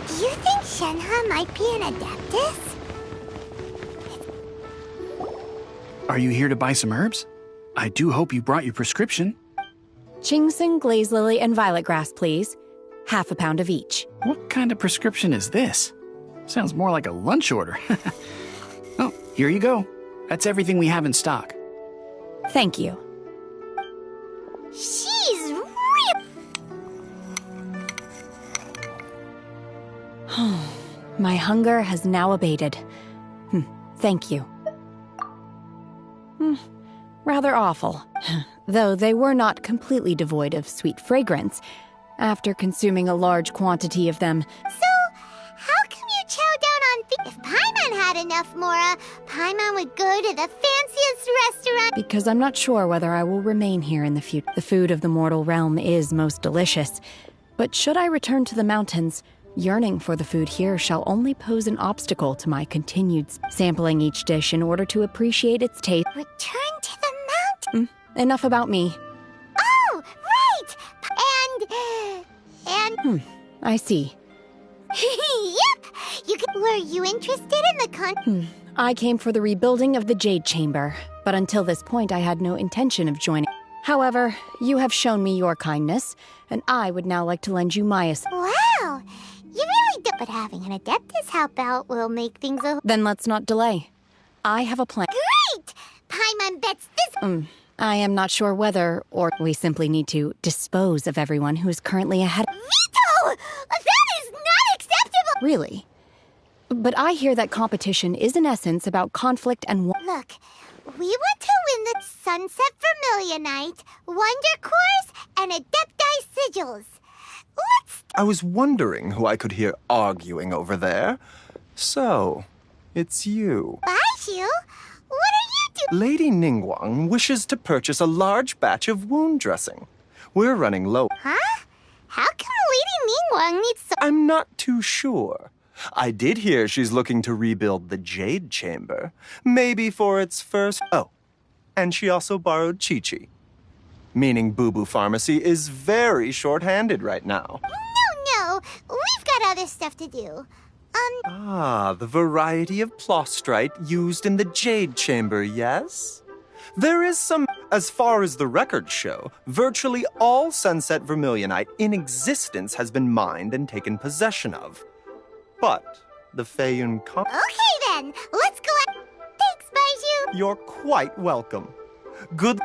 Do you think Shenhe might be an Adeptus? Are you here to buy some herbs? I do hope you brought your prescription. Chingson, glaze lily, and violet grass, please. Half a pound of each. What kind of prescription is this? Sounds more like a lunch order. Oh, here you go. That's everything we have in stock. Thank you. She's real... My hunger has now abated. Thank you. Rather awful. Though they were not completely devoid of sweet fragrance, after consuming a large quantity of them. So, how come you chow down on... If Paimon had enough Mora, Paimon would go to the fanciest restaurant... Because I'm not sure whether I will remain here in the future. The food of the mortal realm is most delicious. But should I return to the mountains, yearning for the food here shall only pose an obstacle to my continued sampling each dish in order to appreciate its taste. Return to the mountain... Enough about me. Oh, right! And... I see. Yep! Were you interested in the I came for the rebuilding of the Jade Chamber, but until this point I had no intention of joining. However, you have shown me your kindness, and I would now like to lend you my Wow! You really do, but having an Adeptus help out will make things a... Then let's not delay. I have a plan. Great! Paimon bets this... I am not sure whether, or we simply need to dispose of everyone who is currently ahead. Veto! That is not acceptable! Really? But I hear that competition is in essence about conflict and... Look, we want to win the Sunset Vermilionite, Wonder Cores, and Adepti Sigils. I was wondering who I could hear arguing over there. So, it's you. Baishu? What are you doing? Lady Ningguang wishes to purchase a large batch of wound dressing. We're running low. Huh? How come Lady Ningguang needs so... I'm not too sure. I did hear she's looking to rebuild the Jade Chamber. Maybe for its first... Oh, and she also borrowed Chi-Chi. Meaning Boo Boo Pharmacy is very short-handed right now. No, we've got other stuff to do. The variety of plostrite used in the Jade Chamber, yes? There is some... As far as the records show, virtually all Sunset Vermilionite in existence has been mined and taken possession of. But the Feiyun... Okay then, let's go... Thanks, Baiju! You're quite welcome. Good...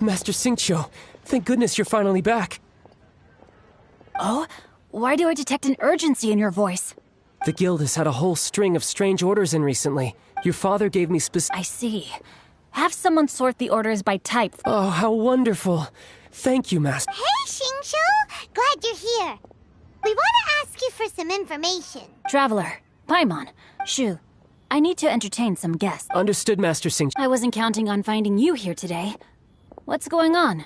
Master Xingqiu, thank goodness you're finally back. Oh? Why do I detect an urgency in your voice? The guild has had a whole string of strange orders in recently. Your father gave me I see. Have someone sort the orders by type. Oh, how wonderful. Thank you, Master. Hey, Xingqiu! Glad you're here. We want to ask you for some information. Traveler, Paimon, Shu, I need to entertain some guests. Understood, Master Xingqiu. I wasn't counting on finding you here today. What's going on?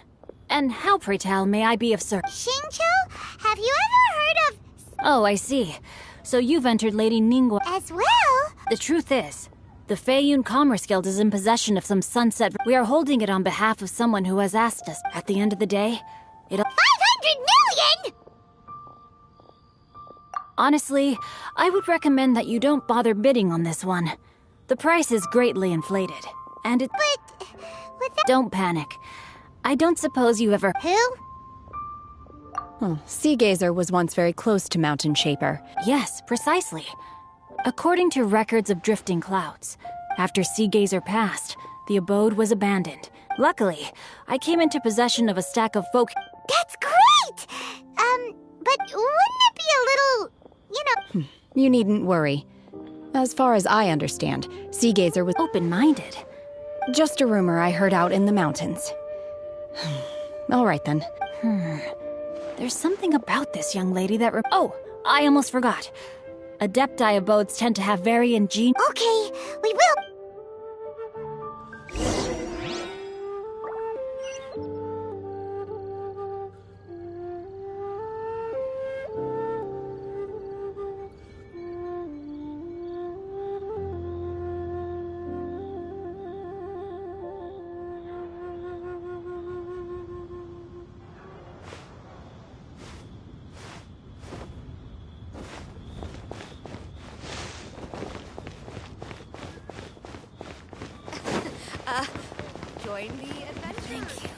And how, pray tell, may I be of service? Xingqiu, have you ever heard of... Oh, I see. So you've entered Lady Ningguang. As well? The truth is, the Feiyun Commerce Guild is in possession of some sunset... We are holding it on behalf of someone who has asked us. At the end of the day, it'll... 500 million?! Honestly, I would recommend that you don't bother bidding on this one. The price is greatly inflated, and it... But... Don't panic. I don't suppose you ever... Who? Seagazer was once very close to Mountain Shaper. Yes, precisely. According to records of drifting clouds, after Seagazer passed, the abode was abandoned. Luckily, I came into possession of a stack of folk... That's great! But wouldn't it be a little... you know... You needn't worry. As far as I understand, Seagazer was... open-minded. Just a rumor I heard out in the mountains. All right, then. There's something about this young lady that... Oh, I almost forgot. Adepti abodes tend to have very ingenious... Okay, we will... Join the adventure. Thank you.